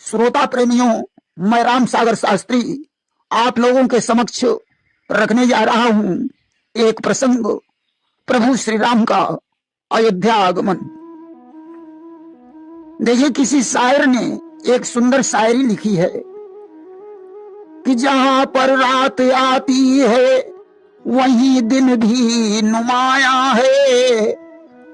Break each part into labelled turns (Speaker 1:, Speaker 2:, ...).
Speaker 1: श्रोता प्रेमियों, मैं राम सागर शास्त्री आप लोगों के समक्ष रखने जा रहा हूं एक प्रसंग, प्रभु श्री राम का अयोध्या आगमन। देखिए, किसी शायर ने एक सुंदर शायरी लिखी है कि जहां पर रात आती है वहीं दिन भी नुमाया है,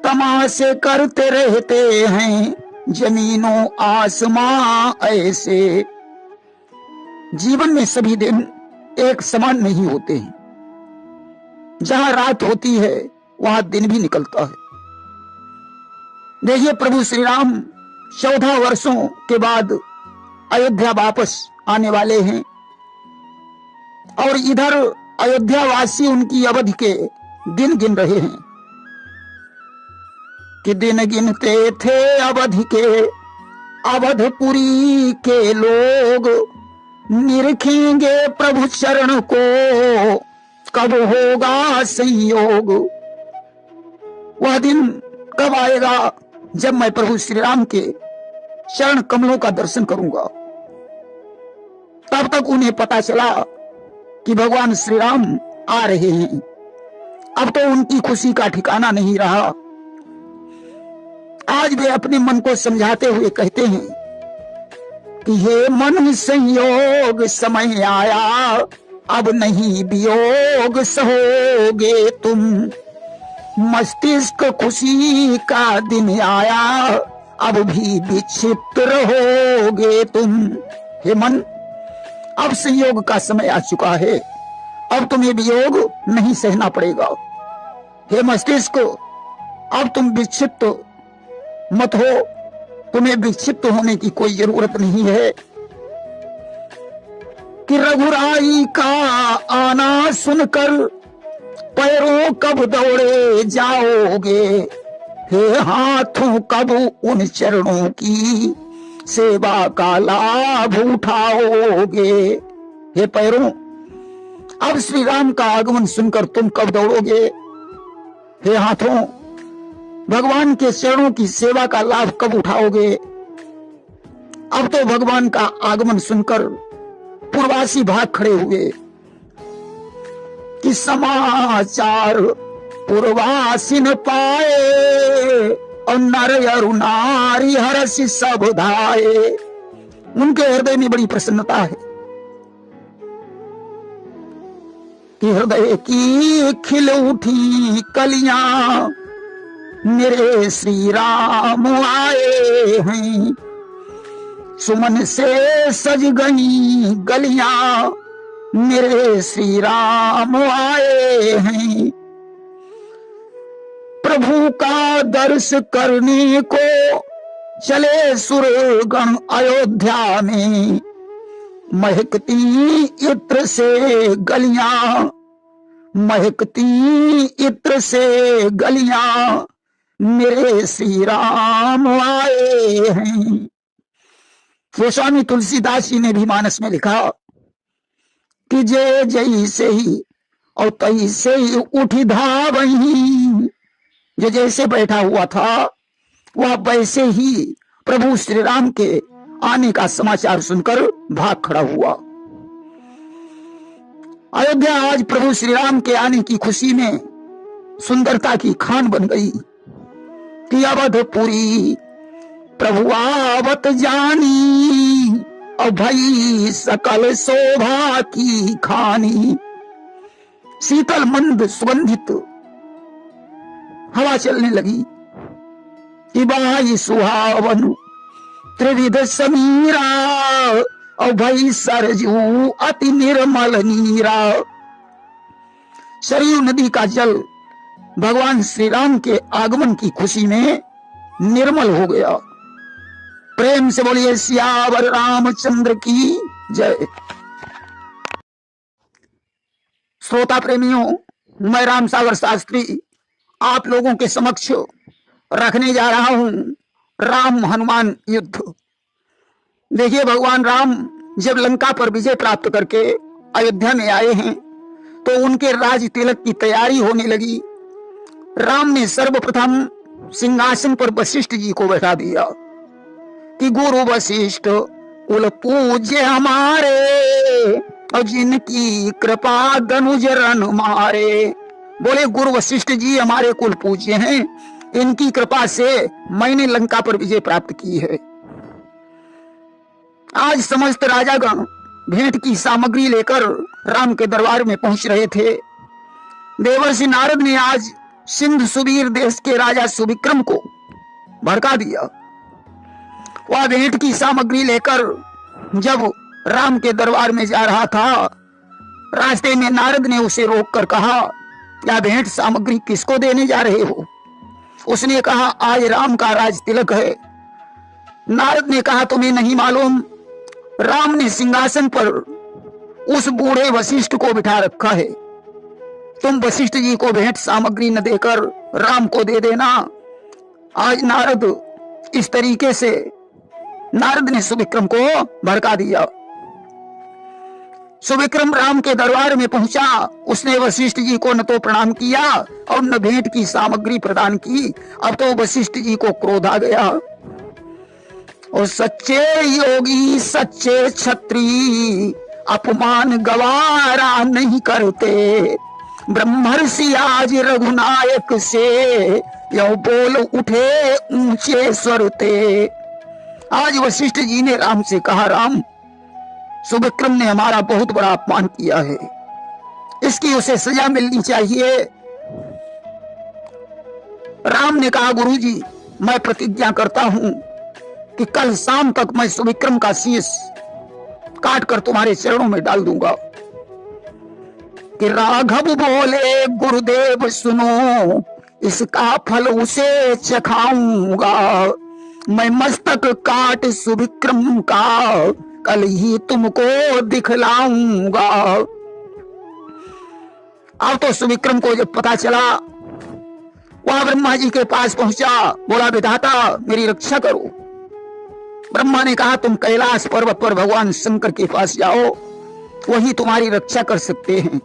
Speaker 1: तमाशे करते रहते हैं जमीनों आसमां ऐसे। जीवन में सभी दिन एक समान नहीं होते हैं। जहां रात होती है वहां दिन भी निकलता है। देखिए, प्रभु श्री राम 14 वर्षों के बाद अयोध्या वापस आने वाले हैं और इधर अयोध्या वासी उनकी अवधि के दिन गिन रहे हैं कि दिन गिनते थे अवधि के अवधपुरी के लोग, निरखेंगे प्रभु चरण को कब होगा संयोग। वह दिन कब आएगा जब मैं प्रभु श्री राम के चरण कमलों का दर्शन करूंगा। तब तक उन्हें पता चला कि भगवान श्री राम आ रहे हैं। अब तो उनकी खुशी का ठिकाना नहीं रहा। आज वे अपने मन को समझाते हुए कहते हैं कि हे मन संयोग समय आया, अब नहीं वियोग सहोगे तुम। मस्तिष्क खुशी का दिन आया, अब भी विक्षिप्त रहोगे तुम। हे मन, अब संयोग का समय आ चुका है, अब तुम्हें वियोग नहीं सहना पड़ेगा। हे मस्तिष्क, अब तुम विक्षिप्त मत हो, तुम्हें विक्षिप्त होने की कोई जरूरत नहीं है कि रघुराई का आना सुनकर पैरों कब दौड़े जाओगे। हे हाथों, कब उन चरणों की सेवा का लाभ उठाओगे। हे पैरों, अब श्री राम का आगमन सुनकर तुम कब दौड़ोगे। हे हाथों, भगवान के चरणों की सेवा का लाभ कब उठाओगे। अब तो भगवान का आगमन सुनकर पूर्वासी भाग खड़े हुए कि समाचार पूर्वासी न पाए और नर अरु नारी हर्ष सब धाये। उनके हृदय में बड़ी प्रसन्नता है कि हृदय की खिल उठी कलियां मेरे श्री राम आए हैं। सुमन से सज गई गलियां मेरे श्री राम आए हैं। प्रभु का दर्श करने को चले सुरगण अयोध्या में, महकती इत्र से गलियां, महकती इत्र से गलियां मेरे श्री राम आए हैं। गोस्वामी तुलसीदास जी ने भी मानस में लिखा कि जय जय से ही और तई से ही उठी धावही। जो जैसे बैठा हुआ था वह वैसे ही प्रभु श्री राम के आने का समाचार सुनकर भाग खड़ा हुआ। अयोध्या आज प्रभु श्री राम के आने की खुशी में सुंदरता की खान बन गई कि अवधपुरी प्रभु आवत जानी और भई सकल शोभा की खानी। शीतल मंद सुगंधित हवा चलने लगी कि बाई सुहावन त्रिविध समीरा और भई सरजू अति निर्मल नीरा। सरयू नदी का जल भगवान श्री राम के आगमन की खुशी में निर्मल हो गया। प्रेम से बोलिए सियावर रामचंद्र की जय। श्रोता प्रेमियों, मैं राम सागर शास्त्री आप लोगों के समक्ष रखने जा रहा हूं राम हनुमान युद्ध। देखिए, भगवान राम जब लंका पर विजय प्राप्त करके अयोध्या में आए हैं तो उनके राज तिलक की तैयारी होने लगी। राम ने सर्वप्रथम सिंहासन पर वशिष्ठ जी को बैठा दिया कि गुरु वशिष्ठ कुल पूज्य हमारे, और जिनकी कृपा धनुजरन मारे। बोले गुरु वशिष्ठ जी हमारे कुल पूज्य हैं, इनकी कृपा से मैंने लंका पर विजय प्राप्त की है। आज समस्त राजागण भेंट की सामग्री लेकर राम के दरबार में पहुंच रहे थे। देवर्षि नारद ने आज सिंध सुबीर देश के राजा सुविक्रम को भड़का दिया। वह भेंट की सामग्री लेकर जब राम के दरबार में जा रहा था, रास्ते में नारद ने उसे रोककर कहा, क्या भेंट सामग्री किसको देने जा रहे हो? उसने कहा, आज राम का राज तिलक है। नारद ने कहा, तुम्हें नहीं मालूम, राम ने सिंहासन पर उस बूढ़े वशिष्ठ को बिठा रखा है। तुम वशिष्ठ जी को भेंट सामग्री न देकर राम को दे देना। आज नारद इस तरीके से नारद ने सुविक्रम को भड़का दिया। सुविक्रम राम के दरबार में पहुंचा। उसने वशिष्ठ जी को न तो प्रणाम किया और न भेंट की सामग्री प्रदान की। अब तो वशिष्ठ जी को क्रोध आ गया। और सच्चे योगी सच्चे छत्री अपमान गवारा नहीं करते। ब्रह्मर्षि आज रघुनायक से यो बोल उठे ऊंचे स्वर ते। आज वशिष्ठ जी ने राम से कहा, राम, सुविक्रम ने हमारा बहुत बड़ा अपमान किया है, इसकी उसे सजा मिलनी चाहिए। राम ने कहा, गुरुजी, मैं प्रतिज्ञा करता हूं कि कल शाम तक मैं सुविक्रम का शीश काट कर तुम्हारे चरणों में डाल दूंगा। कि राघव बोले, गुरुदेव सुनो, इसका फल उसे चखाऊंगा। मैं मस्तक काट सुविक्रम का कल ही तुमको दिखलाऊंगा। अब तो सुविक्रम को जब पता चला, वह ब्रह्मा जी के पास पहुंचा। बोला, विधाता मेरी रक्षा करो। ब्रह्मा ने कहा, तुम कैलाश पर्वत पर भगवान शंकर के पास जाओ, वही तुम्हारी रक्षा कर सकते हैं।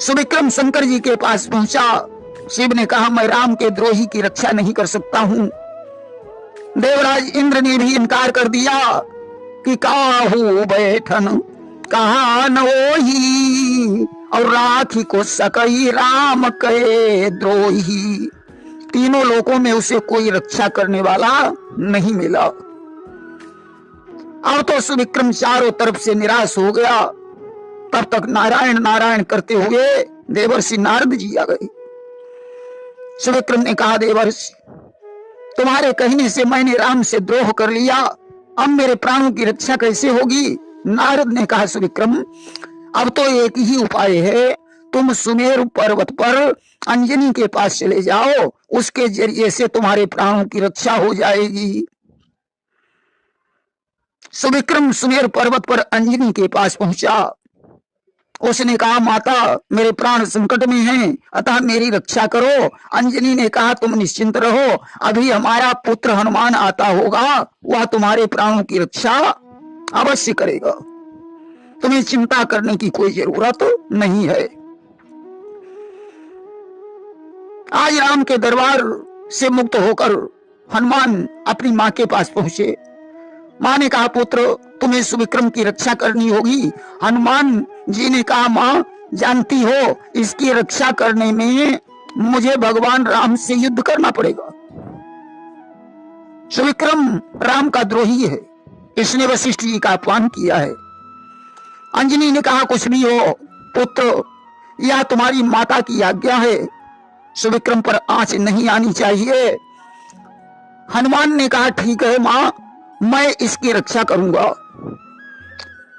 Speaker 1: सुविक्रम शंकर जी के पास पहुंचा। शिव ने कहा, मैं राम के द्रोही की रक्षा नहीं कर सकता हूं। देवराज इंद्र ने भी इनकार कर दिया कि काहू बैठन कहा न वही, और राखी को सकई राम कहे द्रोही। तीनों लोकों में उसे कोई रक्षा करने वाला नहीं मिला। अब तो सुविक्रम चारों तरफ से निराश हो गया। तब तक नारायण नारायण करते हुए देवर्षि नारद जी आ गए। सुविक्रम ने कहा, देवर्षि, तुम्हारे कहने से मैंने राम से द्रोह कर लिया, अब मेरे प्राणों की रक्षा कैसे होगी? नारद ने कहा, सुविक्रम, अब तो एक ही उपाय है, तुम सुमेरु पर्वत पर अंजनी के पास चले जाओ, उसके जरिए से तुम्हारे प्राणों की रक्षा हो जाएगी। सुविक्रम सुमेरु पर्वत पर अंजनी के पास पहुंचा। उसने कहा, माता, मेरे प्राण संकट में हैं, अतः मेरी रक्षा करो। अंजनी ने कहा, तुम निश्चिंत रहो, अभी हमारा पुत्र हनुमान आता होगा, वह तुम्हारे प्राणों की रक्षा अवश्य करेगा, तुम्हें चिंता करने की कोई जरूरत नहीं है। आज राम के दरबार से मुक्त होकर हनुमान अपनी मां के पास पहुंचे। मां ने कहा, पुत्र, तुम्हें सुविक्रम की रक्षा करनी होगी। हनुमान जी ने कहा, मां, जानती हो, इसकी रक्षा करने में मुझे भगवान राम से युद्ध करना पड़ेगा। सुविक्रम राम का द्रोही है, इसने वशिष्ठ जी का अपमान किया है। अंजनी ने कहा, कुछ भी हो पुत्र, यह तुम्हारी माता की आज्ञा है, सुविक्रम पर आंच नहीं आनी चाहिए। हनुमान ने कहा, ठीक है मां, मैं इसकी रक्षा करूंगा।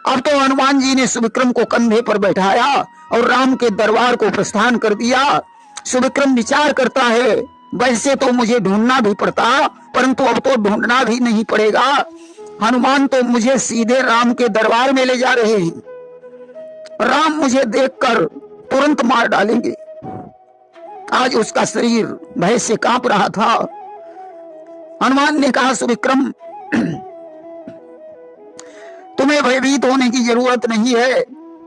Speaker 1: अब तो हनुमान जी ने सुविक्रम को कंधे पर बैठाया और राम के दरबार को प्रस्थान कर दिया। सुविक्रम विचार करता है, वैसे तो मुझे ढूंढना भी पड़ता, परंतु अब तो ढूंढना भी नहीं पड़ेगा। हनुमान तो मुझे सीधे राम के दरबार में ले जा रहे हैं, राम मुझे देखकर तुरंत मार डालेंगे। आज उसका शरीर भय से कांप रहा था। हनुमान ने कहा, सुविक्रम, तुम्हें भयभीत होने की जरूरत नहीं है।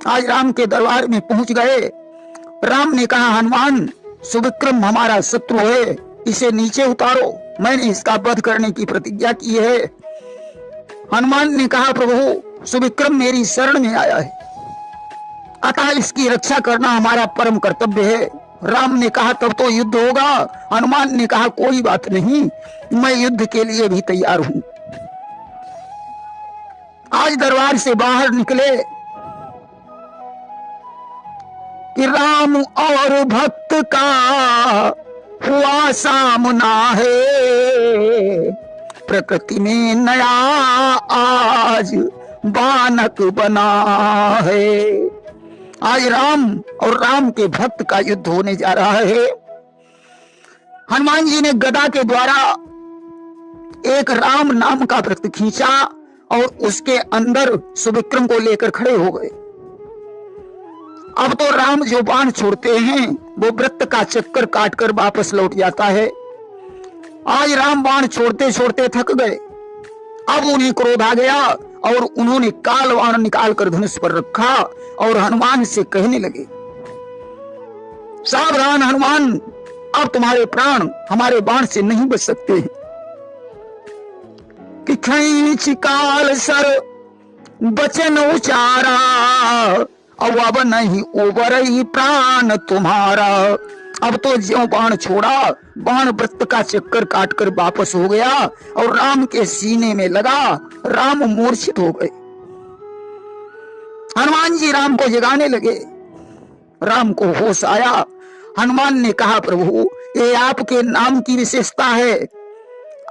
Speaker 1: आज राम के दरबार में पहुंच गए। राम ने कहा, हनुमान, सुविक्रम हमारा शत्रु है, इसे नीचे उतारो, मैंने इसका वध करने की प्रतिज्ञा की है। हनुमान ने कहा प्रभु सुविक्रम मेरी शरण में आया है, अतः इसकी रक्षा करना हमारा परम कर्तव्य है। राम ने कहा तब तो युद्ध होगा। हनुमान ने कहा कोई बात नहीं, मैं युद्ध के लिए भी तैयार हूं। आज दरबार से बाहर निकले कि राम और भक्त का हुआ सामना है, प्रकृति में नया आज बानक बना है। आज राम और राम के भक्त का युद्ध होने जा रहा है। हनुमान जी ने गदा के द्वारा एक राम नाम का वृत्त खींचा और उसके अंदर सुविक्रम को लेकर खड़े हो गए। अब तो राम जो बाण छोड़ते हैं वो वृत्त का चक्कर काटकर वापस लौट जाता है। आज राम बाण छोड़ते छोड़ते थक गए। अब उन्हें क्रोध आ गया और उन्होंने काल बाण निकालकर धनुष पर रखा और हनुमान से कहने लगे, सावधान हनुमान, अब तुम्हारे प्राण हमारे बाण से नहीं बच सकते हैं। कि खींच काल सर बचन उचारा, अब नहीं उबरई प्राण तुम्हारा। अब तो ज्यों बाण छोड़ा, बाण वृत्त का चक्कर काटकर वापस हो गया और राम के सीने में लगा। राम मूर्छित हो गए। हनुमान जी राम को जगाने लगे। राम को होश आया। हनुमान ने कहा प्रभु ये आपके नाम की विशेषता है,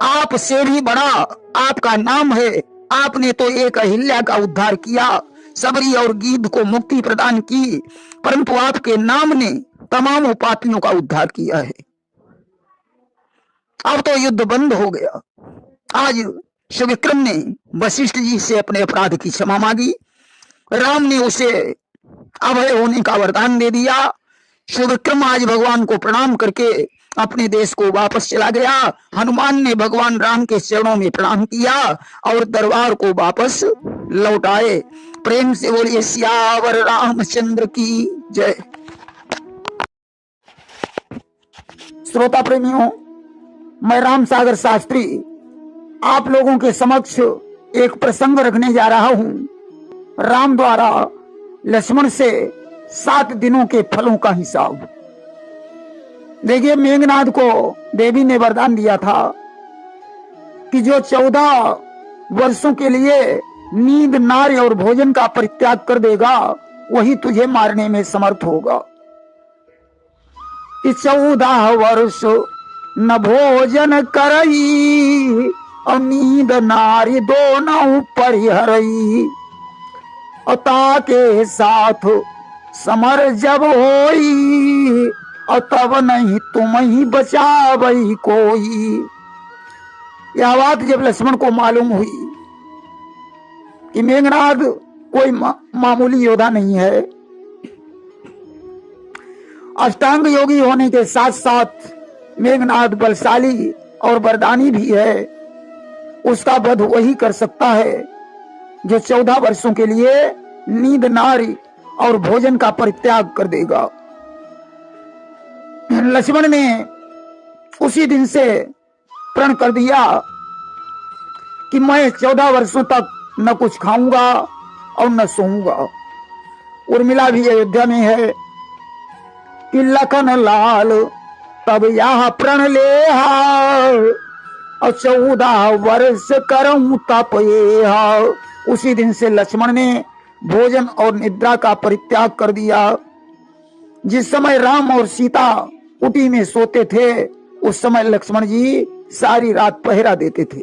Speaker 1: आपसे भी बड़ा आपका नाम है। आपने तो एक अहिल्या का उद्धार किया, सबरी और गीध को मुक्ति प्रदान की, परंतु आपके नाम ने तमाम पापियों का उद्धार किया है। अब तो युद्ध बंद हो गया। आज सुविक्रम ने वशिष्ठ जी से अपने अपराध की क्षमा मांगी। राम ने उसे अभय होने का वरदान दे दिया। सुविक्रम आज भगवान को प्रणाम करके अपने देश को वापस चला गया। हनुमान ने भगवान राम के चरणों में प्रणाम किया और दरबार को वापस लौट आए। प्रेम से बोलिए सियावर रामचंद्र की जय। श्रोता प्रेमियों, मैं राम सागर शास्त्री आप लोगों के समक्ष एक प्रसंग रखने जा रहा हूं। राम द्वारा लक्ष्मण से 7 दिनों के फलों का हिसाब। देखिए, मेघनाद को देवी ने वरदान दिया था कि जो 14 वर्षों के लिए नींद, नार्य और भोजन का परित्याग कर देगा वही तुझे मारने में समर्थ होगा। कि 14 वर्ष न भोजन करई और नींद नार्य दोनों परिहरई, और ताके साथ समर जब होई और तब नहीं तुम ही बचावई कोई। यह बात जब लक्ष्मण को मालूम हुई कि मेघनाद कोई मामूली योद्धा नहीं है, अष्टांग योगी होने के साथ साथ मेघनाद बलशाली और वरदानी भी है। उसका वध वही कर सकता है जो 14 वर्षों के लिए नींद, नारी और भोजन का परित्याग कर देगा। लक्ष्मण ने उसी दिन से प्रण कर दिया कि मैं 14 वर्षों तक न कुछ खाऊंगा और न सोऊंगा। उर्मिला भी अयोध्या में है कि लखन लाल तब यह प्रण ले और 14 वर्ष करऊं तप ये। उसी दिन से लक्ष्मण ने भोजन और निद्रा का परित्याग कर दिया। जिस समय राम और सीता कुटी में सोते थे उस समय लक्ष्मण जी सारी रात पहरा देते थे।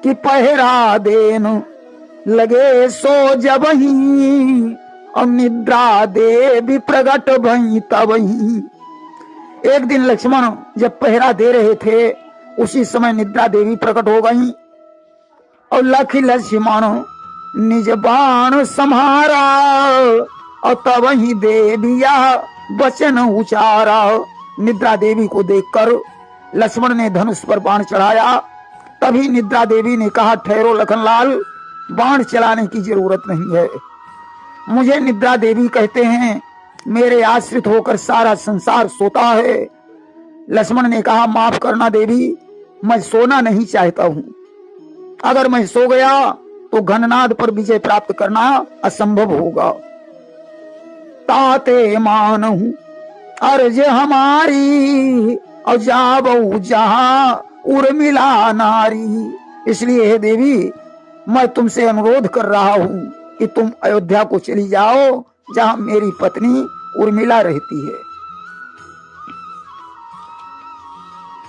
Speaker 1: कि पहरा देन लगे सो जब ही और निद्रा देवी प्रगट भई तब ही। एक दिन लक्ष्मण जब पहरा दे रहे थे उसी समय निद्रा देवी प्रकट हो गई और लख लक्ष्मण निज बाण सम्हारा और तब ही देविया वचन उचारा। निद्रा देवी को देखकर लक्ष्मण ने धनुष पर बाण चढ़ाया। तभी निद्रा देवी ने कहा, ठहरो लखनलाल, बाण चलाने की जरूरत नहीं है। मुझे निद्रा देवी कहते हैं, मेरे आश्रित होकर सारा संसार सोता है। लक्ष्मण ने कहा, माफ करना देवी, मैं सोना नहीं चाहता हूं, अगर मैं सो गया तो घननाद पर विजय प्राप्त करना असंभव होगा। ताते मानहूं अर्ज हमारी और जाबऊ जहां उर्मिला नारी। इसलिए हे देवी, मैं तुमसे अनुरोध कर रहा हूं कि तुम अयोध्या को चली जाओ, जहां मेरी पत्नी उर्मिला रहती है।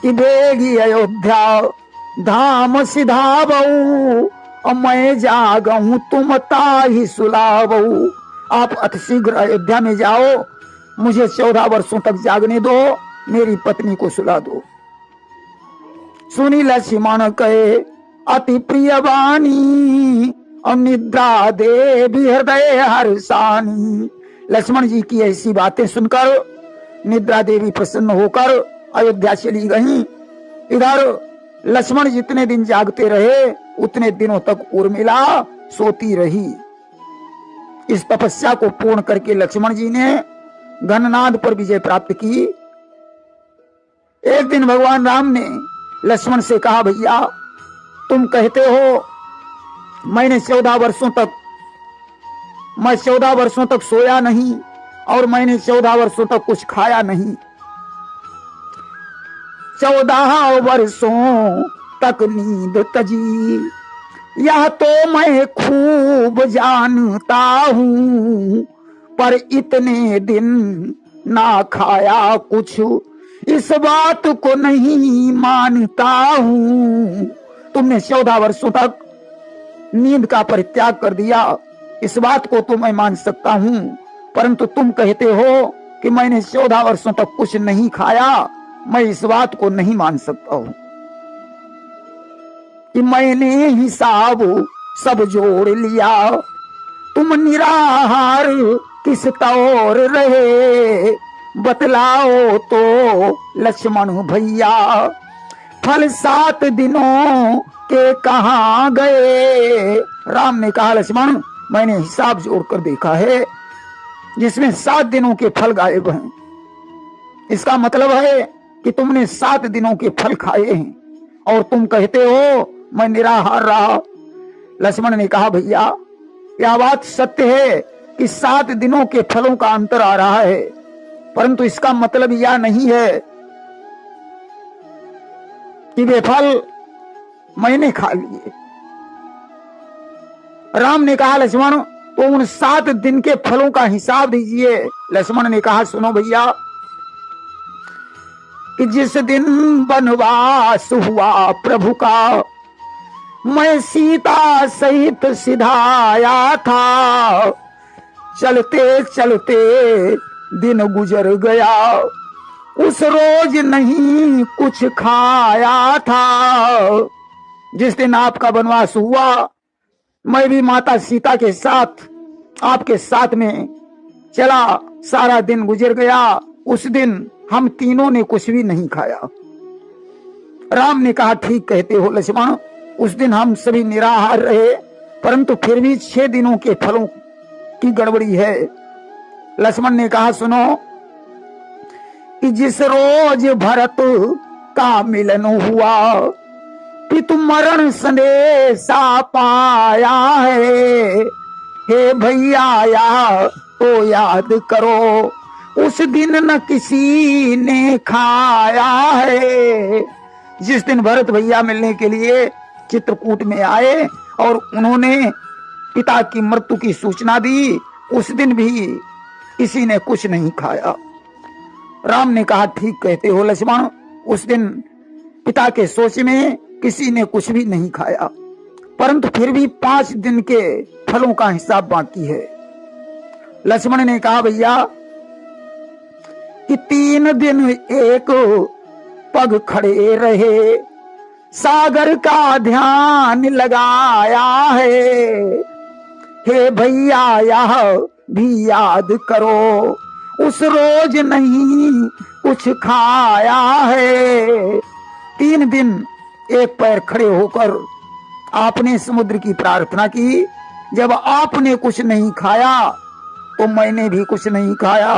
Speaker 1: कि बेगी अयोध्या धाम सिधाबऊ और मैं जागऊं तुम ताही सुलाबऊ। आप अतिशीघ्र अयोध्या में जाओ, मुझे 14 वर्षों तक जागने दो, मेरी पत्नी को सुला दो। सुनी लक्ष्मण कहे अति प्रिय वाणी और निद्रा देवी हृदय हर्षानी। लक्ष्मण जी की ऐसी बातें सुनकर निद्रा देवी प्रसन्न होकर अयोध्या चली गईं। इधर लक्ष्मण जितने दिन जागते रहे उतने दिनों तक उर्मिला सोती रही। इस तपस्या को पूर्ण करके लक्ष्मण जी ने घननाद पर विजय प्राप्त की। एक दिन भगवान राम ने लक्ष्मण से कहा, भैया तुम कहते हो मैं 14 वर्षों तक सोया नहीं और मैंने 14 वर्षों तक कुछ खाया नहीं। 14 वर्षों तक नींद तजी, यह तो मैं खूब जानता हूं, पर इतने दिन ना खाया कुछ, इस बात को नहीं मानता हूं। तुमने 14 वर्षों तक नींद का परित्याग कर दिया, इस बात को तो मैं मान सकता हूं, परंतु तुम कहते हो कि मैंने 14 वर्षों तक कुछ नहीं खाया, मैं इस बात को नहीं मान सकता हूं। कि मैंने हिसाब सब जोड़ लिया, तुम निराहार किस तौर रहे, बतलाओ तो लक्ष्मण भैया, फल 7 दिनों के कहां गए। राम ने कहा, लक्ष्मण मैंने हिसाब जोड़कर देखा है, जिसमें 7 दिनों के फल गायब हैं। इसका मतलब है कि तुमने 7 दिनों के फल खाए हैं और तुम कहते हो मैं निराहार रहा। लक्ष्मण ने कहा, भैया यह बात सत्य है कि 7 दिनों के फलों का अंतर आ रहा है, परंतु इसका मतलब यह नहीं है कि वे फल मैंने खा लिए। राम ने कहा, लक्ष्मण तो उन 7 दिन के फलों का हिसाब दीजिए। लक्ष्मण ने कहा, सुनो भैया, कि जिस दिन वनवास हुआ प्रभु का, मैं सीता सहित सिधाया था, चलते चलते दिन गुजर गया, उस रोज नहीं कुछ खाया था। जिस दिन आपका वनवास हुआ, मैं भी माता सीता के साथ आपके साथ में चला, सारा दिन गुजर गया, उस दिन हम तीनों ने कुछ भी नहीं खाया। राम ने कहा, ठीक कहते हो लक्ष्मण, उस दिन हम सभी निराहार रहे, परंतु फिर भी 6 दिनों के फलों की गड़बड़ी है। लक्ष्मण ने कहा, सुनो, कि जिस रोज भरत का मिलन हुआ, पितु मरण संदेशा पाया है, हे भैया या तो याद करो, उस दिन न किसी ने खाया है। जिस दिन भरत भैया मिलने के लिए चित्रकूट में आए और उन्होंने पिता की मृत्यु की सूचना दी, उस दिन भी किसी ने कुछ नहीं खाया। राम ने कहा, ठीक कहते हो लक्ष्मण, उस दिन पिता के सोच में किसी ने कुछ भी नहीं खाया, परंतु फिर भी 5 दिन के फलों का हिसाब बाकी है। लक्ष्मण ने कहा, भैया कि 3 दिन एक पग खड़े रहे, सागर का ध्यान लगाया है, हे भैया यह भी याद करो, उस रोज नहीं कुछ खाया है। 3 दिन एक पैर खड़े होकर आपने समुद्र की प्रार्थना की, जब आपने कुछ नहीं खाया तो मैंने भी कुछ नहीं खाया।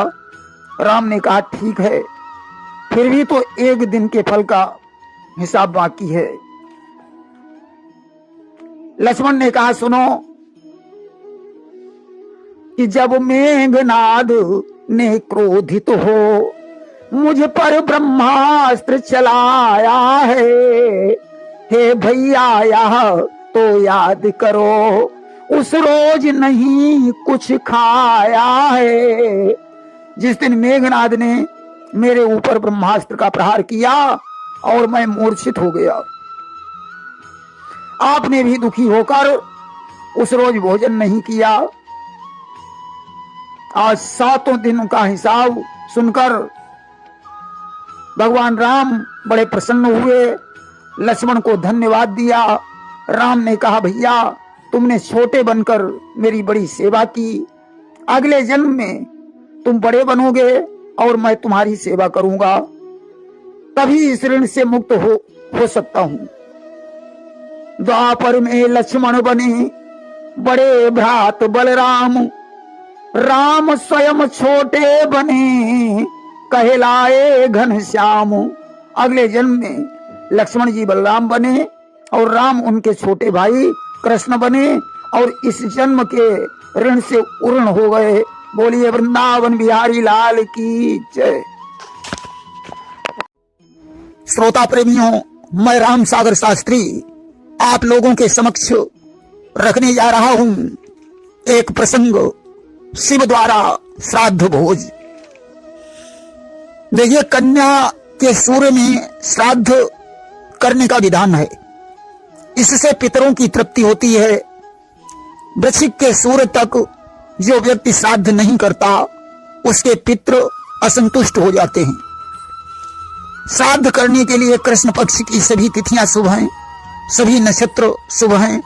Speaker 1: राम ने कहा, ठीक है, फिर भी तो 1 दिन के फल का हिसाब बाकी है। लक्ष्मण ने कहा, सुनो कि जब मेघनाद ने क्रोधित हो मुझ पर ब्रह्मास्त्र चलाया है, हे भैया यह तो याद करो उस रोज नहीं कुछ खाया है। जिस दिन मेघनाद ने मेरे ऊपर ब्रह्मास्त्र का प्रहार किया और मैं मूर्छित हो गया, आपने भी दुखी होकर उस रोज भोजन नहीं किया। आज 7 दिनों का हिसाब सुनकर भगवान राम बड़े प्रसन्न हुए, लक्ष्मण को धन्यवाद दिया। राम ने कहा, भैया तुमने छोटे बनकर मेरी बड़ी सेवा की, अगले जन्म में तुम बड़े बनोगे और मैं तुम्हारी सेवा करूंगा, तभी इस ऋण से मुक्त हो सकता हूं। द्वापर में लक्ष्मण बने बड़े भ्रात बलराम, राम स्वयं छोटे बने कहलाए घनश्याम। अगले जन्म में लक्ष्मण जी बलराम बने और राम उनके छोटे भाई कृष्ण बने और इस जन्म के ऋण से उर्ण हो गए। बोलिए वृंदावन बिहारी लाल की जय। श्रोता प्रेमियों, मैं राम सागर शास्त्री आप लोगों के समक्ष रखने जा रहा हूं एक प्रसंग, शिव द्वारा श्राद्ध भोज। देखिए, कन्या के सूर्य में श्राद्ध करने का विधान है, इससे पितरों की तृप्ति होती है। वृश्चिक के सूर्य तक जो व्यक्ति श्राद्ध नहीं करता उसके पितृ असंतुष्ट हो जाते हैं। श्राद्ध करने के लिए कृष्ण पक्ष की सभी तिथियां शुभ हैं, सभी नक्षत्र शुभ हैं।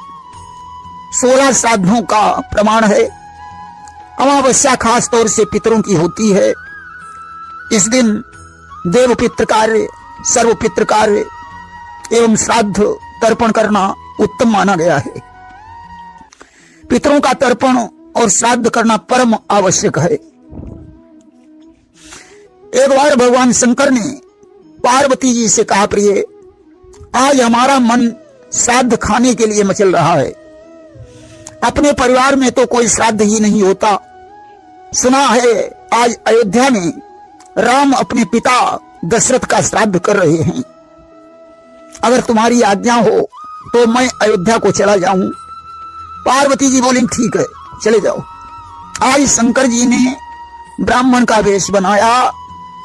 Speaker 1: 16 श्राद्धों का प्रमाण है। अमावस्या खास तौर से पितरों की होती है। इस दिन देव पितृ कार्य, सर्व पितृ कार्य एवं श्राद्ध तर्पण करना उत्तम माना गया है। पितरों का तर्पण और श्राद्ध करना परम आवश्यक है। एक बार भगवान शंकर ने पार्वती जी से कहा, प्रिय आज हमारा मन श्राद्ध खाने के लिए मचल रहा है। अपने परिवार में तो कोई श्राद्ध ही नहीं होता। सुना है आज अयोध्या में राम अपने पिता दशरथ का श्राद्ध कर रहे हैं। अगर तुम्हारी आज्ञा हो तो मैं अयोध्या को चला जाऊं। पार्वती जी बोली, ठीक है चले जाओ। आज शंकर जी ने ब्राह्मण का वेश बनाया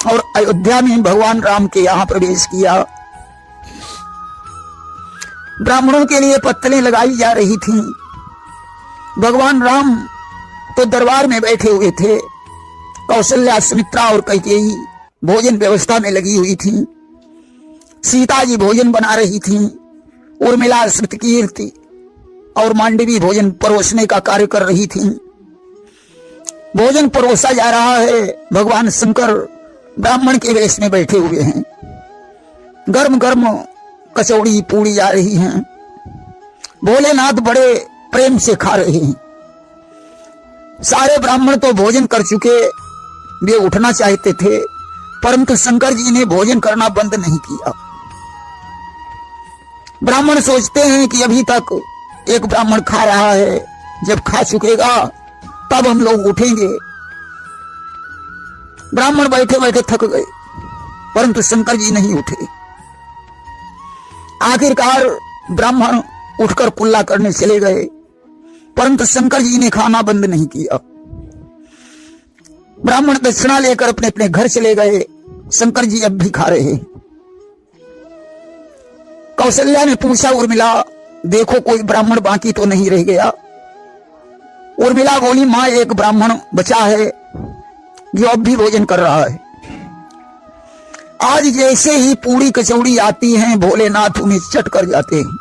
Speaker 1: और अयोध्या में भगवान राम के यहां प्रवेश किया। ब्राह्मणों के लिए पत्तलें लगाई जा रही थीं। भगवान राम तो दरबार में बैठे हुए थे। कौशल्या, सुमित्रा और कैकेयी भोजन व्यवस्था में लगी हुई थी। सीता जी भोजन बना रही थी। उर्मिला, श्रुतकीर्ति और मांडवी भोजन परोसने का कार्य कर रही थी। भोजन परोसा जा रहा है। भगवान शंकर ब्राह्मण के वेश में बैठे हुए हैं। गर्म गर्म कचौड़ी पूड़ी जा रही हैं। भोलेनाथ बड़े प्रेम से खा रहे हैं। सारे ब्राह्मण तो भोजन कर चुके, वे उठना चाहते थे, परंतु शंकर जी ने भोजन करना बंद नहीं किया। ब्राह्मण सोचते हैं कि अभी तक एक ब्राह्मण खा रहा है, जब खा चुकेगा तब हम लोग उठेंगे। ब्राह्मण बैठे बैठे थक गए, परंतु शंकर जी नहीं उठे। आखिरकार ब्राह्मण उठकर कुल्ला करने चले गए, परंतु शंकर जी ने खाना बंद नहीं किया। ब्राह्मण दक्षिणा लेकर अपने अपने घर चले गए। शंकर जी अब भी खा रहे हैं। कौशल्या ने पूछा, उर्मिला देखो कोई ब्राह्मण बाकी तो नहीं रह गया। उर्मिला बोली, मां एक ब्राह्मण बचा है जो अब भी भोजन कर रहा है। आज जैसे ही पूरी कचौड़ी आती हैं, भोलेनाथ उन्हें चट कर जाते हैं।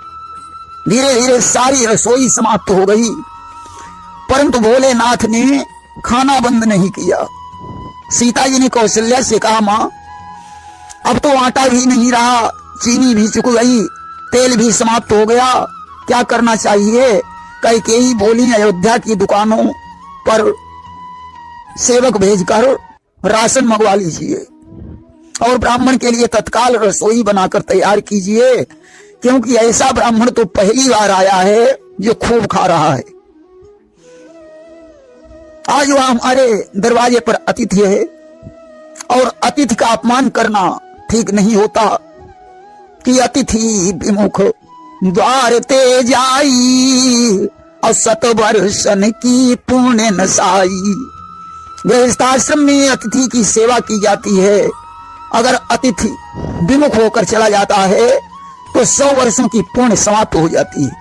Speaker 1: धीरे धीरे सारी रसोई समाप्त हो गई, परंतु भोलेनाथ ने खाना बंद नहीं किया। सीता जी ने कौशल्या से कहा, मां अब तो आटा भी नहीं रहा, चीनी भी चुक गई, तेल भी समाप्त हो गया, क्या करना चाहिए? कैकेयी बोली, अयोध्या की दुकानों पर सेवक भेजकर राशन मंगवा लीजिए और ब्राह्मण के लिए तत्काल रसोई बनाकर तैयार कीजिए, क्योंकि ऐसा ब्राह्मण तो पहली बार आया है जो खूब खा रहा है। आज वह हमारे दरवाजे पर अतिथि है और अतिथि का अपमान करना ठीक नहीं होता कि अतिथि विमुख द्वार ते जाई और 7 वर्षन की पुण्य नसाई। गृहस्थाश्रम में अतिथि की सेवा की जाती है। अगर अतिथि विमुख होकर चला जाता है तो 100 वर्षों की पुण्य समाप्त हो जाती है।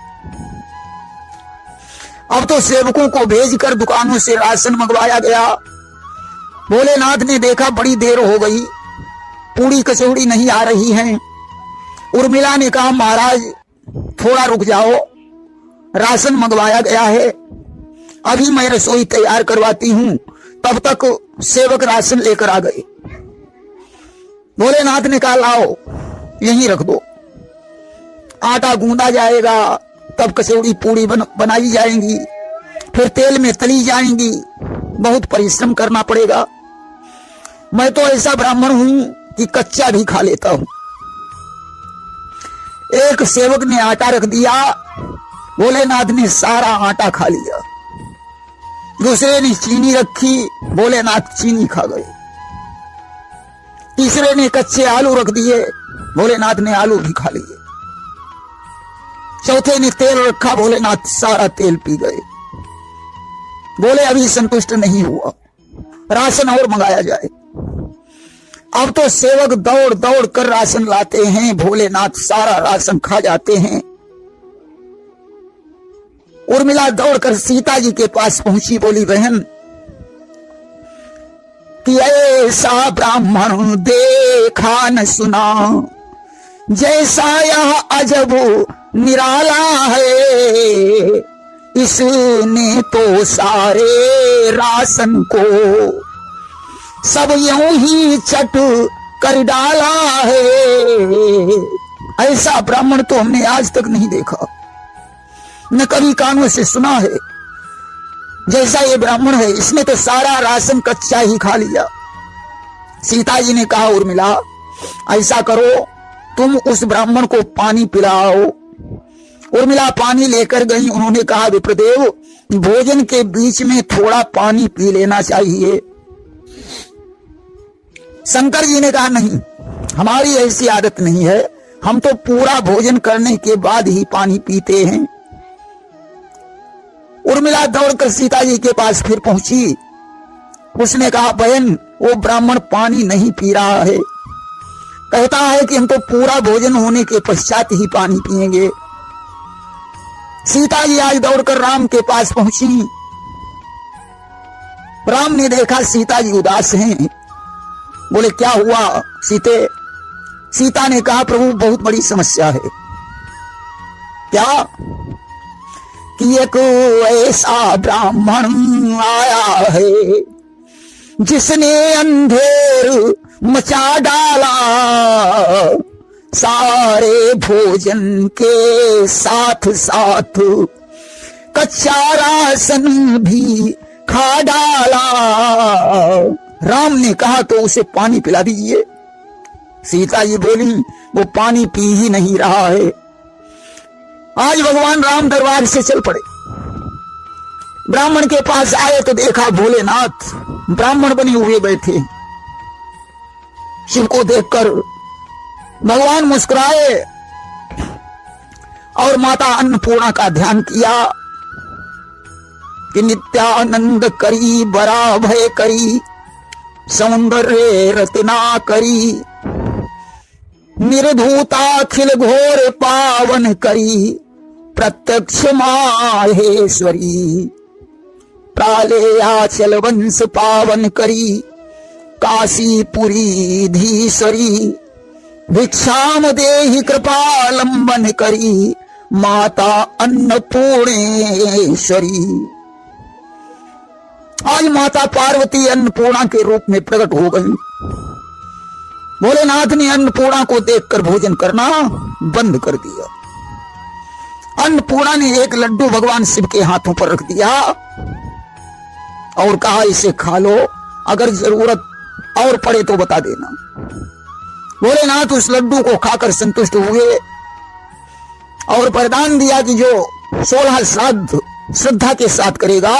Speaker 1: अब तो सेवकों को भेजकर दुकानों से राशन मंगवाया गया। भोलेनाथ ने देखा बड़ी देर हो गई, पूरी कचौड़ी नहीं आ रही है। उर्मिला ने कहा महाराज थोड़ा रुक जाओ, राशन मंगवाया गया है, अभी मैं रसोई तैयार करवाती हूं। तब तक सेवक राशन लेकर आ गए। भोलेनाथ ने कहा लाओ यहीं रख दो, आटा गूंदा जाएगा, तब कचौड़ी पूड़ी बनाई जाएंगी, फिर तेल में तली जाएंगी, बहुत परिश्रम करना पड़ेगा। मैं तो ऐसा ब्राह्मण हूं कि कच्चा भी खा लेता हूं। एक सेवक ने आटा रख दिया, भोलेनाथ ने सारा आटा खा लिया। दूसरे ने चीनी रखी, भोलेनाथ चीनी खा गए। तीसरे ने कच्चे आलू रख दिए, भोलेनाथ ने आलू भी खा लिए। चौथे ने तेल रखा, भोलेनाथ सारा तेल पी गए। बोले अभी संतुष्ट नहीं हुआ, राशन और मंगाया जाए। अब तो सेवक दौड़ दौड़ कर राशन लाते हैं, भोलेनाथ सारा राशन खा जाते हैं। उर्मिला दौड़कर सीता जी के पास पहुंची, बोली बहन कि ऐसा ब्राह्मण देखा न सुना, जैसा यह अजब निराला है। इसने तो सारे राशन को सब यूं ही चट कर डाला है। ऐसा ब्राह्मण तो हमने आज तक नहीं देखा, न कभी कानों से सुना है। जैसा ये ब्राह्मण है, इसने तो सारा राशन कच्चा ही खा लिया। सीता जी ने कहा उर्मिला ऐसा करो, तुम उस ब्राह्मण को पानी पिलाओ। उर्मिला पानी लेकर गई। उन्होंने कहा विप्रदेव भोजन के बीच में थोड़ा पानी पी लेना चाहिए। शंकर जी ने कहा नहीं, हमारी ऐसी आदत नहीं है, हम तो पूरा भोजन करने के बाद ही पानी पीते हैं। उर्मिला दौड़कर सीता जी के पास फिर पहुंची। उसने कहा बहन वो ब्राह्मण पानी नहीं पी रहा है, कहता है कि हम तो पूरा भोजन होने के पश्चात ही पानी पिएंगे। सीता जी आज दौड़कर राम के पास पहुंची। राम ने देखा सीता जी उदास हैं। बोले क्या हुआ सीते? सीता ने कहा प्रभु बहुत बड़ी समस्या है। क्या? कि एक ऐसा ब्राह्मण आया है जिसने अंधेर मचा डाला, सारे भोजन के साथ साथ कच्चा राशन भी खा डाला। राम ने कहा तो उसे पानी पिला दीजिए। सीता जी बोली वो पानी पी ही नहीं रहा है। आज भगवान राम दरबार से चल पड़े। ब्राह्मण के पास आए तो देखा भोलेनाथ ब्राह्मण बने हुए बैठे। शिव को देखकर भगवान मुस्कुराए और माता अन्नपूर्णा का ध्यान किया कि नित्यानंद करी बरा भय करी, सौंदर्य रत्ना करी, निर्धूताखिल घोर पावन करी, प्रत्यक्ष माहेश्वरी, प्रालेयाचल वंश पावन करी, काशीपुरी धीश्वरी, भिक्षाम देहि कृपालंबन करी, माता अन्नपूर्णेश्वरी। आज माता पार्वती अन्नपूर्णा के रूप में प्रकट हो गई। भोलेनाथ ने अन्नपूर्णा को देखकर भोजन करना बंद कर दिया। अन्नपूर्णा ने एक लड्डू भगवान शिव के हाथों पर रख दिया और कहा इसे खा लो, अगर जरूरत और पड़े तो बता देना। भोलेनाथ उस लड्डू को खाकर संतुष्ट हुए और वरदान दिया कि जो 16 श्राद्ध श्रद्धा के साथ करेगा,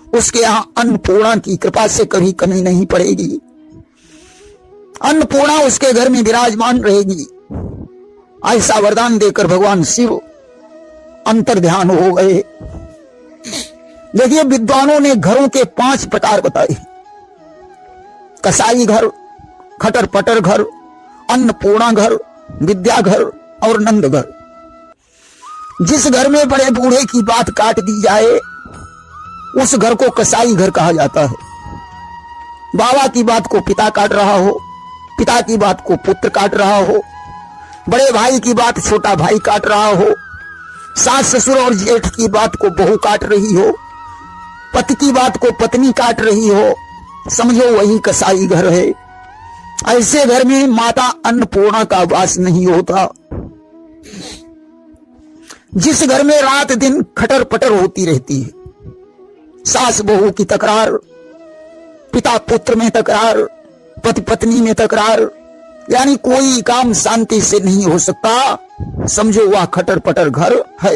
Speaker 1: उसके यहां अन्नपूर्णा की कृपा से कभी कमी नहीं पड़ेगी। अन्नपूर्णा उसके घर में विराजमान रहेगी। ऐसा वरदान देकर भगवान शिव अंतर्ध्यान हो गए। देखिए, विद्वानों ने घरों के 5 प्रकार बताए। कसाई घर, खटर पटर घर, अन्नपूर्णा घर, विद्या घर और नंद घर। जिस घर में बड़े बूढ़े की बात काट दी जाए उस घर को कसाई घर कहा जाता है। बाबा की बात को पिता काट रहा हो, पिता की बात को पुत्र काट रहा हो, बड़े भाई की बात छोटा भाई काट रहा हो, सास ससुर और जेठ की बात को बहू काट रही हो, पति की बात को पत्नी काट रही हो, समझो वही कसाई घर है। ऐसे घर में माता अन्नपूर्णा का वास नहीं होता। जिस घर में रात दिन खटर पटर होती रहती है, सास बहू की तकरार, पिता पुत्र में तकरार, पति पत्नी में तकरार, यानी कोई काम शांति से नहीं हो सकता, समझो वह खटर पटर घर है।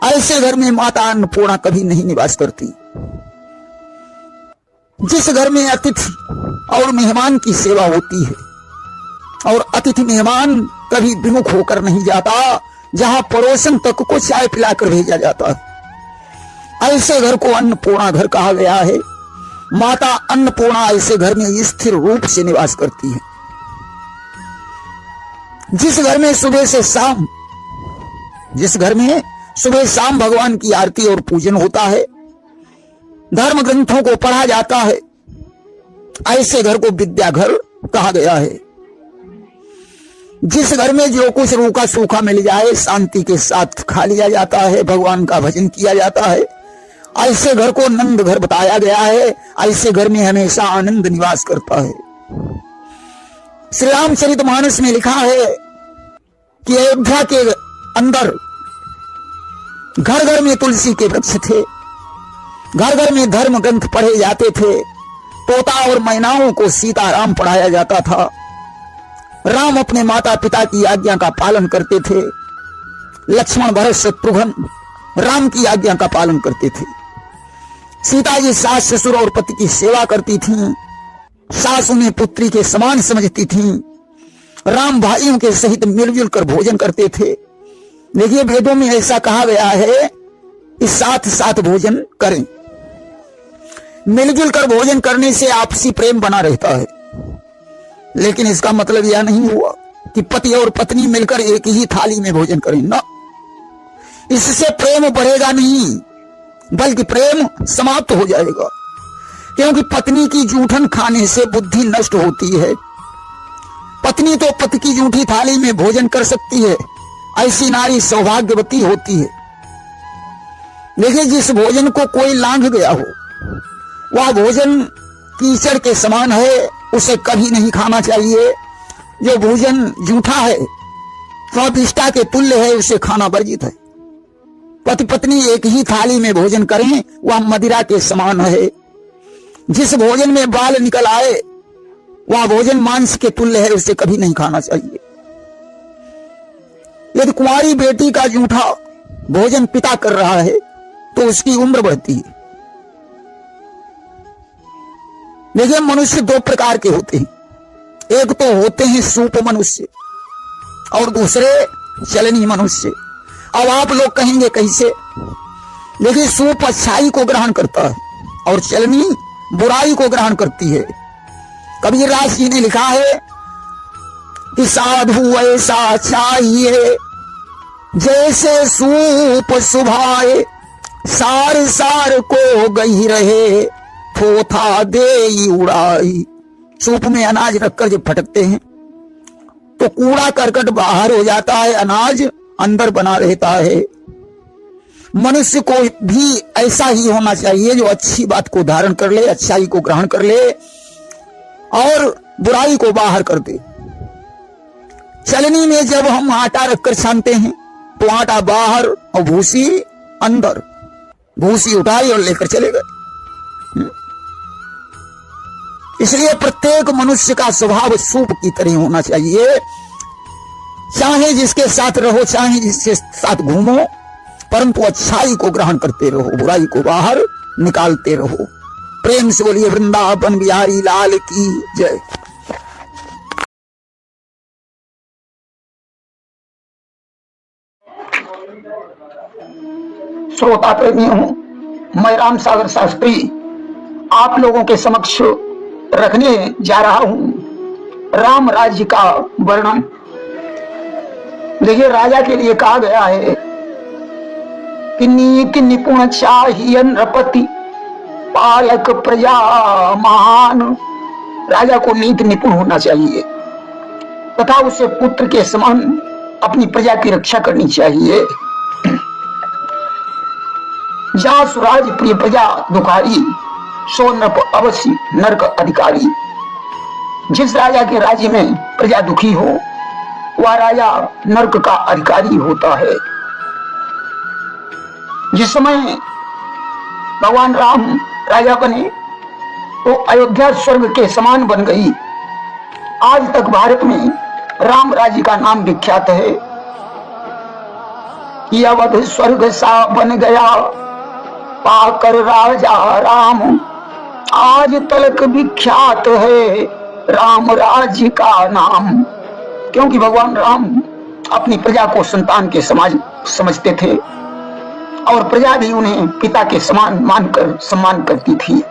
Speaker 1: ऐसे घर में माता अन्नपूर्णा कभी नहीं निवास करती। जिस घर में अतिथि और मेहमान की सेवा होती है और अतिथि मेहमान कभी विमुख होकर नहीं जाता, जहां पड़ोसन तक को चाय पिलाकर भेजा जाता है, ऐसे घर को अन्नपूर्णा घर कहा गया है। माता अन्नपूर्णा ऐसे घर में स्थिर रूप से निवास करती है। जिस घर में सुबह शाम भगवान की आरती और पूजन होता है, धर्म ग्रंथों को पढ़ा जाता है, ऐसे घर को विद्या घर कहा गया है। जिस घर में जो कुछ रूखा सूखा मिल जाए शांति के साथ खा लिया जाता है, भगवान का भजन किया जाता है, ऐसे घर को नंद घर बताया गया है। ऐसे घर में हमेशा आनंद निवास करता है। श्री रामचरितमानस में लिखा है कि अयोध्या के अंदर घर घर में तुलसी के वृक्ष थे, घर घर में धर्म ग्रंथ पढ़े जाते थे, तोता और मैनाओं को सीताराम पढ़ाया जाता था, राम अपने माता पिता की आज्ञा का पालन करते थे, लक्ष्मण भरत शत्रुघ्न राम की आज्ञा का पालन करते थे, सीता जी सास ससुर और पति की सेवा करती थीं, सास उन्हें पुत्री के समान समझती थीं, राम भाइयों के सहित मिलजुल कर भोजन करते थे। देखिए, वेदों में ऐसा कहा गया है कि साथ साथ भोजन करें। मिलजुल कर भोजन करने से आपसी प्रेम बना रहता है, लेकिन इसका मतलब यह नहीं हुआ कि पति और पत्नी मिलकर एक ही थाली में भोजन करें ना। इससे प्रेम बढ़ेगा नहीं, बल्कि प्रेम समाप्त हो जाएगा, क्योंकि पत्नी की जूठन खाने से बुद्धि नष्ट होती है। पत्नी तो पति की जूठी थाली में भोजन कर सकती है, ऐसी नारी सौभाग्यवती होती है। देखिए, जिस भोजन को कोई लांघ गया हो वह भोजन कीचड़ के समान है, उसे कभी नहीं खाना चाहिए। जो भोजन जूठा है, स्वादिष्टा के तुल्य है, उसे खाना वर्जित है। पति पत्नी एक ही थाली में भोजन करें, वह मदिरा के समान है। जिस भोजन में बाल निकल आए वह भोजन मांस के तुल्य है, उसे कभी नहीं खाना चाहिए। यदि कुंवारी बेटी का जूठा भोजन पिता कर रहा है तो उसकी उम्र बढ़ती है। देखिए, मनुष्य 2 प्रकार के होते हैं, एक तो होते हैं सूप मनुष्य और दूसरे चलनी मनुष्य। अब आप लोग कहेंगे कैसे? देखिए, सूप अच्छाई को ग्रहण करता है और चलनी बुराई को ग्रहण करती है। कबीरदास जी ने लिखा है कि साधु ऐसा चाहिए जैसे सूप सुभाए, सार सार को गही रहे, थोथा दे उड़ाई। सूप में अनाज रखकर जब फटकते हैं तो कूड़ा करकट बाहर हो जाता है, अनाज अंदर बना रहता है। मनुष्य को भी ऐसा ही होना चाहिए, जो अच्छी बात को धारण कर ले, अच्छाई को ग्रहण कर ले और बुराई को बाहर कर दे। चलनी में जब हम आटा रखकर छानते हैं तो आटा बाहर और भूसी अंदर। भूसी उठाई और लेकर चले गए। इसलिए प्रत्येक मनुष्य का स्वभाव सूप की तरह होना चाहिए। चाहे जिसके साथ रहो, चाहे जिसके साथ घूमो, परंतु अच्छाई को ग्रहण करते रहो, बुराई को बाहर निकालते रहो। प्रेम से बोलिए वृंदावन बिहारी लाल की जय। श्रोता प्रेमियों, मैं राम सागर शास्त्री आप लोगों के समक्ष रखने जा रहा हूं राम राज्य का वर्णन। देखिए, राजा के लिए कहा गया है कि नीति निपुण चाहिए नृपति, पालक प्रजा महान। राजा को नीति निपुण होना चाहिए तथा उसे पुत्र के समान अपनी प्रजा की रक्षा करनी चाहिए। जहाँ सुराज प्रिय प्रजा दुखारी, सो नृप अवश्य नरक अधिकारी। जिस राजा के राज्य में प्रजा दुखी हो वह राजा नरक का अधिकारी होता है। जिस समय भगवान राम राजा बने तो अयोध्या स्वर्ग के समान बन गई। आज तक भारत में राम राज्य का नाम विख्यात है कि अवध स्वर्ग सा बन गया पाकर राजा राम। आज तलक विख्यात है राम राज्य का नाम। क्योंकि भगवान राम अपनी प्रजा को संतान के समाज समझते थे और प्रजा भी उन्हें पिता के समान मानकर सम्मान करती थी।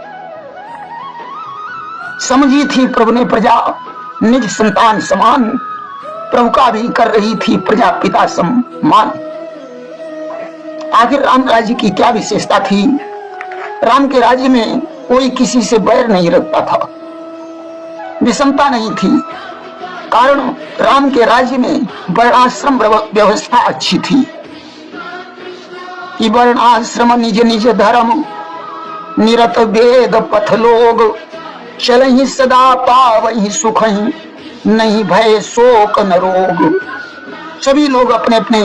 Speaker 1: समझी थी प्रभु ने प्रजा निज संतान समान, प्रभु का भी कर रही थी प्रजा पिता सम्मान। आखिर राम राज्य की क्या विशेषता थी? राम के राज्य में कोई किसी से बैर नहीं रखता था, विषमता नहीं थी। कारण राम के राज्य में वर्णाश्रम व्यवस्था अच्छी थी कि वर्णाश्रम निज निज धर्म, निरत वेद पथ लोग, चलहि सदा पावहि सुखहि, नहीं भय शोक न रोग। सभी लोग अपने अपने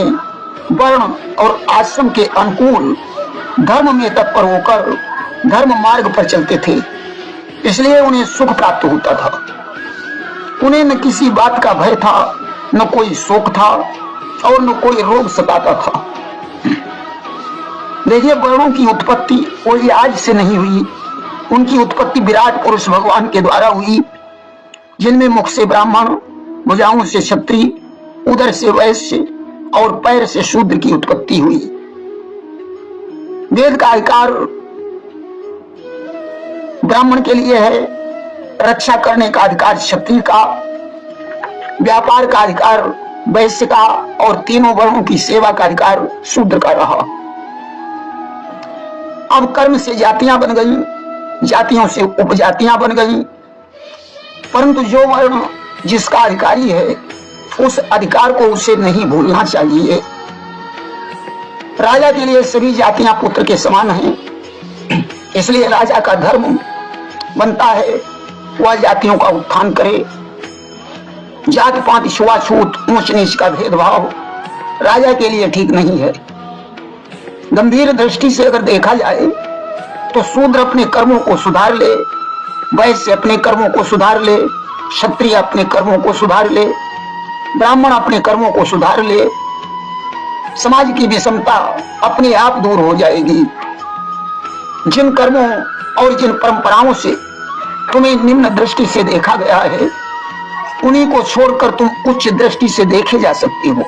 Speaker 1: वर्ण और आश्रम के अनुकूल धर्म में तत्पर होकर धर्म मार्ग पर चलते थे, इसलिए उन्हें सुख प्राप्त होता था। उन्हें न किसी बात का भय था, न कोई शोक था और न कोई रोग सताता था। देखिए, वर्णों की उत्पत्ति कोई आज से नहीं हुई। उनकी उत्पत्ति विराट पुरुष भगवान के द्वारा हुई, जिनमें मुख से ब्राह्मण, भुजाओं से क्षत्रिय, उदर से वैश्य और पैर से शूद्र की उत्पत्ति हुई। वेद का अधिकार ब्राह्मण के लिए है, रक्षा करने का अधिकार क्षत्रिय का, व्यापार का अधिकार वैश्य का और तीनों वर्णों की सेवा का अधिकार शूद्र का रहा। अब कर्म से जातियां बन गई, जातियों से उपजातियां बन गई, परंतु जो वर्ण जिसका अधिकारी है उस अधिकार को उसे नहीं भूलना चाहिए। राजा के लिए सभी जातियां पुत्र के समान हैं, इसलिए राजा का धर्म बनता है वह जातियों का उत्थान करे। जात पात छुआछूत ऊंच नीच का भेदभाव राजा के लिए ठीक नहीं है। गंभीर दृष्टि से अगर देखा जाए तो शूद्र अपने कर्मों को सुधार ले, वैश्य अपने कर्मों को सुधार ले, क्षत्रिय अपने कर्मों को सुधार ले, ब्राह्मण अपने कर्मों को सुधार ले, समाज की विषमता अपने आप दूर हो जाएगी। जिन कर्मों और जिन परंपराओं से तुम्हें निम्न दृष्टि से देखा गया है, उन्हीं को छोड़कर तुम उच्च दृष्टि से देखे जा सकते हो,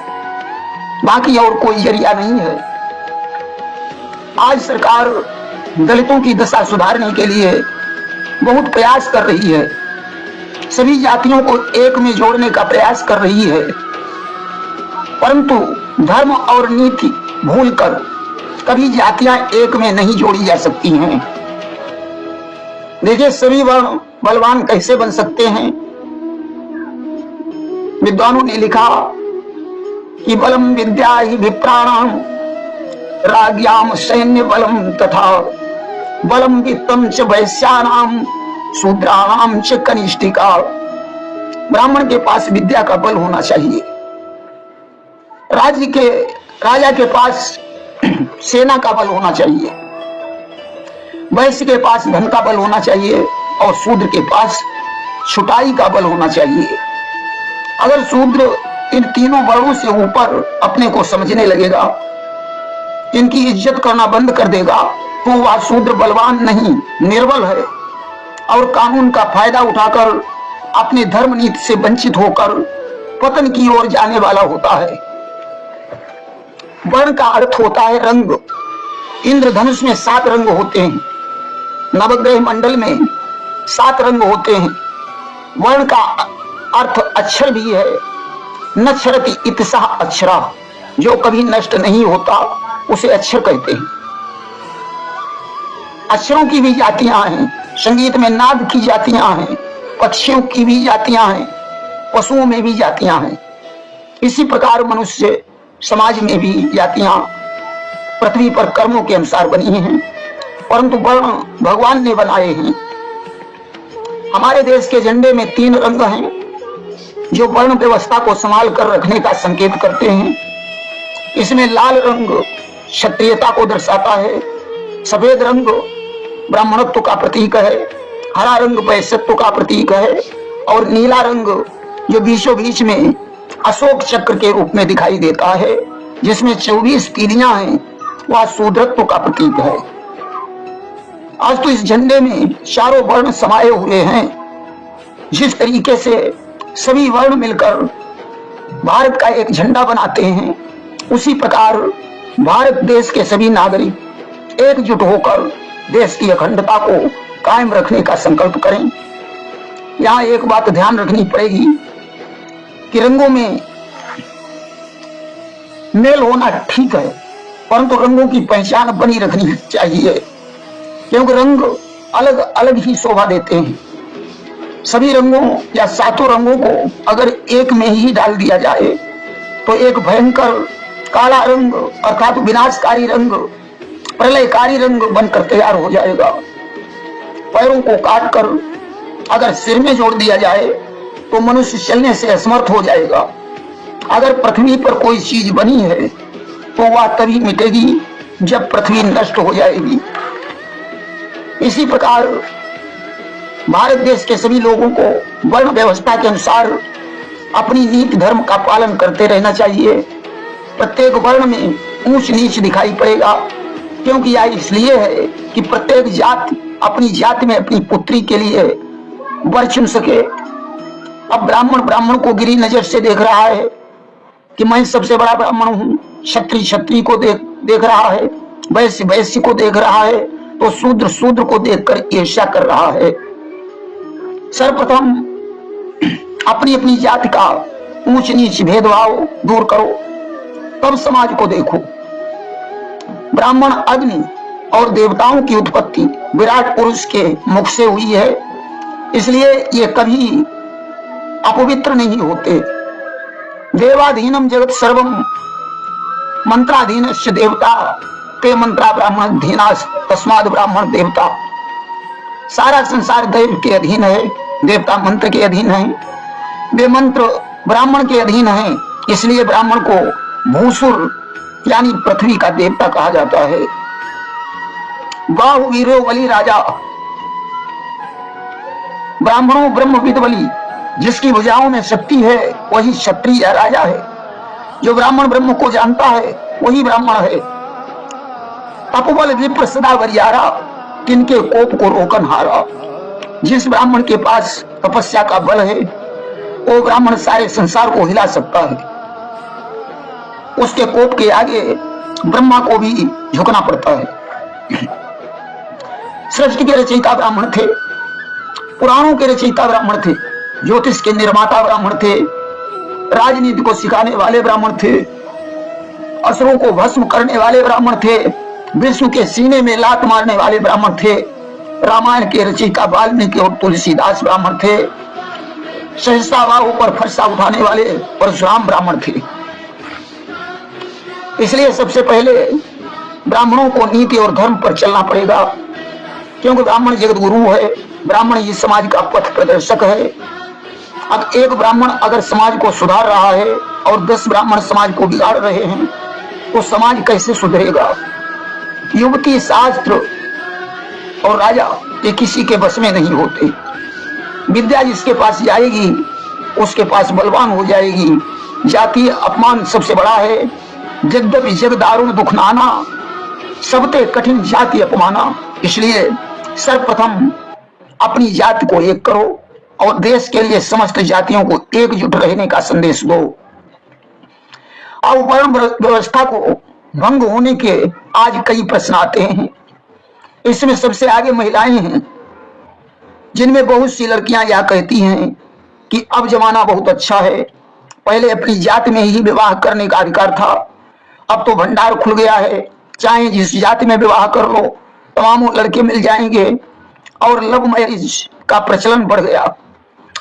Speaker 1: बाकी और कोई जरिया नहीं है। आज सरकार दलितों की दशा सुधारने के लिए बहुत प्रयास कर रही है, सभी जातियों को एक में जोड़ने का प्रयास कर रही है, परंतु धर्म और नीति भूलकर कभी जातियां एक में नहीं जोड़ी जा सकती हैं। देखिए, सभी वर्ण बलवान कैसे बन सकते हैं? विद्वानों ने लिखा कि बलम विद्या ही विप्राणाम, राज्ञाम सैन्य बलम तथा बलम वित्तम च वैश्यानाम, शूद्राणाम च कनिष्ठिका। ब्राह्मण के पास विद्या का बल होना चाहिए, राजा के पास सेना का बल होना चाहिए, वैश्य के पास धन का बल होना चाहिए और शूद्र के पास छुटाई का बल होना चाहिए। अगर शूद्र इन तीनों वर्णों से ऊपर अपने को समझने लगेगा इनकी इज्जत करना बंद कर देगा तो वह शूद्र बलवान नहीं निर्बल है और कानून का फायदा उठाकर अपने धर्म नीति से वंचित होकर पतन की ओर जाने वाला होता है। वर्ण का अर्थ होता है रंग। इंद्रधनुष में 7 रंग होते हैं, नवग्रह मंडल में 7 रंग होते हैं। वर्ण का अर्थ अक्षर भी है। नक्षरति इतिसः अक्षरा, जो कभी नष्ट नहीं होता उसे अक्षर कहते हैं। अक्षरों की भी जातियां हैं, संगीत में नाद की जातियां हैं, पक्षियों की भी जातियां हैं, पशुओं में भी जातियां हैं। इसी प्रकार मनुष्य समाज में भी जातियां पृथ्वी पर कर्मों के अनुसार बनी हैं, परंतु वर्ण भगवान ने बनाए हैं। हमारे देश के झंडे में 3 रंग हैं जो वर्ण व्यवस्था को संभाल कर रखने का संकेत करते हैं। इसमें लाल रंग क्षत्रियता को दर्शाता है, सफेद रंग ब्राह्मणत्व का प्रतीक है, हरा रंग वैश्यत्व का प्रतीक है और नीला रंग जो बीचों बीच में अशोक चक्र के रूप में दिखाई देता है, जिसमें 24 पीलियां हैं, वह शूद्रत्व का प्रतीक है। आज तो इस झंडे में चारों वर्ण समाये हुए हैं। जिस तरीके से सभी वर्ण मिलकर भारत का एक झंडा बनाते हैं, उसी प्रकार भारत देश के सभी नागरिक एकजुट होकर देश की अखंडता को कायम रखने का संकल्प करें। यहाँ एक बात ध्यान रखनी पड़ेगी कि रंगों में मेल होना ठीक है, परंतु रंगों की पहचान बनी रखनी चाहिए, क्योंकि रंग अलग अलग ही शोभा देते हैं। सभी रंगों या 7 रंगों को अगर एक में ही डाल दिया जाए तो एक भयंकर काला रंग अर्थात विनाशकारी रंग, प्रलयकारी रंग बनकर तैयार हो जाएगा। पैरों को काटकर अगर सिर में जोड़ दिया जाए तो मनुष्य चलने से असमर्थ हो जाएगा। अगर पृथ्वी पर कोई चीज बनी है तो वह तभी मिटेगी जब पृथ्वी नष्ट हो जाएगी। इसी प्रकार भारत देश के सभी लोगों को वर्ण व्यवस्था के अनुसार अपनी नीति धर्म का पालन करते रहना चाहिए। प्रत्येक वर्ण में ऊंच नीच दिखाई पड़ेगा, क्योंकि यह इसलिए है कि प्रत्येक जाति अपनी जाति में अपनी पुत्री के लिए वर चुन सके। अब ब्राह्मण को गिरी नजर से देख रहा है कि मैं सबसे बड़ा ब्राह्मण हूँ, क्षत्रिय को देख रहा है, वैश्य को देख रहा है, तो शूद्र को देखकर ईर्ष्या कर रहा है। सर्वप्रथम अपनी अपनी जाति का ऊंच नीच भेदभाव दूर करो, तब समाज को देखो। ब्राह्मण अग्नि और देवताओं की उत्पत्ति विराट पुरुष के मुख से हुई है, इसलिए ये कभी अपवित्र नहीं होते। देवाधीनम जगत सर्वम मंत्राधीनस्य देवता ते मंत्रा ब्राह्मण धीनास तस्माद ब्राह्मण देवता। सारा संसार देव के अधीन है, देवता मंत्र के अधीन है, वे मंत्र ब्राह्मण के अधीन हैं, इसलिए ब्राह्मण को भूसुर यानी पृथ्वी का देवता कहा जाता है। बाहु वीरो बलि राजा, ब्राह्मणों ब्रह्मविद बलि, जिसकी भुजाओं में शक्ति है वही क्षत्रिय या राजा है। जो ब्राह्मण ब्रह्म को जानता है वही ब्राह्मण है। तपोबल विप्र सदा वरियारा, किनके कोप को रोकन हारा। जिस ब्राह्मण के पास तपस्या का बल है वो ब्राह्मण सारे संसार को हिला सकता है। उसके कोप के आगे ब्रह्मा को भी झुकना पड़ता है। सृष्टि के रचयिता ब्राह्मण थे, पुराणों के रचयिता ब्राह्मण थे, ज्योतिष के निर्माता ब्राह्मण थे, राजनीति को सिखाने वाले ब्राह्मण थे, असुरों को भस्म करने वाले ब्राह्मण थे, विष्णु के सीने में लात मारने वाले ब्राह्मण थे, रामायण के रचयिता वाल्मीकि और तुलसीदास ब्राह्मण थे, सहस्राबाहु पर फरसा उठाने वाले परशुराम ब्राह्मण थे। इसलिए सबसे पहले ब्राह्मणों को नीति और धर्म पर चलना पड़ेगा, क्योंकि ब्राह्मण जगत गुरु है, ब्राह्मण इस समाज का पथ प्रदर्शक है। अब एक ब्राह्मण अगर समाज को सुधार रहा है और 10 ब्राह्मण समाज को बिगाड़ रहे हैं तो समाज कैसे सुधरेगा। युवती, शास्त्र और राजा ये किसी के बस में नहीं होते। विद्या जिसके पास जाएगी उसके पास बलवान हो जाएगी। जातीय अपमान सबसे बड़ा है। जगदपि जग दारुण दुख नाना, सबते कठिन जाति अपमाना। इसलिए सर्वप्रथम अपनी जाति को एक करो और देश के लिए समस्त जातियों को एकजुट रहने का संदेश दो। अब वर्ण व्यवस्था को भंग होने के आज कई प्रश्न आते हैं। इसमें सबसे आगे महिलाएं हैं, जिनमें बहुत सी लड़कियां यह कहती हैं कि अब जमाना बहुत अच्छा है, पहले अपनी जाति में ही विवाह करने का अधिकार था, अब तो भंडार खुल गया है, चाहे जिस जाति में विवाह कर लो तमाम लड़के मिल जाएंगे और लव मैरिज का प्रचलन बढ़ गया,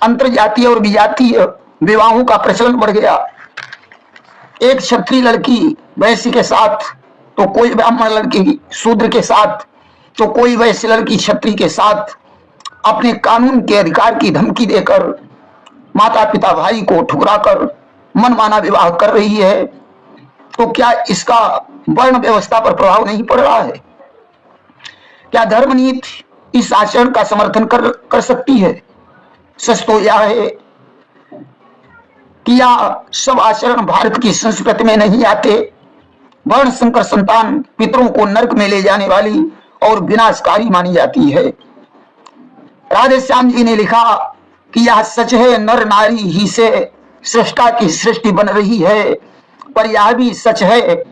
Speaker 1: अंतर जातीय और विजातीय विवाहों का प्रचलन बढ़ गया। एक क्षत्रिय लड़की वैश्य के साथ तो कोई ब्राह्मण लड़की शूद्र के साथ तो कोई वैश्य लड़की क्षत्रिय के साथ अपने कानून के अधिकार की धमकी देकर माता पिता भाई को ठुकराकर मनमाना विवाह कर रही है। तो क्या इसका वर्ण व्यवस्था पर प्रभाव नहीं पड़ रहा है? क्या धर्मनीति इस आचरण का समर्थन कर सकती है? सच तो यह है कि यह सब आचरण भारत की संस्कृति में नहीं आते। वर्ण संकर संतान पितरों को नरक में ले जाने वाली और विनाशकारी मानी जाती है। राधे श्याम जी ने लिखा कि यह सच है, नर नारी ही से सृष्टा की सृष्टि बन रही है, पर यह भी सच है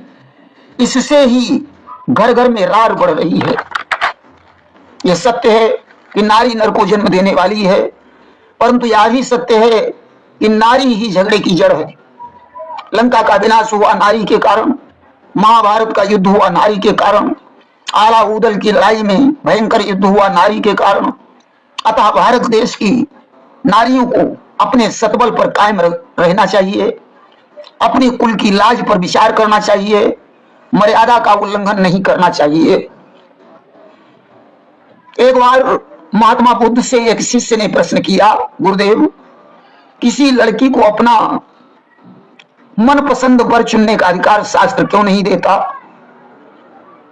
Speaker 1: इससे ही घर घर में रार बढ़ रही है। यह सत्य है कि नारी नर को जन्म देने वाली है, परंतु यह भी सत्य है कि नारी ही झगड़े की जड़ है। लंका का विनाश हुआ नारी के कारण, महाभारत का युद्ध हुआ नारी के कारण, आला उदल की लड़ाई में भयंकर युद्ध हुआ नारी के कारण। अतः भारत देश की नारियों को अपने सतबल पर कायम रहना चाहिए, अपने कुल की लाज पर विचार करना चाहिए, मर्यादा का उल्लंघन नहीं करना चाहिए। एक बार महात्मा बुद्ध से एक शिष्य ने प्रश्न किया, गुरुदेव, किसी लड़की को अपना मनपसंद वर चुनने का अधिकार शास्त्र क्यों नहीं देता?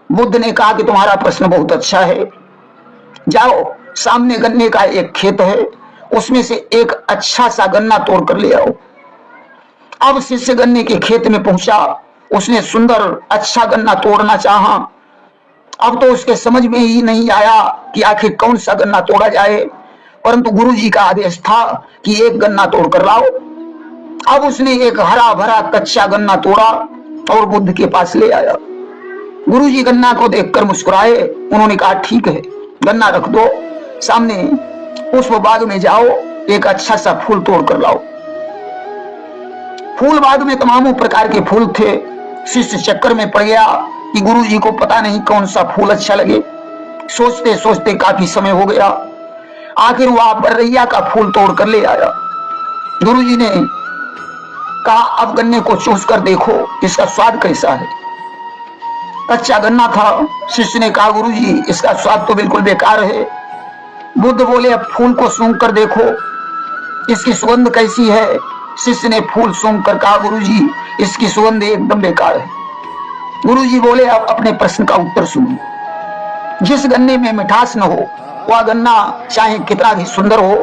Speaker 1: बुद्ध ने कहा कि तुम्हारा प्रश्न बहुत अच्छा है, जाओ सामने गन्ने का एक खेत है, उसमें से एक अच्छा सा गन्ना तोड़ कर ले आओ। अब शिष्य गन्ने के खेत में पहुंचा, उसने सुंदर अच्छा गन्ना तोड़ना चाहा। अब तो उसके समझ में ही नहीं आया कि आखिर कौन सा गन्ना तोड़ा जाए, परंतु गुरुजी का आदेश था कि एक गन्ना तोड़ कर लाओ। अब उसने एक हरा भरा कच्चा गन्ना तोड़ा और बुद्ध के पास ले आया। गुरुजी गन्ना को देखकर मुस्कुराए, उन्होंने कहा ठीक है, गन्ना रख दो, सामने पुष्प बाग में जाओ, एक अच्छा सा फूल तोड़ कर लाओ। फूल बाग में तमामों प्रकार के फूल थे। शिष्य चक्कर में पड़ गया कि गुरुजी को पता नहीं कौन सा फूल अच्छा लगे। सोचते सोचते काफी समय हो गया, आखिर वह बरैया का फूल तोड़ कर ले आया। गुरुजी ने कहा अब गन्ने को चूस कर देखो, इसका स्वाद कैसा है। कच्चा गन्ना था। शिष्य ने कहा गुरुजी इसका स्वाद तो बिल्कुल बेकार है। बुद्ध बोले अब फूल को सूंघ कर देखो, इसकी सुगंध कैसी है। शिष्य ने फूल सूंघ कर कहा गुरुजी इसकी सुगंध एकदम बेकार है। गुरुजी बोले अब अपने प्रश्न का उत्तर सुनो, जिस गन्ने में मिठास न हो वह गन्ना चाहे कितना भी सुंदर हो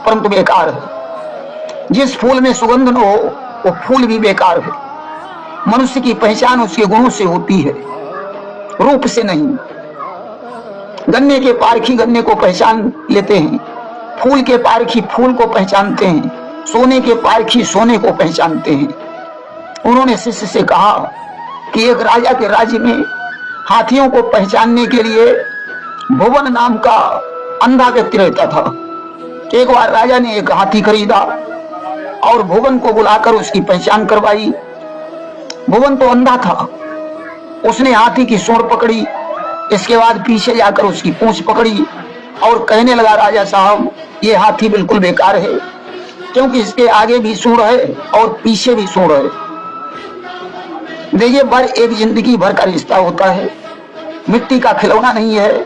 Speaker 1: परंतु बेकार है। जिस फूल में सुगंध न हो वो फूल भी बेकार है। मनुष्य की पहचान उसके गुणों से होती है, रूप से नहीं। गन्ने के पारखी गन्ने को पहचान लेते हैं, फूल के पारखी फूल को पहचानते हैं, सोने के पारखी सोने को पहचानते हैं। उन्होंने शिष्य से कहा कि एक राजा के राज्य में हाथियों को पहचानने के लिए भुवन नाम का अंधा व्यक्ति रहता था। एक बार राजा ने एक हाथी खरीदा और भुवन को बुलाकर उसकी पहचान करवाई। भुवन तो अंधा था, उसने हाथी की सूंड पकड़ी, इसके बाद पीछे जाकर उसकी पूंछ पकड़ी और कहने लगा राजा साहब ये हाथी बिल्कुल बेकार है, क्योंकि इसके आगे भी सूंड है और पीछे भी सूंड है। देखिए वर एक जिंदगी भर का रिश्ता होता है, मिट्टी का खिलौना नहीं है।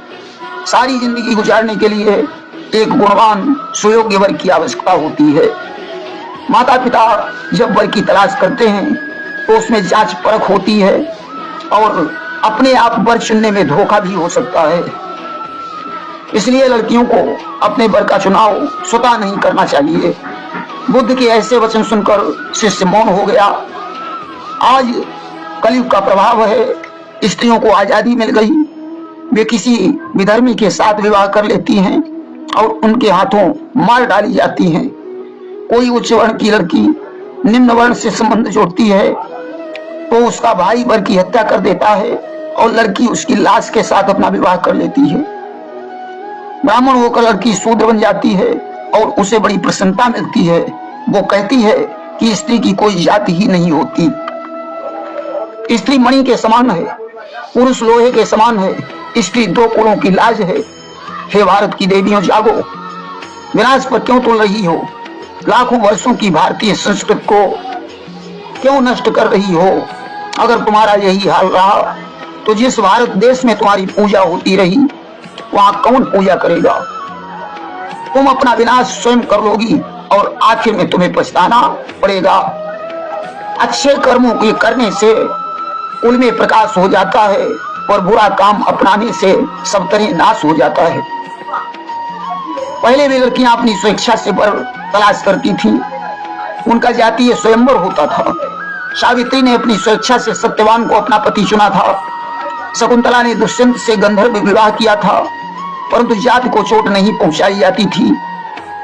Speaker 1: सारी जिंदगी गुजारने के लिए एक गुणवान सुयोग्य वर की आवश्यकता होती है। माता पिता जब वर की तलाश करते हैं तो उसमें जांच परख होती है और अपने आप वर चुनने में धोखा भी हो सकता है। इसलिए लड़कियों को अपने वर का चुनाव स्वतः नहीं करना चाहिए। बुद्ध के ऐसे वचन सुनकर शिष्य मौन हो गया। आज कलयुग का प्रभाव है, स्त्रियों को आजादी मिल गई, वे किसी विधर्मी के साथ विवाह कर लेती हैं और उनके हाथों मार डाली जाती हैं। कोई उच्च वर्ण की लड़की निम्न वर्ण से संबंध जोड़ती है तो उसका भाई वर की हत्या कर देता है और लड़की उसकी लाश के साथ अपना विवाह कर लेती है। ब्राह्मण होकर लड़की शूद्र बन जाती है और उसे बड़ी प्रसन्नता मिलती है। वो कहती है कि स्त्री की कोई जाति ही नहीं होती, स्त्री मणि के समान है, पुरुष लोहे के समान है, स्त्री दो कुलों की लाज है। हे भारत की देवियों जागो, विनाश पर क्यों तुल रही हो? लाखों वर्षों की भारतीय संस्कृति को क्यों नष्ट कर रही हो? अगर तुम्हारा यही हाल रहा तो जिस भारत देश में तुम्हारी पूजा होती रही वहां कौन पूजा करेगा? तुम अपना विनाश स्वयं कर लोगी और आखिर में तुम्हें पछताना पड़ेगा। अच्छे कर्मों के करने से कुल में प्रकाश हो जाता है और बुरा काम अपनाने से सब तरह नाश हो जाता है। पहले भी लड़कियां अपनी स्वेच्छा से वर तलाश करती थीं, उनका जातीय स्वयंवर होता था। सावित्री ने अपनी स्वेच्छा से सत्यवान को अपना पति चुना था। शकुंतला ने दुष्यंत से गंधर्व विवाह किया था, परंतु जाति को चोट नहीं पहुंचाई जाती थी,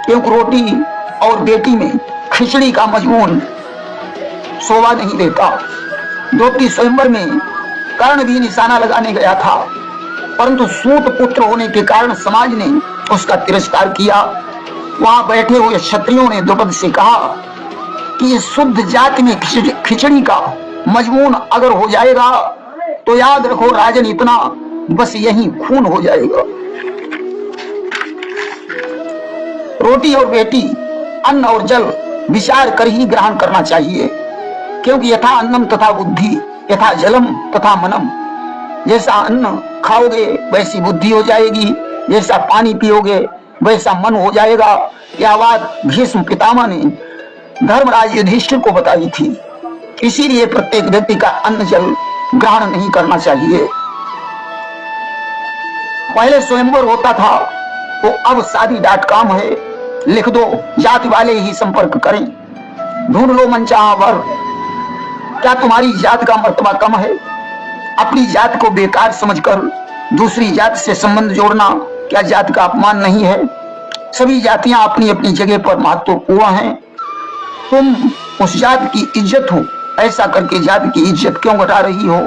Speaker 1: क्योंकि रोटी और बेटी में खिचड़ी का मजमून शोभा नहीं देता। द्रौपदी स्वयंवर में कर्ण भी निशाना लगाने गया था, परंतु सूत पुत्र होने के कारण समाज ने उसका तिरस्कार किया। वहां बैठे हुए क्षत्रियों ने द्रौपदी से कहा कि शुद्ध जाति में खिचड़ी का मजमून अगर हो जाएगा तो याद रखो राजन, इतना बस यही खून हो जाएगा। रोटी और बेटी, अन्न और जल विचार कर ही ग्रहण करना चाहिए, क्योंकि यथा अन्नम तथा बुद्धि, यथा जलम तथा मनम। जैसा अन्न खाओगे वैसी बुद्धि हो जाएगी, जैसा पानी पियोगे वैसा मन हो जाएगा। यह बात भीष्म पितामह ने धर्मराज युधिष्ठिर को बताई थी। इसीलिए प्रत्येक व्यक्ति का अन्न जल ग्रहण नहीं करना चाहिए। पहले स्वयंवर होता था तो अब शादी.com है, लिख दो जाति वाले ही संपर्क करें, ढूंढ लो मनचाहा वर। क्या तुम्हारी जात का मर्तबा कम है? अपनी जात को बेकार समझकर दूसरी जात से संबंध जोड़ना क्या जात का अपमान नहीं है? सभी जातियां अपनी अपनी जगह पर महत्वपूर्ण हैं। तुम उस जात की इज्जत हो, ऐसा करके जात की इज्जत क्यों घटा रही हो?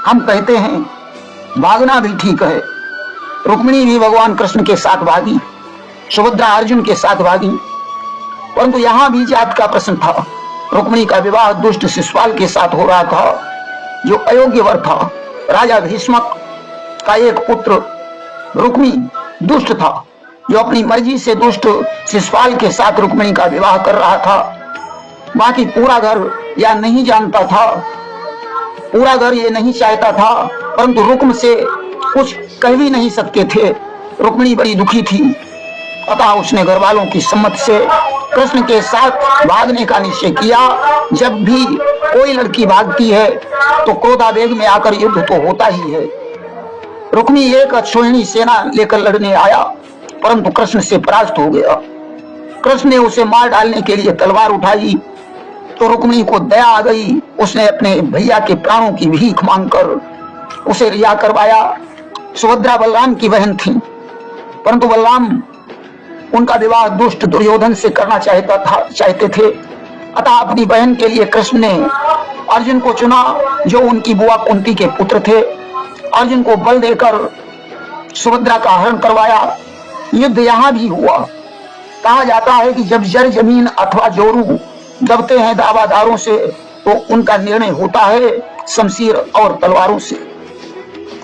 Speaker 1: हम कहते हैं भागना भी ठीक है। रुक्मिणी भी भगवान कृष्ण के साथ भागी, सुभद्रा अर्जुन के साथ भागी, परंतु यहाँ भी जात का प्रश्न था। रुक्मिणी का विवाह दुष्ट शिशुपाल के साथ हो रहा था, जो अयोग्य वर था। राजा भीष्मक का एक पुत्र रुक्मी दुष्ट था, जो अपनी मर्जी से दुष्ट शिशुपाल के साथ रुक्मिणी का विवाह कर रहा था। बाकी पूरा घर या नहीं जानता था, पूरा घर ये नहीं चाहता था, परंतु रुक्म से कुछ कह भी नहीं सकते थे। रुक्मिणी बड़ी दुखी थी, अतः उसने घर वालों की सम्मति से कृष्ण के साथ भागने का निश्चय किया। जब भी कोई लड़की भागती है तो क्रोधावेग में आकर युद्ध तो होता ही है। रुक्मी एक अक्षोहिणी सेना लेकर लड़ने आया, परंतु कृष्ण से परास्त हो गया। कृष्ण ने उसे मार डालने के लिए तलवार उठाई तो रुक्मिणी को दया आ गई। उसने अपने भैया के प्राणों की भीख मांगकर उसे रिहा करवाया। सुभद्रा बलराम की बहन थी, परंतु बलराम उनका विवाह दुष्ट दुर्योधन से करना चाहते थे। अतः अपनी बहन के लिए कृष्ण ने अर्जुन को चुना, जो उनकी बुआ कुंती के पुत्र थे। अर्जुन को बल देकर सुभद्रा का हरण करवाया। युद्ध यहाँ भी हुआ। कहा जाता है कि जब जर जमीन अथवा जोरू दबते हैं दावादारों से तो उनका निर्णय होता है शमशीर और तलवारों से।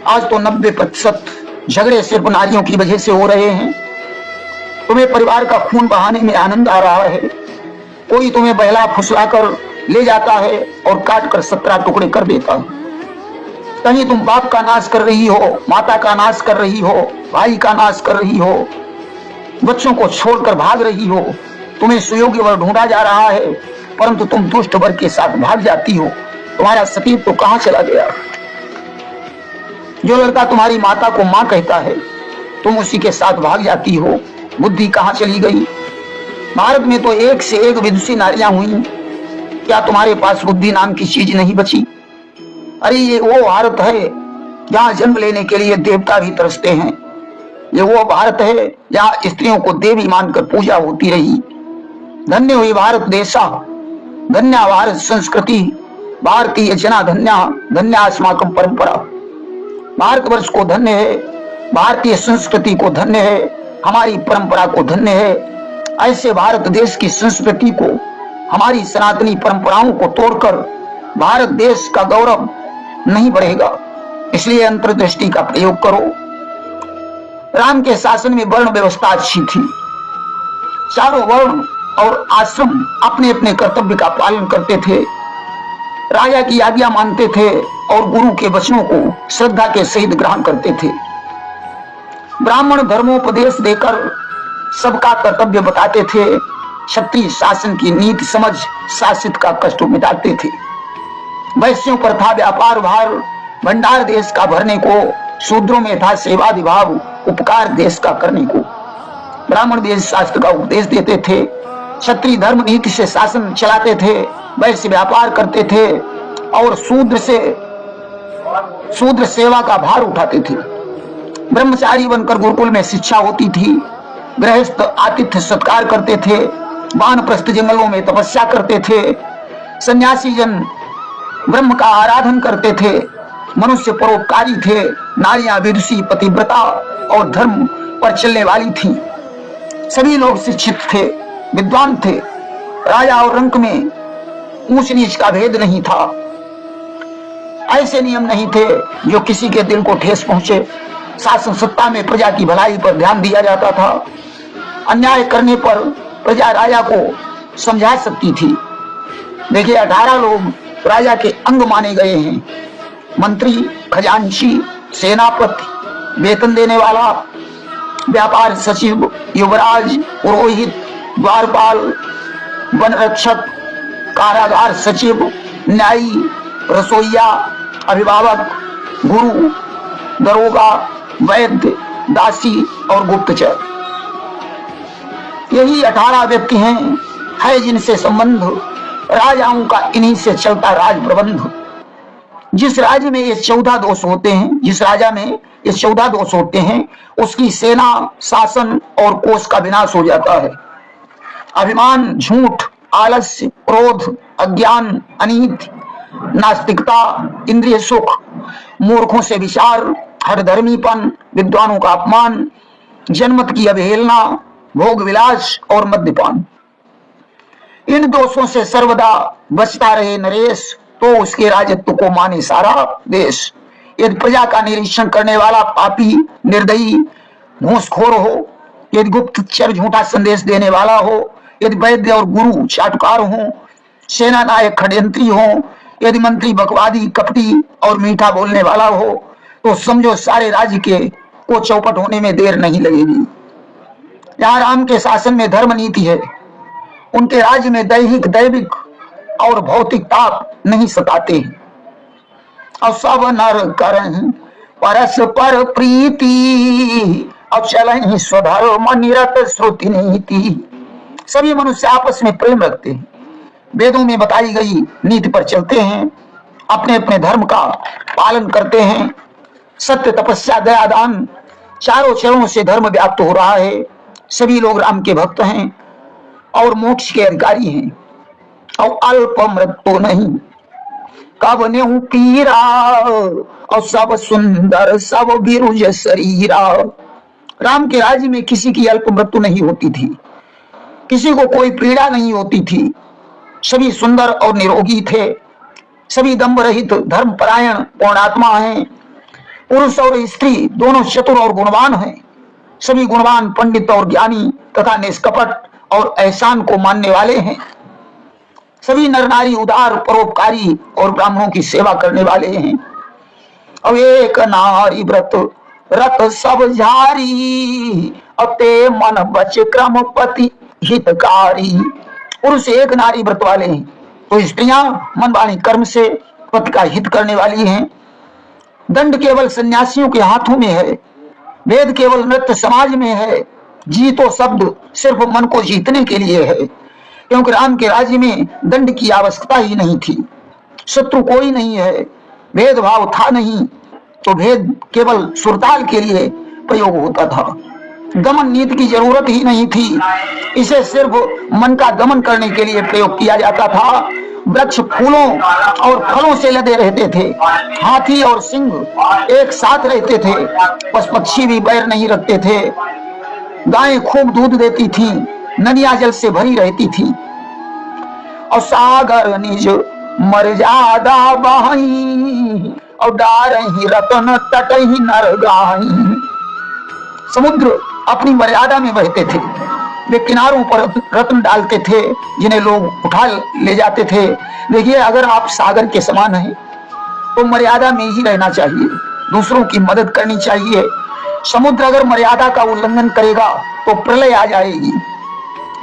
Speaker 1: आज तो 90% झगड़े सिर्फ नारियों की वजह से हो रहे हैं। तुम्हें परिवार का खून बहाने में आनंद आ रहा है, कोई तुम्हें बहला फुसला कर ले जाता है और काट कर 17 टुकड़े कर देता है। कहीं तुम बाप का नाश कर रही हो, माता का नाश कर रही हो, भाई का नाश कर रही हो, बच्चों को छोड़कर भाग रही हो। तुम्हें सुयोग्य वर ढूंढा जा रहा है, परंतु तुम दुष्ट वर के साथ भाग जाती हो। तुम्हारा सतीव तो कहां चला गया? जो लड़का तुम्हारी माता को मां कहता है, तुम उसी के साथ भाग जाती हो। बुद्धि कहां चली गई? भारत में तो एक से एक विदुषी नारियां हुई, क्या तुम्हारे पास बुद्धि नाम की चीज नहीं बची? अरे ये वो भारत है जहाँ जन्म लेने के लिए देवता भी तरसते हैं। ये वो भारत है जहाँ स्त्रियों को देवी मानकर पूजा होती रही। धन्य हुई भारत देशा, धन्य भारत संस्कृति, भारतीय जना धन्या, धन्य अस्माकं परंपरा। भारतवर्ष को धन्य है, भारतीय संस्कृति को धन्य है, हमारी परंपरा को धन्य है। ऐसे भारत देश की संस्कृति को, हमारी सनातनी परंपराओं को तोड़कर भारत देश का गौरव नहीं बढ़ेगा। इसलिए अंतर्दृष्टि का प्रयोग करो। राम के शासन में वर्ण व्यवस्था अच्छी थी। चारों वर्ण और आश्रम अपने अपने कर्तव्य का पालन करते थे, राजा की आज्ञा मानते थे और गुरु के वचनों को श्रद्धा के सहित ग्रहण करते थे। ब्राह्मण धर्मोपदेश देकर सबका कर्तव्य बताते थे। क्षत्रिय शासन की नीति समझ शासित का कष्ट मिटाते थे। वैश्यों पर था व्यापार भार, भंडार देश का भरने को। शूद्रों में था सेवादि भाव, उपकार देश का करने को। ब्राह्मण वेद शास्त्र का उपदेश देते थे, क्षत्रिय धर्म नीति से शासन चलाते थे, वैश्य व्यापार करते थे और शूद्र सेवा का भार उठाते थे। ब्रह्मचारी बनकर गुरुकुल में शिक्षा होती थी। गृहस्थ आतिथ्य सत्कार करते थे, वानप्रस्थ जंगलों में तपस्या करते थे। सन्यासी जन ब्रह्म का आराधन करते थे। मनुष्य परोपकारी थे। नारियां विदुषी, पतिव्रता और धर्म पर चलने वाली थी। सभी लोग शिक्षित थे, विद्वान थे। राजा और रंक में ऊंच नीच का भेद नहीं था। ऐसे नियम नहीं थे जो किसी के दिल को ठेस पहुंचे। शासन सत्ता में प्रजा की भलाई पर ध्यान दिया जाता था। अन्याय करने पर प्रजा राजा को समझा सकती थी। देखिए 18 लोग राजा के अंग माने गए हैं। मंत्री, खजांची, सेनापति, वेतन देने वाला, व्यापार सचिव, युवराज, पुरोहित, द्वारपाल, वन रक्षक, कारागार सचिव, न्यायी, रसोइया, अभिभावक, गुरु, दरोगा, वैद्य, दासी और गुप्तचर। यही 18 व्यक्ति हैं जिनसे संबंध राजाओं का इन्हीं से चलता राज प्रबंध। जिस राज्य में ये 14 दोष होते हैं, जिस राजा में ये 14 दोष होते हैं, उसकी सेना, शासन और कोष का विनाश हो जाता है। अभिमान, झूठ, आलस्य, क्रोध, अज्ञान, अनीति, नास्तिकता, इंद्रिय सुख, मूर्खों से विचार, हरधर्मीपन, विद्वानों का अपमान, जनमत की अवहेलना, भोग विलास और मद्यपान। इन दोषों से सर्वदा बचता रहे नरेश, तो उसके राजत्व को माने सारा देश। यदि प्रजा का निरीक्षण करने वाला पापी, निर्दयी, घूसखोर हो, यदि गुप्तचर झूठा संदेश देने वाला हो, यदि वैद्य और गुरु चाटुकार हो, सेना नायक षड्यंत्री हो, यदि मंत्री बकवादी, कपटी और मीठा बोलने वाला हो, तो समझो सारे राज्य के को चौपट होने में देर नहीं लगेगी। यहाँ राम के शासन में धर्म नीति है। उनके राज्य में दैहिक, दैविक और भौतिक ताप नहीं सताते। और सब नर करहीं परस्पर प्रीति, अब चलें स्वधर्म निरत श्रुति नीति। सभी मनुष्य आपस में प्रेम रखते हैं, वेदों में बताई गई नीति पर चलते हैं, अपने अपने धर्म का पालन करते हैं। सत्य, तपस्या, दया, दान, चारों चरणों से धर्म व्याप्त हो रहा है। सभी लोग राम के भक्त हैं और मोक्ष के अधिकारी हैं। और अल्प मृत्यु नहीं कब न्यू पीरा, और सब सुंदर सब बिरुज शरीरा। राम के राज्य में किसी की अल्प मृत्यु नहीं होती थी, किसी को कोई पीड़ा नहीं होती थी। सभी सुंदर और निरोगी थे। सभी दंभ रहित, धर्मपरायण, पूर्णात्मा हैं। पुरुष और स्त्री दोनों चतुर और गुणवान हैं। सभी गुणवान, पंडित और ज्ञानी तथा निष्कपट और एहसान को मानने वाले हैं। सभी नर नारी उदार, परोपकारी और ब्राह्मणों की सेवा करने वाले हैं। अब एक नारी व्रत रत सब झारी, अते मन बच क्रम पति हितकारी। पुरुष एक नारी व्रत वाले हैं, तो स्त्रियां मन वाणी कर्म से पति का हित करने वाली हैं। दंड केवल सन्यासियों के हाथों में है, वेद केवल नृत्य समाज में है। जीतो शब्द सिर्फ मन को जीतने के लिए है, क्योंकि राम के राज्य में दंड की आवश्यकता ही नहीं थी। शत्रु कोई नहीं है, भेदभाव था नहीं, तो भेद केवल सुरताल के लिए प्रयोग होता था। दमन नीति की जरूरत ही नहीं थी, इसे सिर्फ मन का दमन करने के लिए प्रयोग किया जाता था। वृक्ष फूलों और फलों से लदे रहते थे, हाथी और सिंह एक साथ रहते थे, पशु पक्षी भी बैर नहीं रखते थे। गायें खूब दूध देती थीं, नदियां जल से भरी रहती थीं, और सागर निज मर्यादा बहाई, और डारही रतन तटही नर गाई। समुद्र अपनी मर्यादा में बहते थे, वे किनारों पर रत्न डालते थे जिन्हें लोग उठा ले जाते थे। देखिए, अगर आप सागर के समान हैं तो मर्यादा में ही रहना चाहिए, दूसरों की मदद करनी चाहिए। समुद्र अगर मर्यादा का उल्लंघन करेगा तो प्रलय आ जाएगी।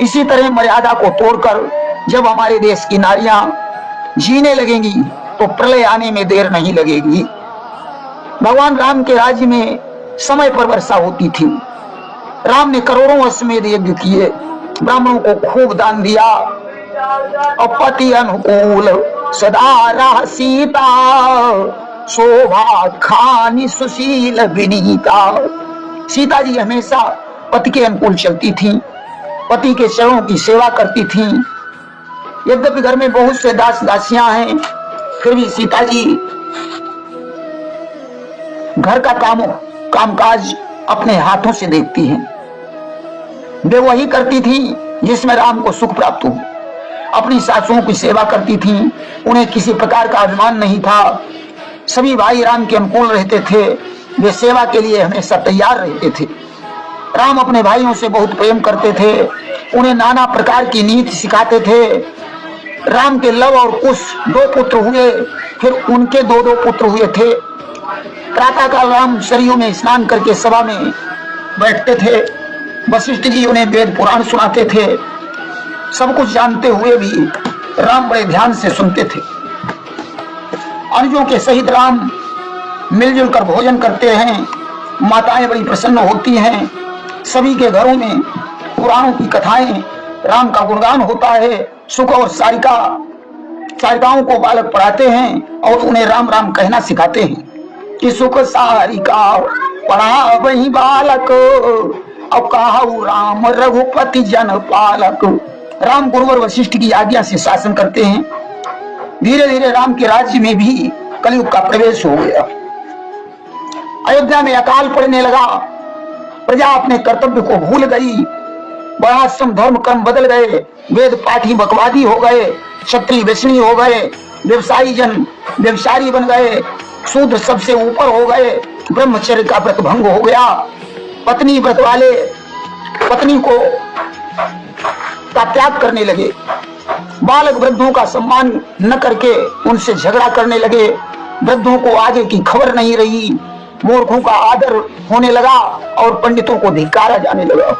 Speaker 1: इसी तरह मर्यादा को तोड़कर जब हमारे देश की नारियां जीने लगेंगी तो प्रलय आने में देर नहीं लगेगी। भगवान राम के राज्य में समय पर वर्षा होती थी। राम ने करोड़ों अश्वमेध यज्ञ किए, ब्राह्मणों को खूब दान दिया, और पति अनुकूल सदा रहा सीता, शोभा खानी सुशील विनीता। सीता जी हमेशा पति के अनुकूल चलती थीं, पति के चरणों की सेवा करती थीं। यद्यपि घर में बहुत से दास दासियां हैं, फिर भी सीता जी घर का कामकाज अपने हाथों से देखती हैं। वे वही करती थी जिसमें राम को सुख प्राप्त हो। अपनी सासुओं की सेवा करती थी, उन्हें किसी प्रकार का अभिमान नहीं था। सभी भाई राम के अनुकूल रहते थे, वे सेवा के लिए हमेशा तैयार रहते थे। राम अपने भाइयों से बहुत प्रेम करते थे, उन्हें नाना प्रकार की नीति सिखाते थे। राम के लव और कुश 2 पुत्र हुए, फिर उनके 2 पुत्र हुए थे। प्रातः काल राम सरयू में स्नान करके सभा में बैठते थे। वशिष्ठ जी उन्हें वेद पुराण सुनाते थे। सब कुछ जानते हुए भी राम बड़े ध्यान से सुनते थे। अनुजों के सहित राम मिलजुल कर भोजन करते हैं, माताएं बड़ी प्रसन्न होती हैं। सभी के घरों में पुराणों की कथाएं, राम का गुणगान होता है। सुख और सारिकाओं को बालक पढ़ाते हैं और उन्हें राम राम कहना सिखाते हैं कि सुख सारिका पढ़ा वही बालक, और कहा राम रघुपति जन पालक। राम गुरुवर वशिष्ठ की आज्ञा से शासन करते हैं। धीरे धीरे राम के राज्य में भी कलयुग का प्रवेश हो गया। अयोध्या में अकाल पड़ने लगा, प्रजा अपने कर्तव्य को भूल गई, वर्णाश्रम धर्म क्रम बदल गए, वेद पाठी बकवादी हो गए, क्षत्रिय वैष्णवी हो गए, व्यवसायी जन व्यवसायी बन गए, शूद्र सबसे ऊपर हो गए, ब्रह्मचर्य का व्रत भंग हो गया। पत्नी व्रत वाले पत्नी को का त्याग करने लगे, बालक वृद्धों का सम्मान न करके उनसे झगड़ा करने लगे, वृद्धों को आगे की खबर नहीं रही, मूर्खों का आदर होने लगा और पंडितों को धिक्कारा जाने लगा।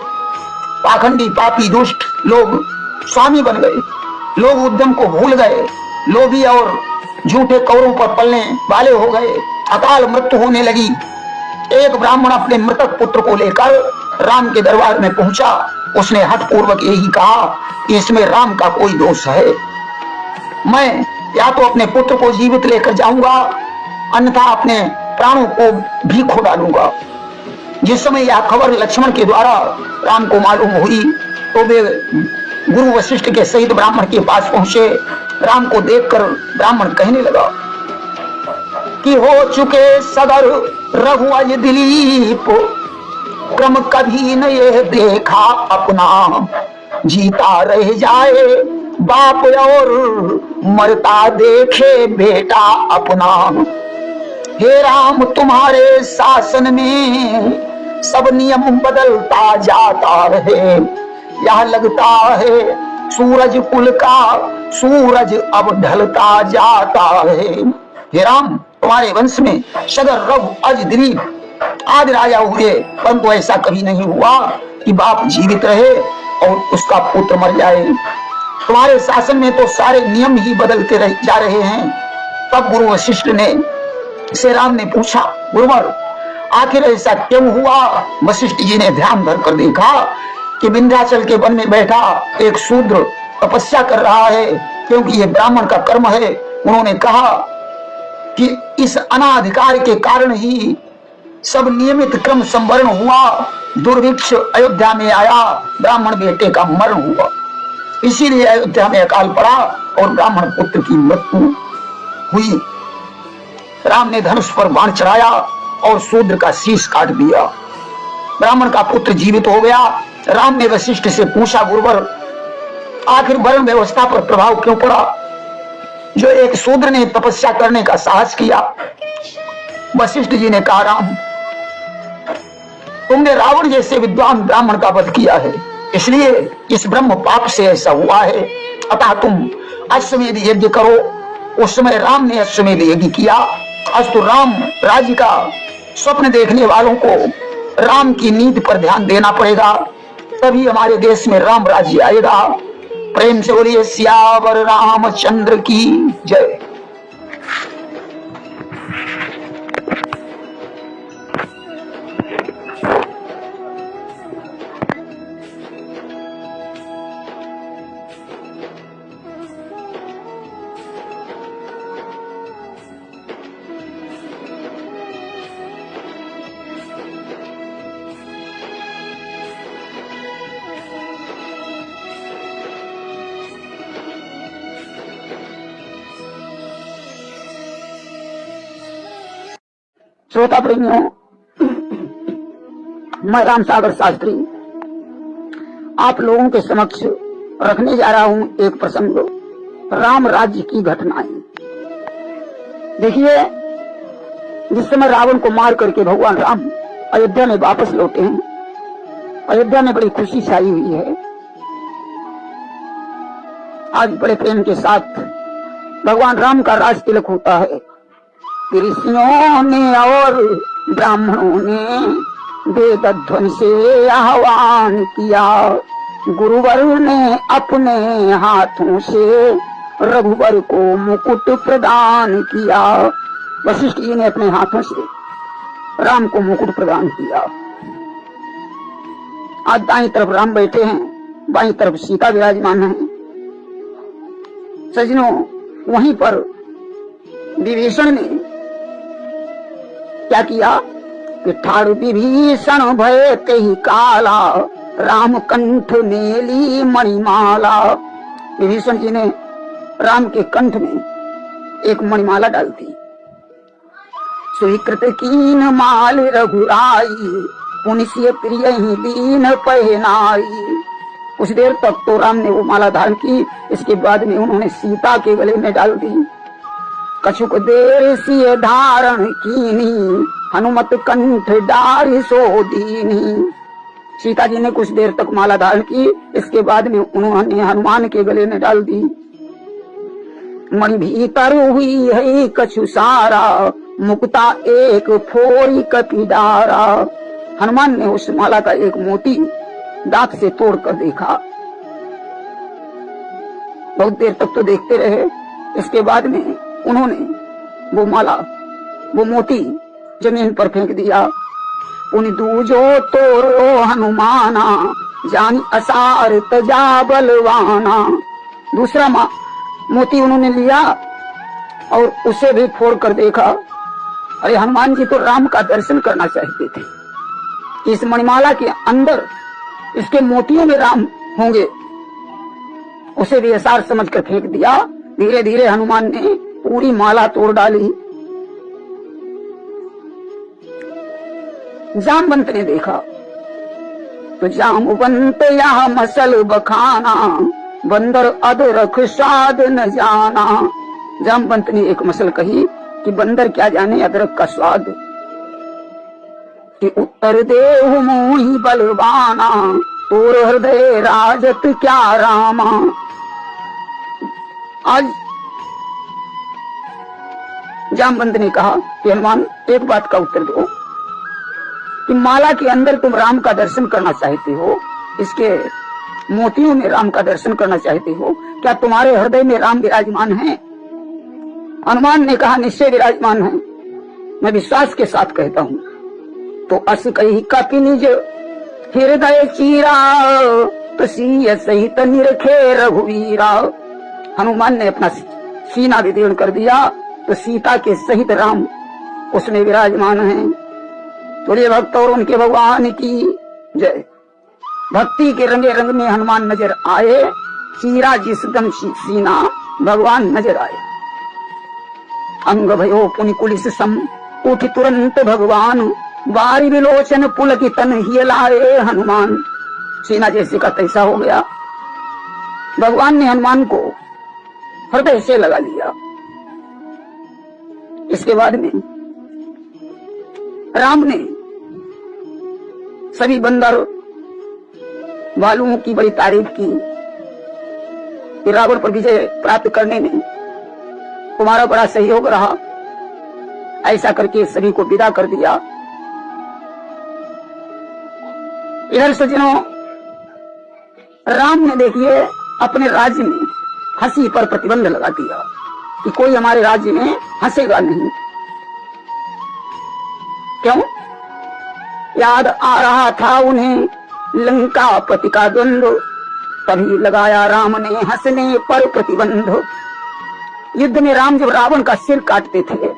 Speaker 1: पाखंडी पापी दुष्ट लोग स्वामी बन गए, लोग उद्यम को भूल गए, लोभी और झूठे कौरों पर पलने वाले हो गए, अकाल मृत्यु होने लगी। एक ब्राह्मण अपने मृतक पुत्र को लेकर राम के दरबार में पहुंचा। उसने हठ पूर्वक यही कहा कि इसमें राम का कोई दोष है। मैं या तो अपने पुत्र को जीवित लेकर जाऊंगा, अन्यथा अपने प्राणों को भी खो डालूंगा। जिस समय यह खबर लक्ष्मण के द्वारा राम को मालूम हुई तो वे गुरु वशिष्ठ के सहित ब्राह्मण के पास पहुंचे। राम को देखकर ब्राह्मण कहने लगा कि हो चुके सगर रघुअज दिलीप, क्रम कभी न ये देखा अपना, जीता रह जाए बाप और मरता देखे बेटा अपना। हे राम तुम्हारे शासन में सब नियम बदलता जाता है, यह लगता है सूरज कुल का सूरज अब ढलता जाता है। हे राम तुम्हारे वंश में सगर रघु अज दिलीप आदि राजा हुए, परंतु ऐसा कभी नहीं हुआ कि बाप जीवित रहे और उसका पुत्र मर जाए। तुम्हारे शासन में तो सारे नियम ही बदलते जा रहे हैं। तब गुरु वशिष्ठ ने से राम ने पूछा, गुरुवर आखिर ऐसा क्यों हुआ? वशिष्ठ जी ने ध्यान धर कर देखा कि विंध्याचल के वन में बैठा एक शूद्र तपस्या कर रहा है, क्योंकि ये ब्राह्मण का कर्म है। उन्होंने कहा कि इस अनाधिकार के कारण ही सब नियमित क्रम संवरण हुआ, दुर्भिक्ष अयोध्या में आया, ब्राह्मण बेटे का मरण हुआ। इसीलिए अयोध्या में अकाल पड़ा और ब्राह्मण पुत्र की मृत्यु हुई। राम ने धनुष पर बाण चढ़ाया और शूद्र का शीश काट दिया। ब्राह्मण का पुत्र जीवित हो गया। राम ने वशिष्ठ से पूछा, गुरुवर आखिर वर्ण व्यवस्था पर प्रभाव क्यों पड़ा? जो एक शूद्र ने तपस्या करने का साहस किया। वशिष्ठ जी ने कहा, राम तुमने रावण जैसे विद्वान ब्राह्मण का वध किया है, इसलिए इस ब्रह्म पाप से ऐसा हुआ है। अतः तुम अश्वमेध यज्ञ करो। उस समय राम ने अश्वमेध यज्ञ किया। अस्तु राम राज्य का स्वप्न देखने वालों को राम की नीति पर ध्यान देना पड़ेगा, तभी हमारे देश में राम राज्य आएगा। प्रेम से बोलिए सियावर रामचंद्र की जय। श्रोता प्रेमियों, मैं राम सागर शास्त्री आप लोगों के समक्ष रखने जा रहा हूं एक प्रसंग, राम राज्य की घटनाएं। देखिए, जिस समय रावण को मार करके भगवान राम अयोध्या में वापस लौटे हैं, अयोध्या में बड़ी खुशी छाई हुई है। आज बड़े प्रेम के साथ भगवान राम का राज तिलक होता है। ऋषियों ने और ब्राह्मणों ने वेद ध्वनि से आह्वान किया, गुरुवर ने अपने हाथों से रघुवर को मुकुट प्रदान किया। वशिष्ठ जी ने अपने हाथों से राम को मुकुट प्रदान किया। आज दाईं तरफ राम बैठे हैं, बाईं तरफ सीता विराजमान है। सजनों, वहीं पर विभीषण ने क्या किया कि ठाड़ विभीषण भय कही काला, राम कंठ ने ली मणिमाला। विभीषण जी ने राम के कंठ में एक मणिमाला डाल दी। स्वीकृत कीन माल रघुराई, पुण्य प्रिय ही दीन पहनाई। कुछ देर तक तो राम ने वो माला धारण की। इसके बाद में उन्होंने सीता के गले में डाल दी। कछुक देर सिय धारण कीनी, हनुमत कंठ डारि सो दीनी। सीता जी ने कुछ देर तक माला धारण की। इसके बाद में उन्होंने हनुमान के गले में डाल दी। मणि भीतर हुई है कछु सारा, मुक्ता एक फोरी कपिडारा। हनुमान ने उस माला का एक मोती दांत से तोड़कर देखा। बहुत देर तक तो देखते रहे। इसके बाद में उन्होंने वो माला, वो मोती जमीन पर फेंक दिया। उन दूजो तोरो हनुमाना, जान असार तजा बलवाना। दूसरा मोती उन्होंने लिया और उसे भी फोड़ कर देखा। अरे हनुमान जी तो राम का दर्शन करना चाहते थे। इस मणिमाला के अंदर इसके मोतियों में राम होंगे, उसे भी असार समझकर फेंक दिया। धीरे धीरे हनुमान ने पूरी माला तोड़ डाली। जामवंत ने देखा तो जामवंत यहाँ मसल बखाना, बंदर अदरख स्वाद न जाना। जामवंत ने एक मसल कही कि बंदर क्या जाने अदरक का स्वाद। कि उत्तर देहु मोहि बलवाना, तोर हृदय राजत क्या रामा। आज जामवंत ने कहा कि हनुमान एक बात का उत्तर दो कि माला के अंदर तुम राम का दर्शन करना चाहते हो, इसके मोतियों में राम का दर्शन करना चाहते हो, क्या तुम्हारे हृदय में राम विराजमान है? हनुमान ने कहा निश्चय विराजमान है, मैं विश्वास के साथ कहता हूँ। तो अस कही कपि निज हृदय चीरा, तसीय सहित निरखे रघुवीरा। हनुमान ने अपना सीना विदीर्ण कर दिया तो सीता के सहित राम उसमें विराजमान हैं। बोलिए भक्त और उनके भगवान की जय। भक्ति के रंगे रंग में हनुमान नजर आए, चीरा जिसदम सीना भगवान नजर आए। अंग भयो पुनिकुलिस सम उठ तुरंत भगवान, बारी विलोचन पुलकितन ही लाए हनुमान। सीना जैसे का तैसा हो गया। भगवान ने हनुमान को हृदय से लगा लिया। इसके बाद में राम ने सभी बंदर वालों की बड़ी तारीफ की कि रावण पर विजय प्राप्त करने में तुम्हारा बड़ा सहयोग रहा। ऐसा करके सभी को विदा कर दिया। इधर सज्जनों, राम ने देखिए अपने राज्य में हंसी पर प्रतिबंध लगा दिया कि कोई हमारे राज्य में हंसेगा नहीं। क्यों? याद आ रहा था उन्हें लंकापति का द्वंद्व, तभी लगाया राम ने हंसने पर प्रतिबंध। युद्ध में राम जब रावण का सिर काटते थे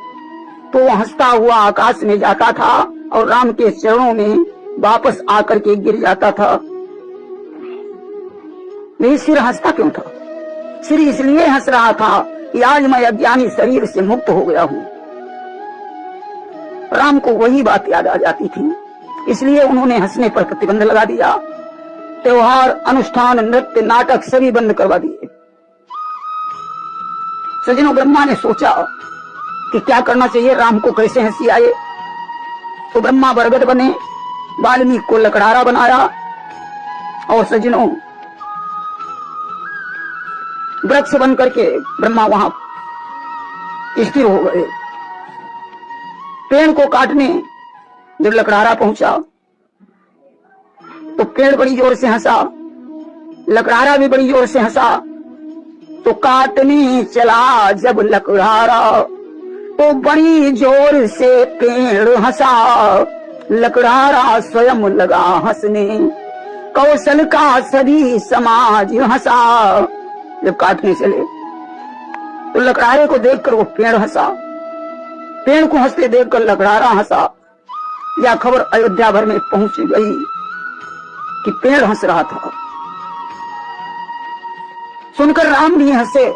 Speaker 1: तो वो हंसता हुआ आकाश में जाता था और राम के चरणों में वापस आकर के गिर जाता था। नहीं, सिर हंसता क्यों था? सिर इसलिए हंस रहा था कि आज मैं अज्ञानी शरीर से मुक्त हो गया हूं। राम को वही बात याद आ जाती थी, इसलिए उन्होंने हंसने पर प्रतिबंध लगा दिया। त्योहार, अनुष्ठान, नृत्य, नाटक सभी बंद करवा दिए। सज्जनों, ब्रह्मा ने सोचा कि क्या करना चाहिए, राम को कैसे हंसी आए। तो ब्रह्मा बरगद बने, वाल्मीकि को लकड़हारा बनाया और सज्जनों वृक्ष बन करके ब्रह्मा वहां स्थिर हो गए। पेड़ को काटने जब लकड़हारा पहुंचा तो पेड़ बड़ी जोर से हंसा, लकड़हारा भी बड़ी जोर से हंसा। तो काटने चला जब लकड़हारा तो बड़ी जोर से पेड़ हंसा, लकड़हारा स्वयं लगा हंसने, कौशल का सभी समाज हंसा। जब काटने चले तो लकड़हारे को देखकर वो पेड़ हंसा, पेड़ को हंसते देखकर लकड़हारा हंसा। यह खबर अयोध्या भर में पहुंच गई कि पेड़ हंस रहा था। सुनकर राम भी हंसे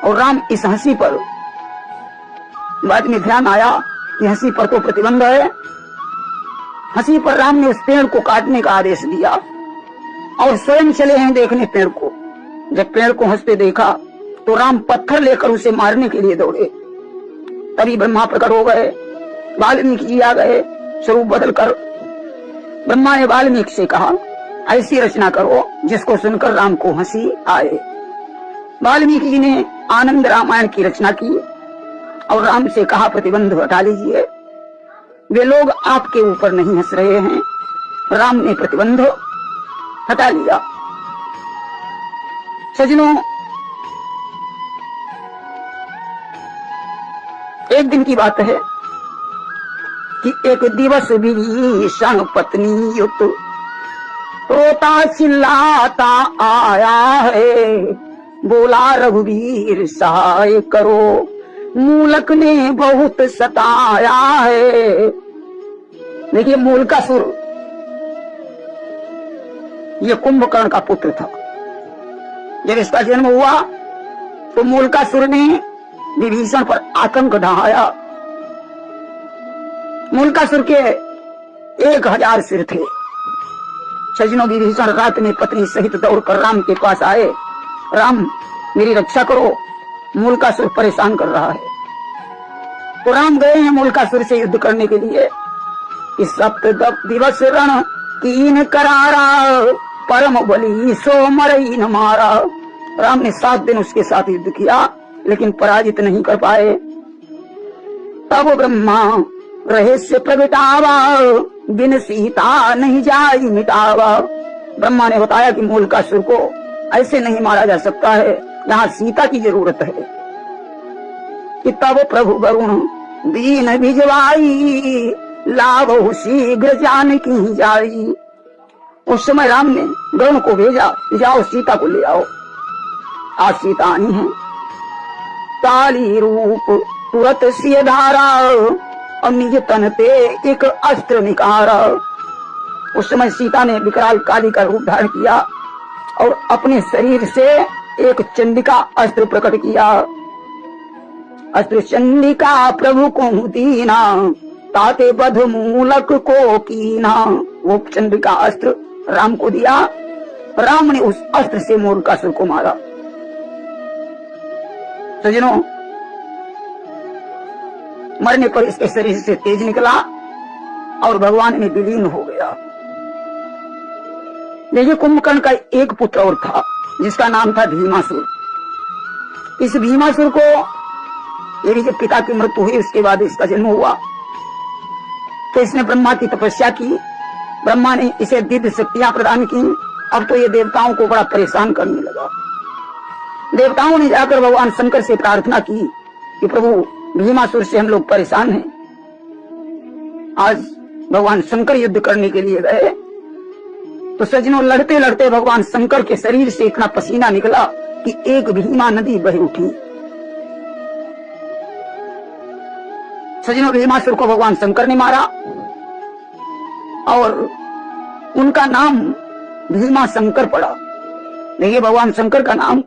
Speaker 1: और राम इस हंसी पर, बाद में ध्यान आया कि हंसी पर तो प्रतिबंध है। हंसी पर राम ने उस पेड़ को काटने का आदेश दिया और स्वयं चले हैं देखने पेड़ को। जब पेड़ को हंसते देखा तो राम पत्थर लेकर उसे मारने के लिए दौड़े। तभी ब्रह्मा प्रकट हो गए, वाल्मीकि जी आ गए स्वरूप बदलकर। ब्रह्मा ने वाल्मीकि से कहा, ऐसी रचना करो जिसको सुनकर राम को हंसी आए। वाल्मीकि जी ने आनंद रामायण की रचना की और राम से कहा, प्रतिबंध हटा लीजिए, वे लोग आपके ऊपर नहीं हंस रहे हैं। राम ने प्रतिबंध हटा लिया। सज्जनों, एक दिन की बात है कि एक दिवस विभीषण पत्नी युक्त रोता चिल्लाता आया है, बोला रघुवीर सहाय करो, मूलक ने बहुत सताया है। देखिए, मूलकासुर ये कुंभकर्ण का पुत्र था। जब इसका जन्म हुआ तो मूलकासुर ने विभीषण पर आतंक ढाया। मूलकासुर के 1000 सिर थे। सज्जनों, विभीषण रात में पत्नी सहित दौड़कर राम के पास आए, राम मेरी रक्षा करो, मूलकासुर परेशान कर रहा है। तो राम गए हैं मूलकासुर से युद्ध करने के लिए। इस सप्त दिवस रण कीन करारा, परम बली सो मरई न मारा। राम ने 7 दिन उसके साथ युद्ध किया लेकिन पराजित नहीं कर पाए। तब ब्रह्मा रहस्य प्रगटावा, बिन सीता नहीं जाई मिटावा। ब्रह्मा ने बताया कि मूलकासुर को ऐसे नहीं मारा जा सकता है, यहाँ सीता की जरूरत है। कि तब प्रभु वरुण दीन भिजवाई, लाभ शीघ्र जानकी जाई। उस समय राम ने वरुण को भेजा, जाओ सीता को ले आओ। आज सीता आई है। काली रूप तुरत सिय धारा और निज तन पे एक अस्त्र निकारा। उस समय सीता ने विकराल काली का रूप धारण किया और अपने शरीर से एक चंडिका अस्त्र प्रकट किया। अस्त्र चंडिका प्रभु को दीना ताते बध मूलक को कीना। वो चंडिका अस्त्र राम को दिया, राम ने उस अस्त्र से मूलकासुर को मारा। सज्जनों, मरने पर इसके शरीर से तेज निकला और भगवान में विलीन हो गया। देखिए, कुंभकर्ण का एक पुत्र और था जिसका नाम था भीमासुर। इस भीमासुर को यदि जब पिता की मृत्यु हुई उसके बाद इसका जन्म हुआ तो इसने ब्रह्मा की तपस्या की। ब्रह्मा ने इसे दिव्य शक्तियां प्रदान की। अब तो ये देवताओं को बड़ा परेशान करने लगा। देवताओं ने जाकर भगवान शंकर से प्रार्थना की कि प्रभु, भीमासुर से हम लोग परेशान हैं। आज भगवान शंकर युद्ध करने के लिए गए तो सज्जनों, लड़ते लड़ते भगवान शंकर के शरीर से इतना पसीना निकला कि एक भीमा नदी बह उठी। सज्जनों, भीमासुर को भगवान शंकर ने मारा और उनका नाम भीमा शंकर पड़ा। देखिए, भगवान शंकर का नाम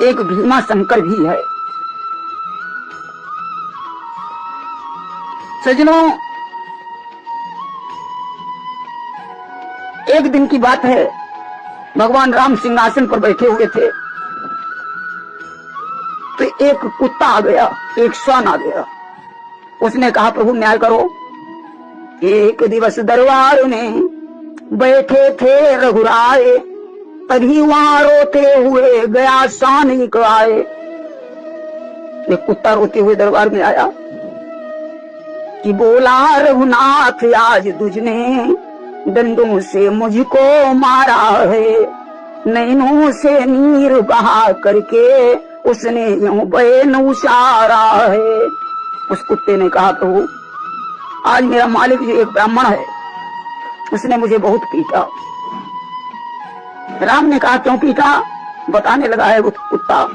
Speaker 1: एक भीमा शंकर भी है। सज्जनों, एक दिन की बात है, भगवान राम सिंहासन पर बैठे हुए थे तो एक कुत्ता आ गया, एक श्वान आ गया। उसने कहा, प्रभु न्याय करो। एक दिवस दरबार में बैठे थे रघुराय, तभी वहां रोते हुए गया सानिक आए। एक कुत्ता रोते हुए दरबार में आया कि बोला, रघुनाथ आज तुझने डंडों से मुझको मारा है। नैनों से नीर बहा करके उसने यूं बैन उछारा है। उस कुत्ते ने कहा, प्रभु आज मेरा मालिक जो एक ब्राह्मण है उसने मुझे बहुत पीटा। राम ने कहा, क्यों पीटा? बताने लगा है वो कुत्ता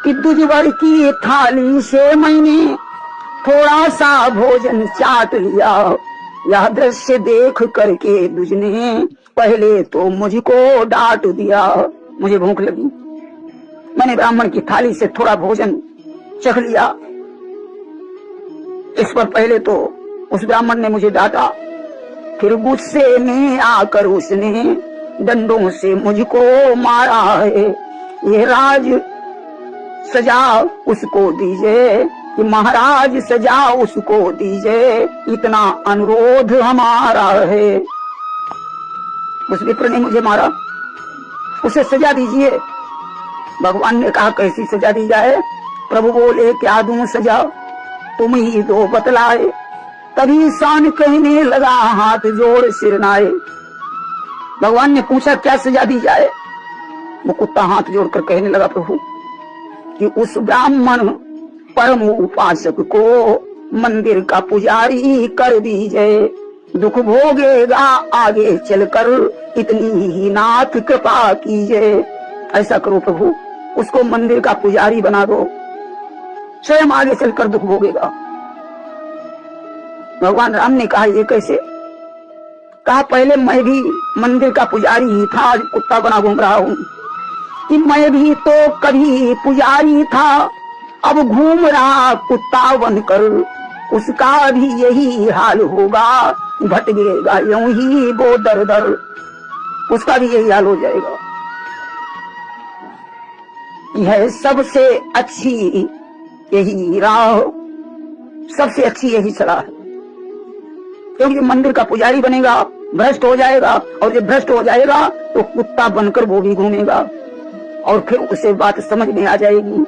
Speaker 1: कि दुजबर की थाली से मैंने थोड़ा सा भोजन चाट लिया। यह दृश्य देख करके तुझने पहले तो मुझको डांट दिया। मुझे भूख लगी, मैंने ब्राह्मण की थाली से थोड़ा भोजन चख लिया। इस पर पहले तो उस ब्राह्मण ने मुझे डांटा, फिर गुस्से में आकर उसने डंडों से मुझको मारा है। ये राज सजा उसको दीजिए कि महाराज सजा उसको दीजिए, इतना अनुरोध हमारा है। उस विप्र ने मुझे मारा, उसे सजा दीजिए। भगवान ने कहा, कैसी सजा दी जाए? प्रभु बोले, क्या दूं सजा, तुम ही तो बतलाए। तभी शान कहने लगा, हाथ जोड़ सिरनाए। भगवान ने पूछा, क्या सजा दी जाए? वो कुत्ता हाथ जोड़कर कहने लगा, प्रभु कि उस ब्राह्मण परम उपासक को मंदिर का पुजारी कर दीजिए। दुख भोगेगा आगे चलकर, इतनी ही नाथ कृपा कीजिए। ऐसा करो प्रभु, उसको मंदिर का पुजारी बना दो, स्वयं आगे चलकर दुख भोगेगा। भगवान राम ने कहा, ये कैसे? कहा, पहले मैं भी मंदिर का पुजारी ही था, आज कुत्ता बना घूम रहा हूँ। कि मैं भी तो कभी पुजारी था, अब घूम रहा कुत्ता बनकर। उसका भी यही हाल होगा, भटकेगा यूं ही वो दर दर, उसका भी यही हाल हो जाएगा। यह सबसे अच्छी यही राह, सबसे अच्छी यही सलाह है। क्योंकि मंदिर का पुजारी बनेगा, भ्रष्ट हो जाएगा, और जब भ्रष्ट हो जाएगा तो कुत्ता बनकर वो भी घूमेगा, और फिर उसे बात समझ में आ जाएगी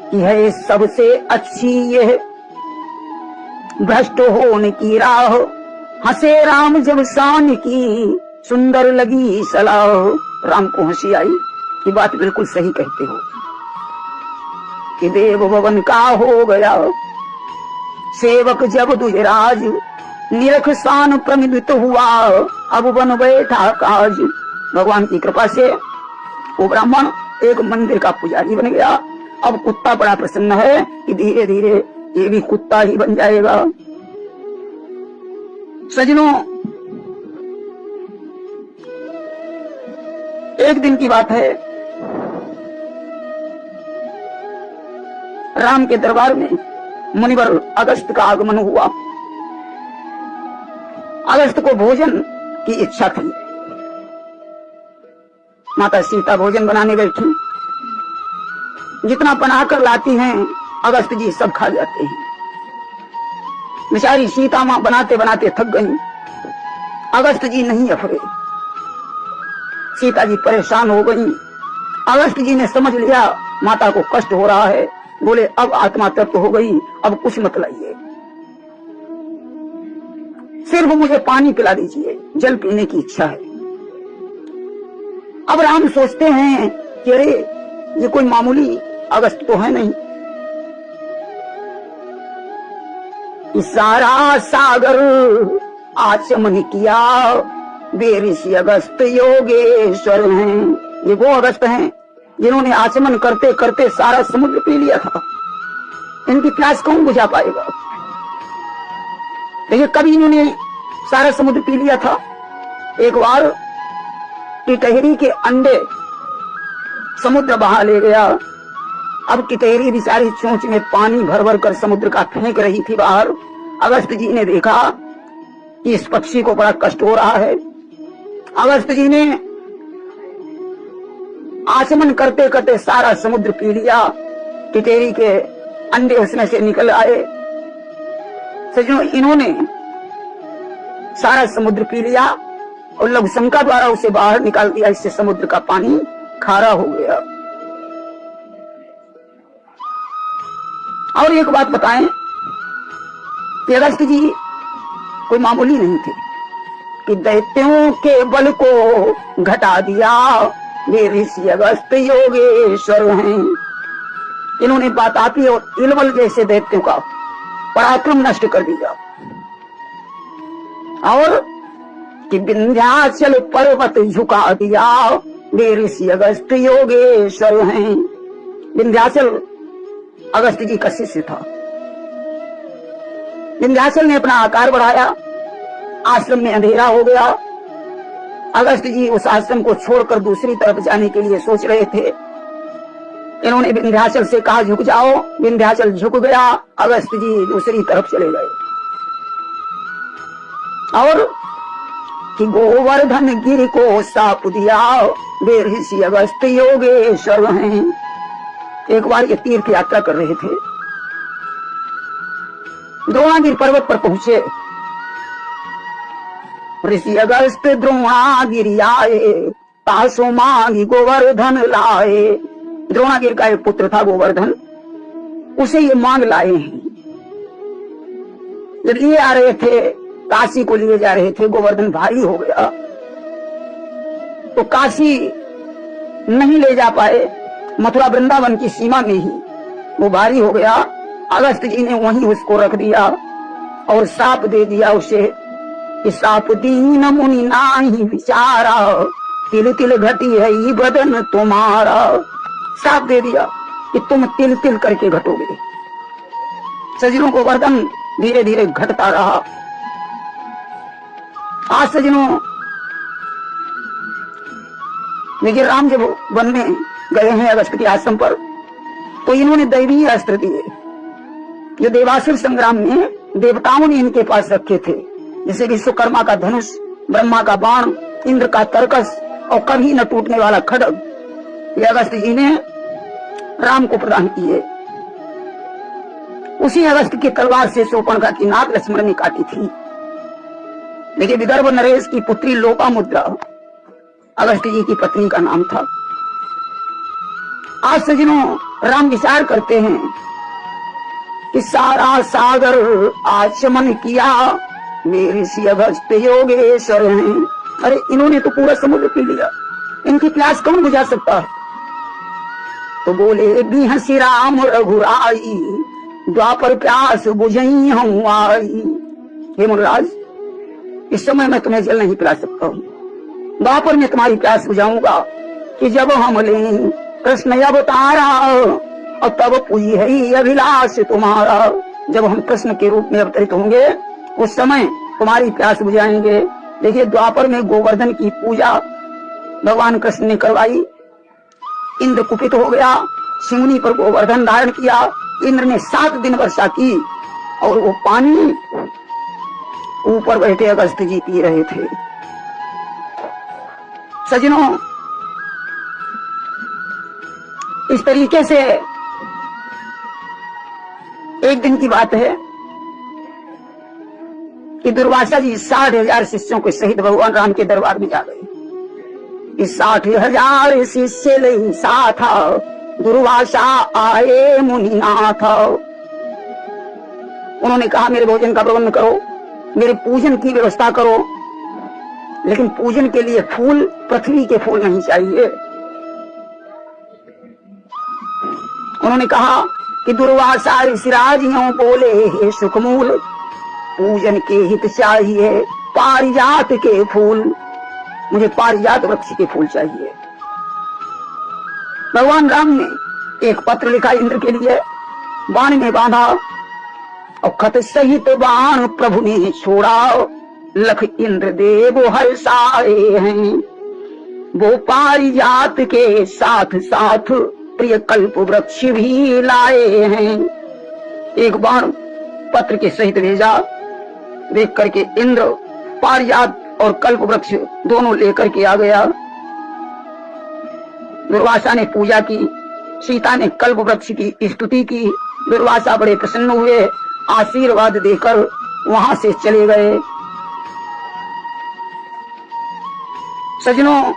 Speaker 1: कि है सबसे अच्छी यह भ्रष्ट होने की राह। हंसे राम जब शान की, सुंदर लगी सलाह। राम को हंसी आई कि बात बिल्कुल सही कहते हो कि देव भवन का हो गया सेवक जब दुजराज, निरख शान प्रमिलित हुआ, अब बन बैठा काज। भगवान की कृपा से वो ब्राह्मण एक मंदिर का पुजारी बन गया अब कुत्ता बड़ा प्रसन्न है कि धीरे धीरे ये भी कुत्ता ही बन जाएगा। सजनों, एक दिन की बात है, राम के दरबार में मुनिवर अगस्त का आगमन हुआ। अगस्त को भोजन की इच्छा थी। माता सीता भोजन बनाने बैठी। जितना बनाकर लाती हैं अगस्त जी सब खा जाते हैं। बेचारी सीता मां बनाते बनाते थक गई। अगस्त जी नहीं अफरे। सीता जी परेशान हो गई। अगस्त जी ने समझ लिया माता को कष्ट हो रहा है। बोले अब आत्मा तृप्त हो गई, अब कुछ मत लाइए, सिर्फ मुझे पानी पिला दीजिए, जल पीने की इच्छा है। अब राम सोचते हैं कि अरे ये कोई मामूली अगस्त तो है नहीं। सारा सागर आचमन किया, वे ऋषि अगस्त योगेश्वर हैं। ये वो अगस्त हैं जिन्होंने आचमन करते करते सारा समुद्र पी लिया था। इनकी प्यास कौन बुझा पाएगा? देखिए, कभी इन्होंने सारा समुद्र पी लिया था। एक बार टिटहरी के अंडे समुद्र बहा ले गया। अब टिटहरी बेचारी चोंच में पानी भर भर कर समुद्र का फेंक रही थी बाहर। अगस्त जी ने देखा कि इस पक्षी को बड़ा कष्ट हो रहा है। अगस्त जी ने आचमन करते करते सारा समुद्र पी लिया। टिटहरी के अंडे उसमें से निकल आए। सजनों, इन्होंने सारा समुद्र पी लिया और लघुशंका द्वारा उसे बाहर निकाल दिया। इससे समुद्र का पानी खारा हो गया। और एक बात बताएं कि अगस्त जी कोई मामूली नहीं थे कि दैत्यों के बल को घटा दिया, वे ऋषि अगस्त योगेश्वर हैं। इन्होंने बातापी और इलवल जैसे दैत्यों का पराक्रम नष्ट कर दिया और कि विंध्याचल पर्वत झुका दिया, वे ऋषि अगस्त योगेश्वर हैं। विंध्याचल अगस्त जी का शिष्य था। विंध्याचल ने अपना आकार बढ़ाया। आश्रम में अंधेरा हो गया। अगस्त जी उस आश्रम को छोड़कर दूसरी तरफ जाने के लिए सोच रहे थे। इन्होंने विंध्याचल से कहा झुक जाओ। विंध्याचल झुक गया। अगस्त जी दूसरी तरफ चले गए। और कि गोवर्धन गिर को साप दिया, वे ऋषि अगस्त योगेश्वर हैं। एक बार ये तीर्थ यात्रा कर रहे थे। द्रोणागिरि पर्वत पर पहुंचे। ऋषि अगस्त द्रोणागिरि आए, तासो मांगी गोवर्धन लाए। द्रोणागिरि का एक पुत्र था गोवर्धन, उसे ये मांग लाए हैं। जब लिए आ रहे थे, काशी को लिए जा रहे थे, गोवर्धन भारी हो गया तो काशी नहीं ले जा पाए। मथुरा वृंदावन की सीमा में ही वो भारी हो गया। अगस्त जी ने वहीं उसको रख दिया और साप दे दिया उसे कि साप दीन मुनि नाही विचारा, तिल तिल घटी है ये बदन तुम्हारा। साप दे दिया कि तुम तिल तिल करके घटोगे। सजनों, को गोवर्धन धीरे धीरे घटता रहा। आज सजनों, देखिए, राम जब वन में गए हैं अगस्त के आश्रम पर, तो इन्होंने दैवीय अस्त्र दिए जो देवासुर संग्राम में देवताओं ने इनके पास रखे थे, जैसे विश्वकर्मा का धनुष, ब्रह्मा का बाण, इंद्र का तरकस और कभी न टूटने वाला खड्ग। ये अगस्त जी ने राम को प्रदान किए। उसी अगस्त की तलवार से शूर्पणखा की नाक लक्ष्मण ने काटी थी। देखिए, विदर्भ नरेश की पुत्री लोपामुद्रा अगस्त जी की पत्नी का नाम था। आज सजनों, राम विचार करते हैं कि सारा सागर आचमन किया, वे ऋषि अगस्त योगेश्वर हैं। अरे, इन्होंने तो पूरा समुद्र पी लिया, इनकी प्यास कौन बुझा सकता है? तो बोले बिहसी राम रघुराई, द्वापर प्यास बुझई हूँ आई। हे मुनिराज, इस समय मैं तुम्हें जल नहीं पिला सकता हूँ। द्वापर में तुम्हारी प्यास बुझाऊंगा कि जब हम लें कृष्ण अवतारा और तब पूजी है अभिलाष तुम्हारा। जब हम कृष्ण के रूप में अवतरित होंगे उस समय तुम्हारी प्यास बुझाएंगे। देखिए द्वापर में गोवर्धन की पूजा भगवान कृष्ण ने करवाई। इंद्र कुपित हो गया, सिंगनी पर गोवर्धन धारण किया। इंद्र ने 7 दिन वर्षा की और वो पानी ऊपर बैठे अगस्त जी पी रहे थे। सज्जनों, इस तरीके से एक दिन की बात है कि दुर्वासा जी 60,000 शिष्यों के सहित भगवान राम के दरबार में जा गए। इस 60,000 शिष्य ले साथ दुर्वासा आए मुनिनाथ। उन्होंने कहा मेरे भोजन का प्रबंध करो, मेरे पूजन की व्यवस्था करो, लेकिन पूजन के लिए फूल पृथ्वी के फूल नहीं चाहिए। उन्होंने कहा कि दुर्वासा ऋषिराजियों बोले हे सुखमूल, पूजन के हित चाहिए पारिजात के फूल, मुझे पारिजात वृक्ष के फूल चाहिए। भगवान राम ने एक पत्र लिखा इंद्र के लिए, बाण में बांधा और खत सहित बाण प्रभु ने छोड़ा। लख इंद्र देव हर्षाए हैं, वो पारिजात के साथ साथ प्रिय कल्प वृक्ष भी लाए हैं। एक बाण पत्र के सहित भेजा। देख करके इंद्र पारिजात और कल्प वृक्ष दोनों लेकर के आ गया। दुर्वासा ने पूजा की, सीता ने कल्प वृक्ष की स्तुति की। दुर्वासा बड़े प्रसन्न हुए, आशीर्वाद देकर वहां से चले गए। सज्जनों,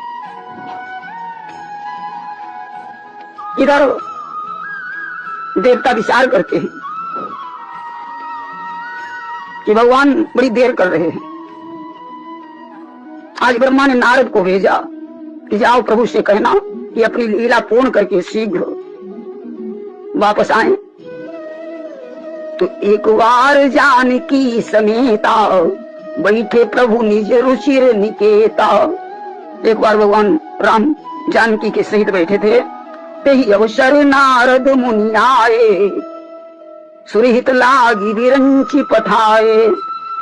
Speaker 1: इधर देवता विचार करते हैं कि भगवान बड़ी देर कर रहे हैं। आज ब्रह्मा ने नारद को भेजा कि जाओ प्रभु से कहना कि अपनी लीला पूर्ण करके शीघ्र वापस आए। तो एक बार जानकी समेता बैठे प्रभु निज रुचिर निकेता। एक बार भगवान राम जानकी के सहित बैठे थे। तेहि अवसर नारद मुनि आए, सुरहित लागी विरंची पठाए।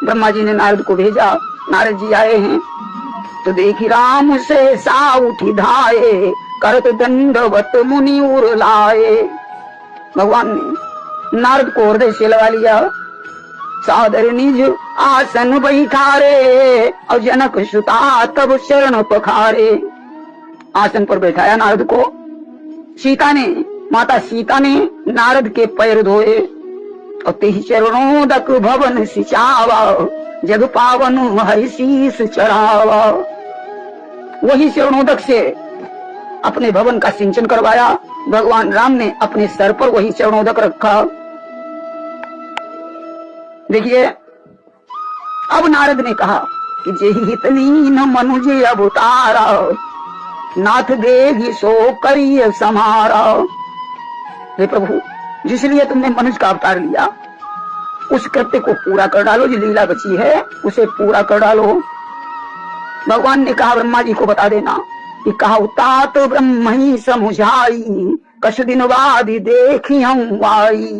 Speaker 1: ब्रह्मा जी ने नारद को भेजा, नारद जी आए हैं। तो देखी राम से सा उठी धाये, करत दंडवत मुनि उर लाए। भगवान ने नारद को हृदय से लगा लिया, सादर निज आसन बैठारे और जनक सुता तब शरण पखारे। आसन पर बैठाया नारद को। सीता ने, माता सीता ने नारद के पैर धोए और तेहि चरणोदक भवन सिंचावा, जग पावन हरि शीस चढ़ावा। वही चरणोदक से अपने भवन का सिंचन करवाया। भगवान राम ने अपने सर पर वही चरणोदक रखा। देखिए, अब नारद ने कहा कि जेहि हितलीन मनुज अवतारा, नाथ देहि सो करिय समारा। हे प्रभु, जिसलिए तुमने मनुष्य का अवतार लिया, उस कृत्य को पूरा कर डालो। जो लीला बची है उसे पूरा कर डालो। भगवान ने कहा ब्रह्मा जी को बता देना कि कहा तात ब्रह्म ही समुझाई, कछ दिन बाद देखी हम आई।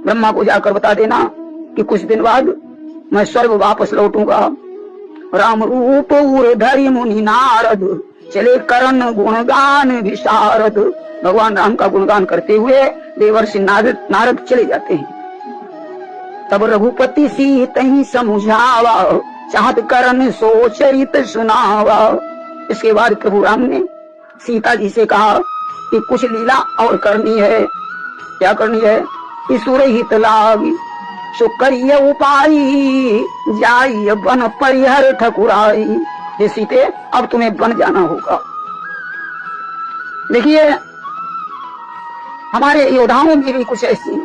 Speaker 1: ब्रह्मा को जाकर बता देना कि कुछ दिन बाद मैं स्वर्ग वापस लौटूंगा। राम रूप उर धरि मुनि नारद, चले करण गुणगान विशारद। भगवान राम का गुणगान करते हुए देवर्षि नारद चले जाते हैं। तब रघुपति सीत ही समुझावा, चाहत करण सो चरित सुनावा। इसके बाद प्रभु राम ने सीता जी से कहा कि कुछ लीला और करनी है। क्या करनी है? ईश्वर हित लागी सो करिय उपाई, जाई वन परिहर ठकुराई। हे सीते, अब तुम्हें वन जाना होगा। देखिए, हमारे योद्धाओं में भी कुछ ऐसी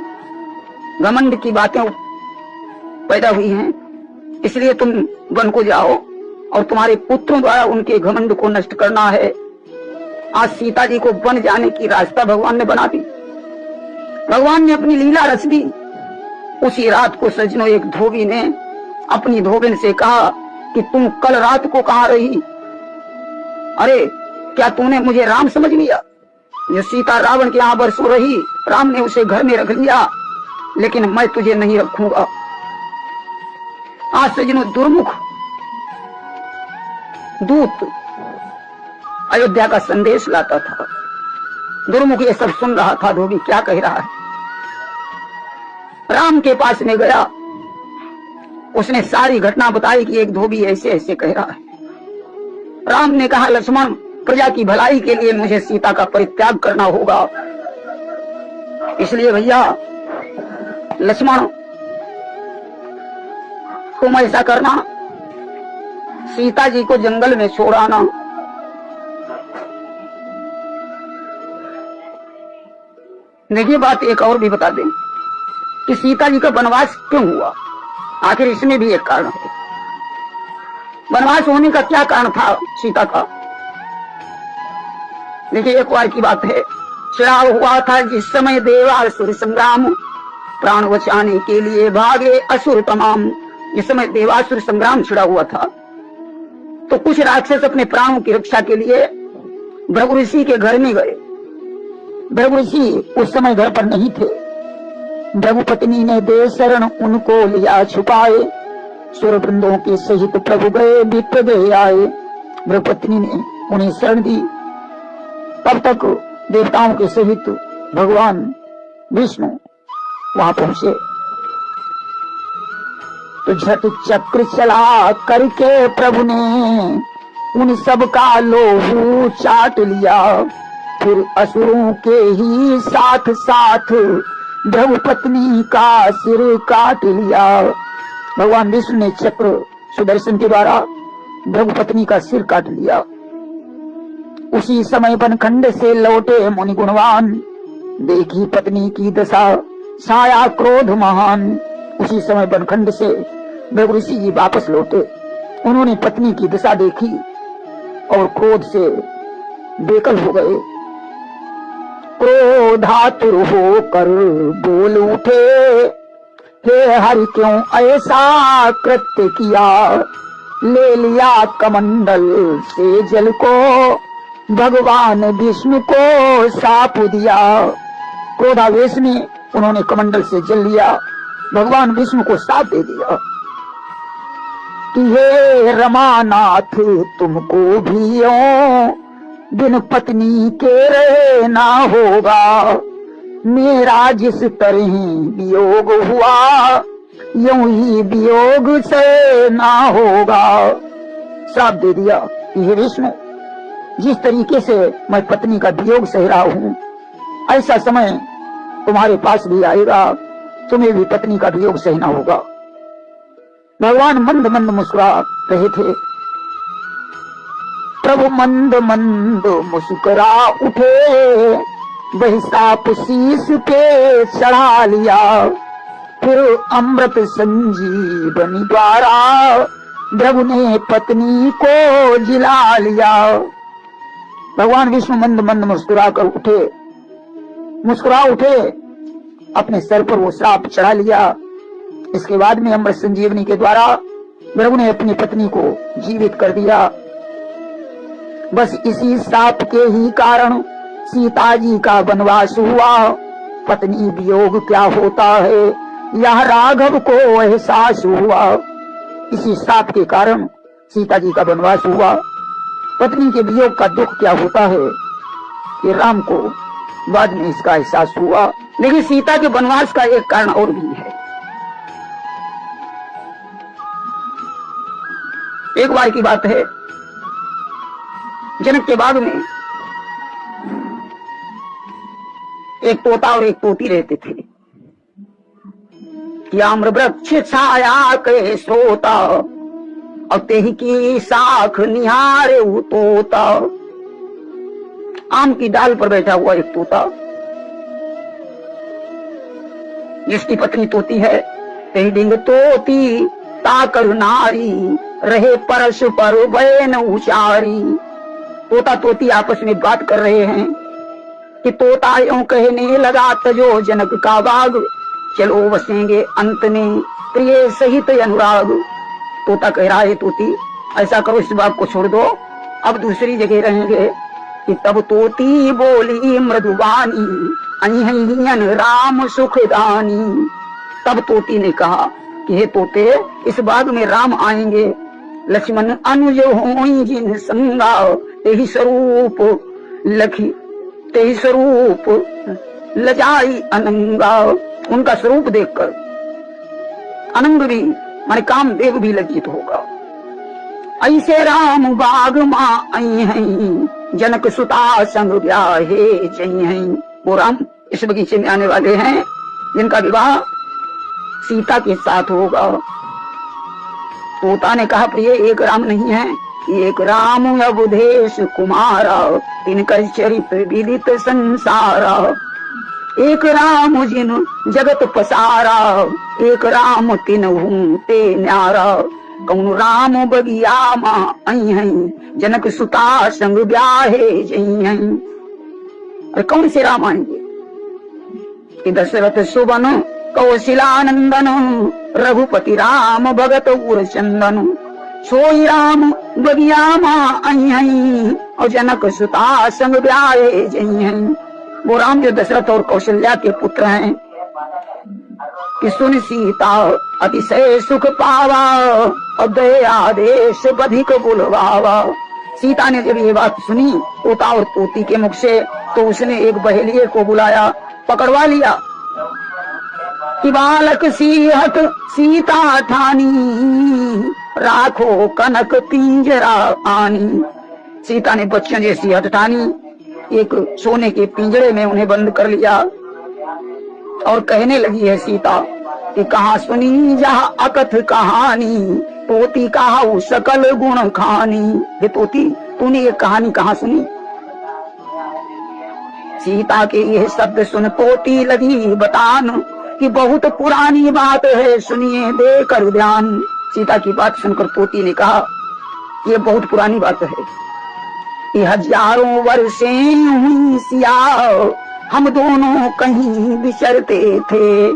Speaker 1: घमंड की बातें पैदा हुई हैं, इसलिए तुम वन को जाओ और तुम्हारे पुत्रों द्वारा उनके घमंड को नष्ट करना है। आज सीता जी को वन जाने की रास्ता भगवान ने बना दी। भगवान ने अपनी लीला रच दी। उसी रात को सज्जनों एक धोबी ने अपनी धोबिन से कहा कि तुम कल रात को कहाँ रही? अरे क्या तूने मुझे राम समझ लिया? जो सीता रावण के यहाँ बरसों रही, राम ने उसे घर में रख लिया, लेकिन मैं तुझे नहीं रखूंगा। आज सजनों, दुर्मुख दूत अयोध्या का संदेश लाता था। दुर्मुख ये सब सुन रहा था, धोबी क्या कह रहा है। राम के पास में गया, उसने सारी घटना बताई कि एक धोबी ऐसे ऐसे कह रहा है। राम ने कहा, लक्ष्मण, प्रजा की भलाई के लिए मुझे सीता का परित्याग करना होगा, इसलिए भैया लक्ष्मण तुम ऐसा करना, सीता जी को जंगल में छोड़ आना। देखिए, बात एक और भी बता दें कि सीता जी का वनवास क्यों हुआ। आखिर इसमें भी एक कारण है। वनवास होने का क्या कारण था सीता का? देखिए, एक बार की बात है, चढ़ाव हुआ था जिस समय देवासुर संग्राम, प्राण बचाने के लिए भागे असुर तमाम। जिस समय देवासुर संग्राम छिड़ा हुआ था, तो कुछ राक्षस अपने प्राणों की रक्षा के लिए भृगु ऋषि के घर में गए। भृगु ऋषि उस समय घर पर नहीं थे। भृगु पत्नी ने दे शरण उनको लिया छुपाए, सुर वृंदों के सहित प्रभु गए विप्र गए आए। भृगु पत्नी ने उन्हें शरण दी। तब तक देवताओं के सहित भगवान विष्णु वहां पहुंचे। तो झट चक्र चला करके प्रभु ने उन सब का लोहू चाट लिया। फिर असुरों के ही साथ साथ भृगु पत्नी का सिर काट लिया। भगवान विष्णु ने चक्र सुदर्शन के द्वारा भृगु पत्नी का सिर काट लिया। उसी समय वनखंड से लौटे मुनि गुणवान, देखी पत्नी की दशा छाया क्रोध महान। उसी समय वनखंड से भृगु ऋषि जी वापस लौटे। उन्होंने पत्नी की दशा देखी और क्रोध से बेकल हो गए। क्रोधातुर होकर बोल उठे, हे हरि क्यों ऐसा कृत्य किया। ले लिया कमंडल से जल को, भगवान विष्णु को साप दिया। क्रोधावेश में उन्होंने कमंडल से जल लिया, भगवान विष्णु को साप दे दिया कि हे रमानाथ तुमको भी यूं बिन पत्नी के रहना होगा। मेरा जिस तरह वियोग हुआ यूं ही वियोग से ना होगा। साप दे दिया कि हे विष्णु, जिस तरीके से मैं पत्नी का वियोग सह रहा हूं, ऐसा समय तुम्हारे पास भी आएगा, तुम्हें भी पत्नी का वियोग सहना होगा। भगवान मंद मंद मुस्कुरा रहे थे। प्रभु मंद मंद मुस्कुरा उठे, वही साप शीश पे चढ़ा लिया। फिर अमृत संजीवनी द्वारा भृगु ने पत्नी को जिला लिया। भगवान विष्णु मंद मंद मुस्कुरा उठे, अपने सर पर वो श्राप चढ़ा लिया। इसके बाद में अमृत संजीवनी के द्वारा भृगु ने अपनी पत्नी को जीवित कर दिया। बस इसी श्राप के ही कारण सीता जी का वनवास हुआ। पत्नी वियोग क्या होता है यह राघव को एहसास हुआ। इसी श्राप के कारण सीता जी का वनवास हुआ। पत्नी के वियोग का दुख क्या होता है ये राम को बाद में इसका एहसास हुआ। लेकिन सीता के वनवास का एक कारण और भी है। एक बार की बात है, जनक के बाग में एक तोता और एक तोती रहते थे। आम्र वृक्ष छाया के सोता, और तेही की साख निहारे तोता। आम की डाल पर बैठा हुआ एक तोता, जिसकी पत्नी तोती है। तेही डिंग तोती ताकर नारी, रहे परश पर बैन उचारी। तोता तोती आपस में बात कर रहे हैं कि तोता यूं कहने लगा, तजो जनक का बाग, चलो बसेंगे अंत में प्रिय सहित अनुराग। तोता कह रहा है, तोती ऐसा करो, इस बाग को छोड़ दो, अब दूसरी जगह रहेंगे। कि तब तोती बोली मृदुवानी, अहियन राम सुखदानी। तब तोती ने कहा कि हे तोते, इस बाग में राम आएंगे, लक्ष्मण अनुज होई जिन संगा, तेहि स्वरूप लखी तेहि स्वरूप लजाई अनंगा। उनका स्वरूप देखकर अनंग भी माने कामदेव भी लज्जित होगा। ऐसे राम बाग मां आई हैं, जनक सुता संग ब्याहे जई हैं। वो राम इस बगीचे में आने वाले हैं जिनका विवाह सीता के साथ होगा। तोता ने कहा प्रिय, एक राम नहीं है, एक राम अवधेश कुमारा, तिनकर चरित्र विदित संसारा। एक राम जिन जगत पसारा, एक राम तिनहु ते न्यारा। कौन राम बगिया मां आई हैं, जनक सुता संग ब्याहे जई हैं। अरे कौन से राम आएंगे? कि दशरथ सुबन कौशिलानंदन, रघुपति राम भगत उर चंदन। सोई राम बगिया मां आई हैं, और जनक सुता संग ब्याहे जई हैं। वो राम जो दशरथ और कौशल्या के पुत्र हैं। कि सुन सीता अतिशय सुख पावा, और दया देश बधिक बुलवावा। सीता ने जब ये बात सुनी तोता और तोती के मुख से, तो उसने एक बहेलिये को बुलाया, पकड़वा लिया। कि बालक सीहत सीता ठानी, राखो कनक पिंजरा आनी। सीता ने बच्चों जैसी हठ ठानी, एक सोने के पिंजरे में उन्हें बंद कर लिया। और कहने लगी है सीता कि कहाँ सुनी जहाँ अकथ कहानी, तोती कहा सकल गुण खानी। हे तोती, तूने ये कहानी कहाँ सुनी? सीता के ये शब्द सुन तोती लगी बतान, कि बहुत पुरानी बात है, सुनिए देकर ध्यान। सीता की बात सुनकर तोती ने कहा ये बहुत पुरानी बात है, ये हजारों वर्षे हुई सिया, हम दोनों कहीं विचरते थे।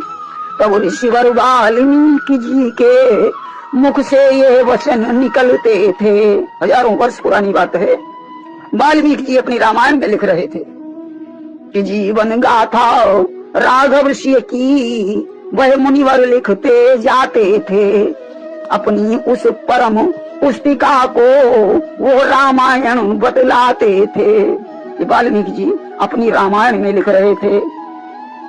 Speaker 1: तब ऋषिवर वाल्मीकि जी के मुख से ये वचन निकलते थे। हजारों वर्ष पुरानी बात है। वाल्मीकि जी अपनी रामायण में लिख रहे थे कि जीवन गाथा राघव ऋषि की, वह मुनिवर लिखते जाते थे। अपनी उस परम पुस्तिका को वो रामायण बतलाते थे। वाल्मीकि जी अपनी रामायण में लिख रहे थे,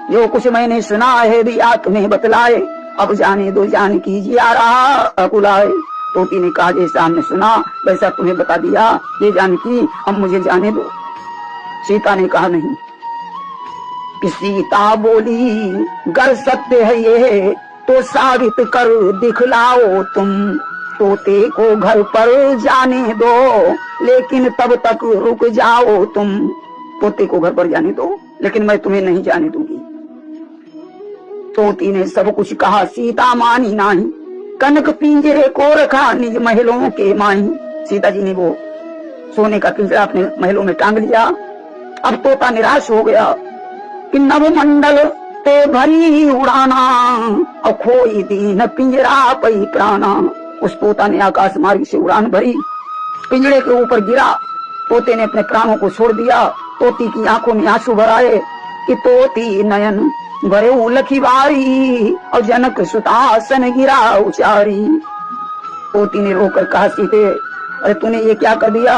Speaker 1: जो कुछ मैंने सुना है दिया तुम्हें बतलाए, अब जाने दो जानकी जी आ रहा अकुलाए। तोती ने कहा जैसा हमने सुना वैसा तुम्हें बता दिया, ये जानकी अब मुझे जाने दो। सीता ने कहा नहीं। कि सीता बोली गर सत्य है ये तो साबित कर दिखलाओ तुम, तोते को घर पर जाने दो, लेकिन तब तक रुक जाओ तुम। तोते को घर पर जाने दो, लेकिन मैं तुम्हें नहीं जाने दूंगी। तोती ने सब कुछ कहा, सीता मानी नहीं। कनक पिंजरे को रखा निज महलों के माही। सीता जी ने वो सोने का पिंजरा अपने महलों में टांग लिया। अब तोता निराश हो गया कि नव मंडल ते भरी उड़ाना, और खोई दीन पिंजरा पई प्राणा। उस तोता ने आकाश मार्ग से उड़ान भरी, पिंजरे के ऊपर गिरा। तोते ने अपने प्राणों को छोड़ दिया। तोती की आंखों में आंसू भराए कि तोती नयन भरे लखी बारी, और जनक सुतासन गिरा उचारी। तोती ने रोकर कहा सीते, अरे तूने ये क्या कर दिया?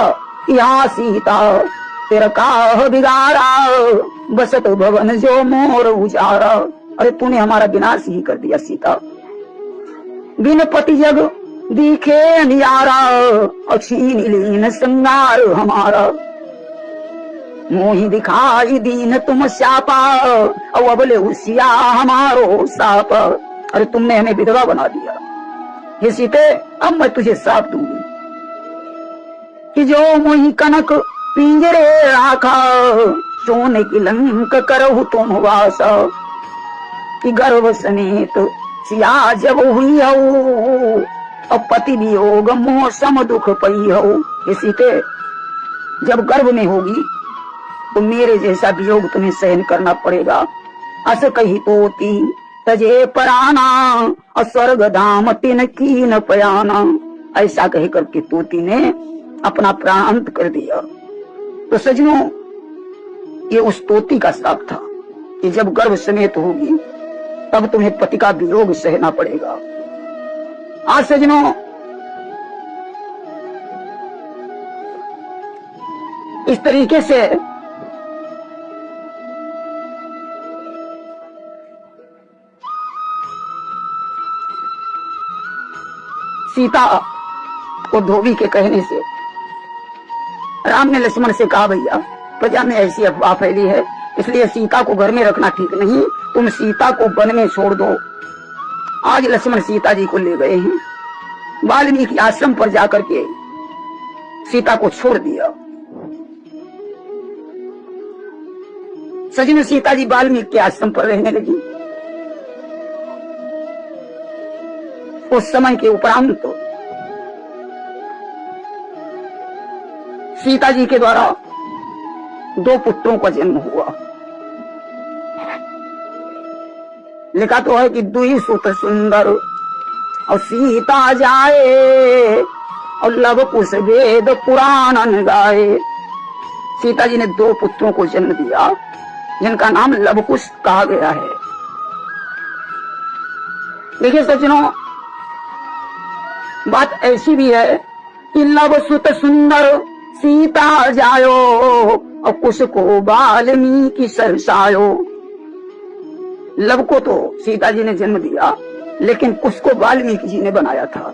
Speaker 1: यहाँ सीता तेरा काह बिगाड़ा, बसत भवन जो मोर उजारा। अरे तूने हमारा विनाश ही कर दिया सीता। बिन पति जग दिखे अंधियारा, और छीन लीन श्रृंगार हमारा। मोही दिखाई दीन तुम श्यापा, और अबले उसिया हमारो साप। अरे तुमने हमें विधवा बना दिया। हे सीते, अब मैं तुझे साप दूंगी कि जो मोही कनक पिंजरे राखा, सोने की लंक करहु तुम वासा। कि गर्भ समेत सिया जब हुई हो, अब पति वियोग मौसम दुख पई हो। ये सीते, जब गर्भ में होगी तो मेरे जैसा वियोग तुम्हें सहन करना पड़ेगा। अस कही तोती तजे पराना, और स्वर्ग धाम तिन कीन पयाना। ऐसा कह करके तोती ने अपना प्राण अंत कर दिया। तो सजनों, ये उस तोती का श्राप था कि जब गर्भ समेत होगी तब तुम्हें पति का वियोग सहना पड़ेगा। आज सजनों, इस तरीके से सीता को धोबी के कहने से राम ने लक्ष्मण से कहा, भैया प्रजा में ऐसी अफवाह फैली है, इसलिए सीता को घर में रखना ठीक नहीं, तुम सीता को वन में छोड़ दो। आज लक्ष्मण सीता जी को ले गए हैं, वाल्मीकि आश्रम पर जाकर के सीता को छोड़ दिया। सजन सीता जी वाल्मीकि के आश्रम पर रहने लगी। उस समय के उपरांत तो सीता जी के द्वारा 2 पुत्रों का जन्म हुआ। लिखा तो है कि दुई सुत सुंदर और सीता जाए और लव कुश वेद पुराण गाए। सीता जी ने 2 पुत्रों को जन्म दिया जिनका नाम लवकुश कहा गया है। देखिए सज्जनों, बात ऐसी भी है कि लव सुत सुंदर सीता जायो और कुश को वाल्मीकि सरसायो। लव को तो सीता जी ने जन्म दिया, लेकिन कुश को वाल्मीकि जी ने बनाया था।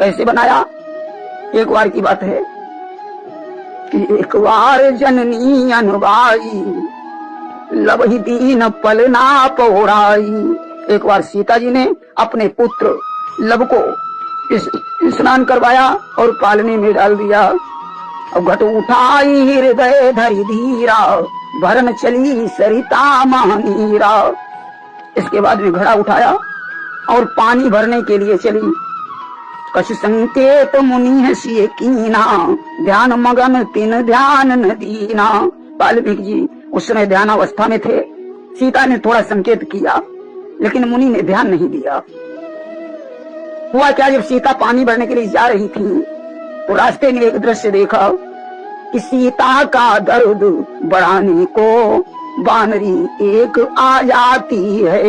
Speaker 1: कैसे बनाया? एक बार की बात है कि एक बार जननी अनबाई लव ही दीन पलना पौड़ाई। एक बार सीता जी ने अपने पुत्र लव को स्नान करवाया और पालने में डाल दिया। और घट उठाई हृदय धरि धीरा भरन चली सरिता महानीरा। इसके बाद में घड़ा उठाया और पानी भरने के लिए चली। कछ संकेत मुनि है सिए कीना ध्यान मगन तिन ध्यान न दीना। वाल्मीकि जी उस समय ध्यान अवस्था में थे। सीता ने थोड़ा संकेत किया, लेकिन मुनि ने ध्यान नहीं दिया। हुआ क्या, जब सीता पानी भरने के लिए जा रही थी तो रास्ते में एक दृश्य देखा कि सीता का दर्द बढ़ाने को बानरी एक आ जाती है।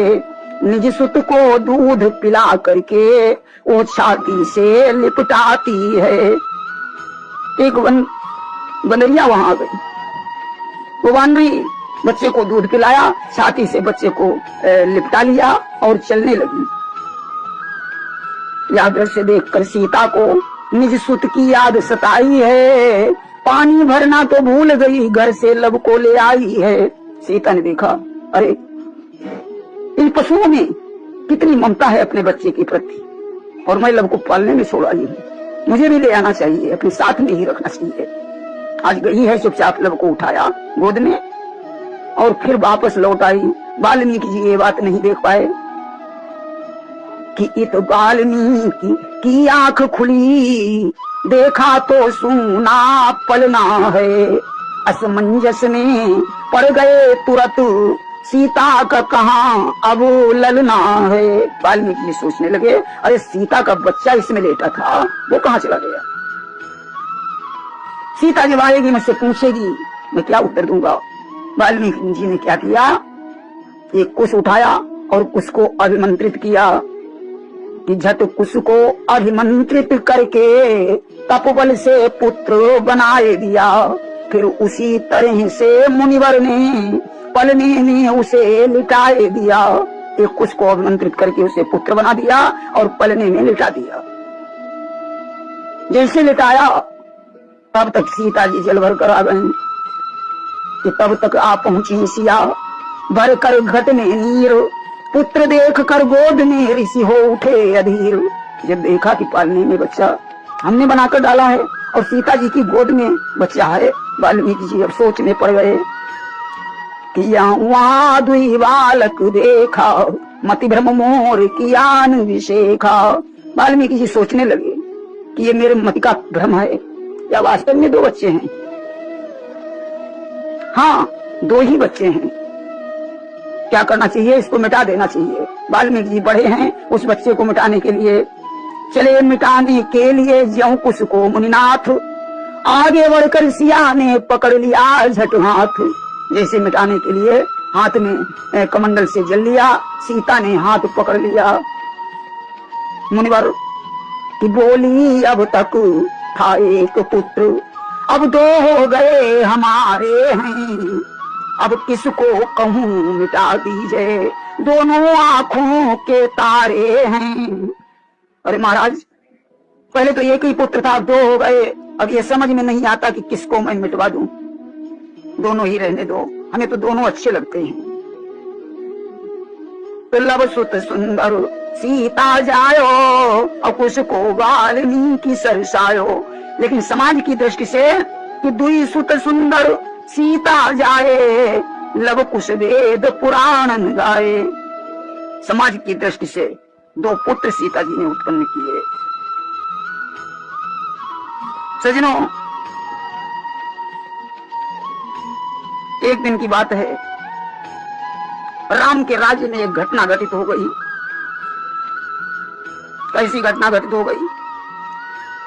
Speaker 1: निज सुत को दूध पिला करके वो छाती से लिपटाती है। एक बंदरिया वहां आ गई। वो बानरी बच्चे को दूध पिलाया, छाती से बच्चे को लिपटा लिया और चलने लगी। यह दृश्य देखकर सीता को निज सुत की याद सताई है। पानी भरना तो भूल गई, घर से लव को ले आई है। सीता ने देखा, अरे इन पशुओं में कितनी ममता है अपने बच्चे के प्रति, और मैं लव को पालने में छोड़ आई हूँ, मुझे भी ले आना चाहिए, अपने साथ में ही रखना चाहिए। आज गई है, चुपचाप लव को उठाया गोद में और फिर वापस लौट आई। वाल्मीकि जी ये बात नहीं देख पाए कि इत वाल्मीकि की आंख खुली, देखा तो सुना पलना है। असमंजस में पड़ गए तुरंत, सीता का कहाँ अब ललना है। वाल्मीकि सोचने लगे, अरे सीता का बच्चा इसमें लेटा था, वो कहाँ चला गया। सीता जब आएगी मुझसे पूछेगी, मैं क्या उत्तर दूंगा। वाल्मीकि जी ने क्या किया, एक कुश उठाया और कुश को अभिमंत्रित किया कि झट कुश को अभिमंत्रित करके तपोबल से पुत्र बनाए दिया। फिर उसी तरह से मुनिवर ने पलने में उसे लिटाए दिया। एक कुश को अभिमंत्रित करके उसे पुत्र बना दिया और पलने में लिटा दिया। जैसे लिटाया तब तक सीता जी जल भर कर आ गए कि तब तक आप पहुंची सिया भर कर घट में नीर। पुत्र देख कर गोद में ऋषि हो उठे अधीर। जब देखा कि पालने में बच्चा हमने बनाकर डाला है और सीता जी की गोद में बच्चा है, वाल्मीकि जी अब सोच में पड़ गए कि यहाँ दुई बालक देखा मति भ्रम मोर कियान विशेखा। वाल्मीकि जी सोचने लगे कि ये मेरे मति का भ्रम है या वास्तव में 2 बच्चे हैं। हाँ, 2 ही बच्चे हैं। क्या करना चाहिए, इसको मिटा देना चाहिए। वाल्मीकि जी बड़े हैं, उस बच्चे को मिटाने के लिए चले। मिटाने के लिए ज्यों कुश को मुनिनाथ आगे बढ़कर सिया ने पकड़ लिया झट हाथ, जैसे मिटाने के लिए हाथ में कमंडल से जल लिया। सीता ने हाथ पकड़ लिया। मुनिवर की बोली अब तक था एक पुत्र, अब दो हो गए हमारे हैं, अब किसको कहूँ मिटा दीजिए, दोनों आंखों के तारे हैं। अरे महाराज, पहले तो एक ही पुत्र था, दो हो गए, अब ये समझ में नहीं आता कि किसको मैं मिटवा दूं। दोनों ही रहने दो, हमें तो दोनों अच्छे लगते हैं। तो लब सुत सुंदर सीता जायो, और कुछ को वाल्मीकि सरसायो। लेकिन समाज की दृष्टि से कि दुई सुत सुंदर सीता जाए, लब कुश वेद पुराण गाए। समाज की दृष्टि से दो पुत्र सीता जी ने उत्पन्न किए। सजनों, एक दिन की बात है, राम के राज्य में एक घटना घटित हो गई। कैसी घटना घटित हो गई?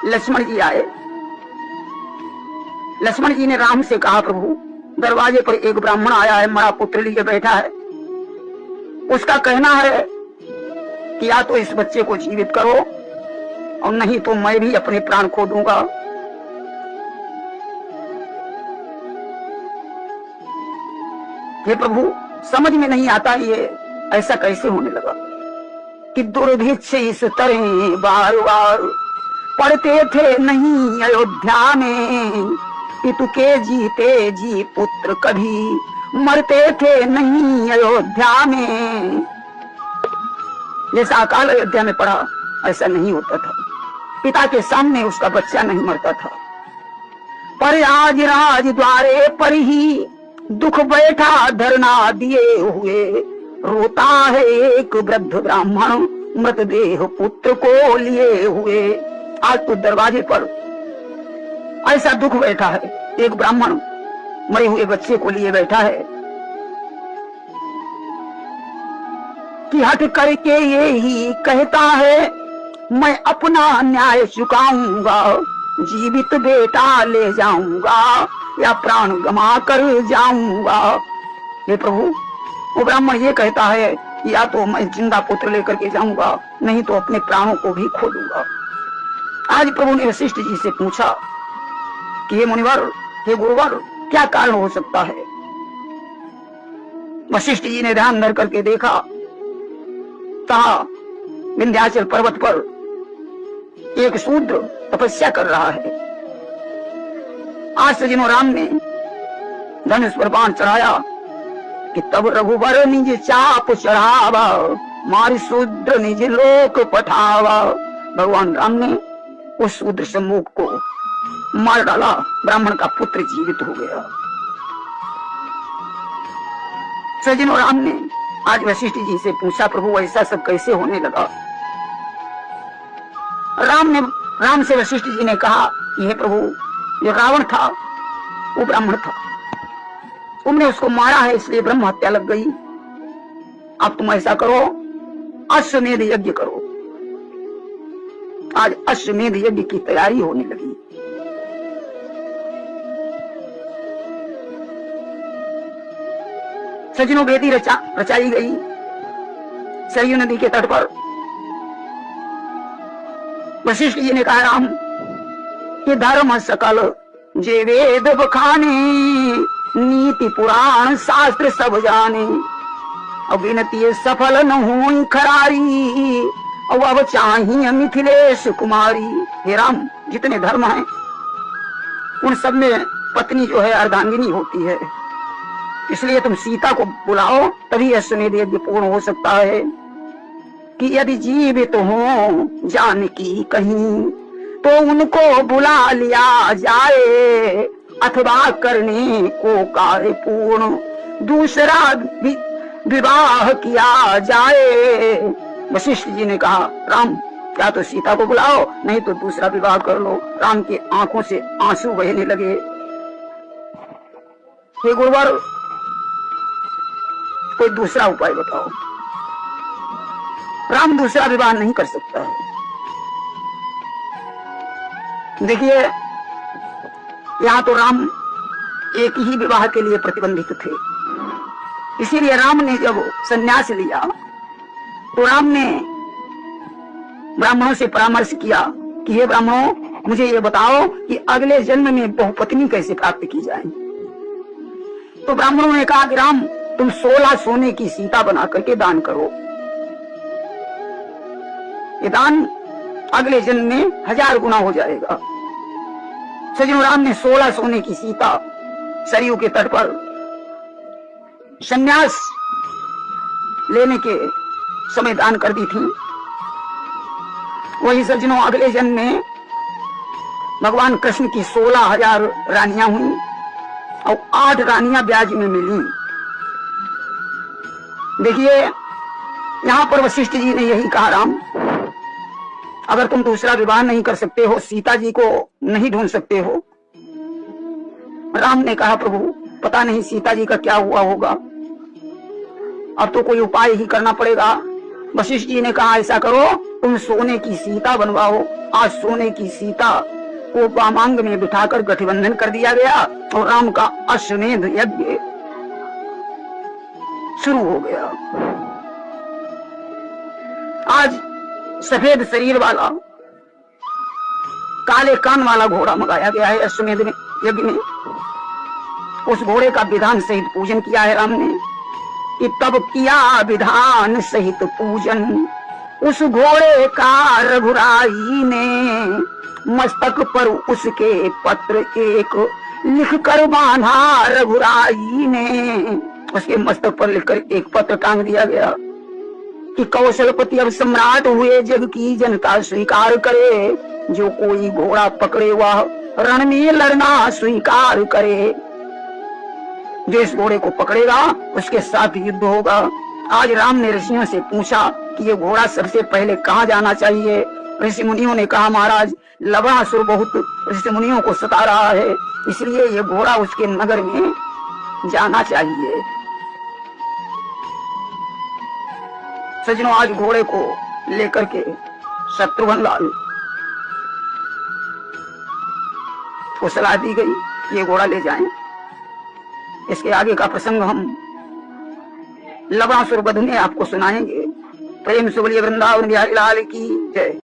Speaker 1: लक्ष्मण जी आए। लक्ष्मण जी ने राम से कहा, प्रभु दरवाजे पर एक ब्राह्मण आया है, मरा पुत्र लिए बैठा है। उसका कहना है कि या तो इस बच्चे को जीवित करो और नहीं तो मैं भी अपने प्राण खो दूंगा। हे प्रभु, समझ में नहीं आता ये ऐसा कैसे होने लगा कि दुर्भिक्ष इस तरह बार बार पढ़ते थे नहीं अयोध्या में, पितु के जीते जी पुत्र कभी मरते थे नहीं अयोध्या में। जैसा अकाल अयोध्या में पड़ा ऐसा नहीं होता था, पिता के सामने उसका बच्चा नहीं मरता था। पर आज राज द्वारे पर ही दुख बैठा धरना दिए हुए, रोता है एक वृद्ध ब्राह्मण मृतदेह पुत्र को लिए हुए। आज तो दरवाजे पर ऐसा दुख बैठा है, एक ब्राह्मण मरे हुए बच्चे को लिए बैठा है कि हट करके ये ही कहता है, मैं अपना न्याय चुकाऊंगा, जीवित बेटा ले जाऊंगा या प्राण गमा कर जाऊंगा। हे प्रभु, वो ब्राह्मण ये कहता है कि या तो मैं जिंदा पुत्र लेकर के जाऊंगा, नहीं तो अपने प्राणों को भी खो दूंगा। आज प्रभु ने वशिष्ठ जी से पूछा कि हे मुनिवर, हे गुरुवर, क्या कारण हो सकता है? वशिष्ठ जी ने ध्यान धर करके देखा, कहा विंध्याचल पर्वत पर एक शूद्र तपस्या कर रहा है। आज सजनों, राम ने धनुष पर बाण चढ़ाया कि तब रघुबर निज चाप चढ़ावा, मार शूद्र निज लोक पठावा। भगवान राम ने उस शूद्र सम्मुख को मार डाला, ब्राह्मण का पुत्र जीवित हो गया। सजनों, राम ने आज वशिष्ठ जी से पूछा, प्रभु ऐसा सब कैसे होने लगा? राम से वशिष्ठ जी ने कहा कि हे प्रभु, जो रावण था वो ब्राह्मण था, तुमने उसको मारा है इसलिए ब्रह्म हत्या लग गई। अब तुम ऐसा करो, अश्वमेध यज्ञ करो। आज अश्वमेध यज्ञ की तैयारी होने लगी। सजनों, वेदी रचाई गई सरयू नदी के तट पर। वशिष्ठ जी ने कहा, राम कि धर्म सकल जे वेद बखाने, नीति पुराण शास्त्र सब जाने, अब विनती सफल न हुई खरारी, अब चाहिए मिथिलेश कुमारी। हे राम, जितने धर्म हैं उन सब में पत्नी जो है अर्धांगिनी होती है, इसलिए तुम सीता को बुलाओ, तभी अश्वमेध यज्ञ पूर्ण हो सकता है। कि यदि जीवित हो जानकी कहीं, तो उनको बुला लिया जाए, अथवा करने को कार्य पूर्ण दूसरा विवाह किया जाए। वशिष्ठ जी ने कहा, राम या तो सीता को बुलाओ, नहीं तो दूसरा विवाह कर लो। राम की आंखों से आंसू बहने लगे। हे गुरुवर, कोई दूसरा उपाय बताओ। राम दूसरा विवाह नहीं कर सकता है। देखिए, यहाँ तो राम एक ही विवाह के लिए प्रतिबंधित थे। इसीलिए राम ने जब संन्यास लिया तो राम ने ब्राह्मणों से परामर्श किया कि हे ब्राह्मणों, मुझे ये बताओ कि अगले जन्म में बहुपत्नी कैसे प्राप्त की जाए। तो ब्राह्मणों ने कहा कि राम, तुम 16 सोने की सीता बना करके दान करो। ये दान अगले जन्म में 1000 गुना हो जाएगा। सज्जनों, राम ने 16 सोने की सीता सरयू के तट पर संन्यास लेने के समय दान कर दी थी। वही सज्जनों, अगले जन्म में भगवान कृष्ण की 16,000 रानियां हुई और 8 रानियां ब्याज में मिली। देखिए, यहां पर वशिष्ठ जी ने यही कहा, राम, अगर तुम दूसरा विवाह नहीं कर सकते हो, सीता जी को नहीं ढूंढ सकते हो। राम ने कहा, प्रभु, पता नहीं सीता जी का क्या हुआ होगा, अब तो कोई उपाय ही करना पड़ेगा। वशिष्ठ जी ने कहा, ऐसा करो, तुम सोने की सीता बनवाओ। आज सोने की सीता को वामांग में बिठाकर गठबंधन कर दिया गया और राम का अश्वमेध यज्ञ शुरू हो गया। आज सफेद शरीर वाला, काले कान वाला घोड़ा मंगाया गया है अश्वमेध में यज्ञ में। उस घोड़े का विधान सहित पूजन किया है राम ने। कि तब किया विधान सहित पूजन उस घोड़े का रघुराई ने, मस्तक पर उसके पत्र एक लिख कर बांधा रघुराई ने। उसके मस्तक पर लिखकर एक पत्र टांग दिया गया कि कौशलपति अब सम्राट हुए, जग की जनता स्वीकार करे। जो कोई घोड़ा पकड़े वह रण में लड़ना स्वीकार करे। जो इस घोड़े को पकड़ेगा उसके साथ युद्ध होगा। आज राम ने ऋषियों से पूछा कि ये घोड़ा सबसे पहले कहाँ जाना चाहिए। ऋषि मुनियों ने कहा, महाराज, लवणासुर बहुत ऋषि मुनियों को सता रहा है, इसलिए ये घोड़ा उसके नगर में जाना चाहिए। सज्जनों, आज घोड़े को लेकर के शत्रुघ्न लाल को सलाह दी गई, ये घोड़ा ले जाएं। इसके आगे का प्रसंग हम लवणासुर वध में आपको सुनाएंगे। प्रेम से बोलिए वृंदावन बिहारी लाल की जय।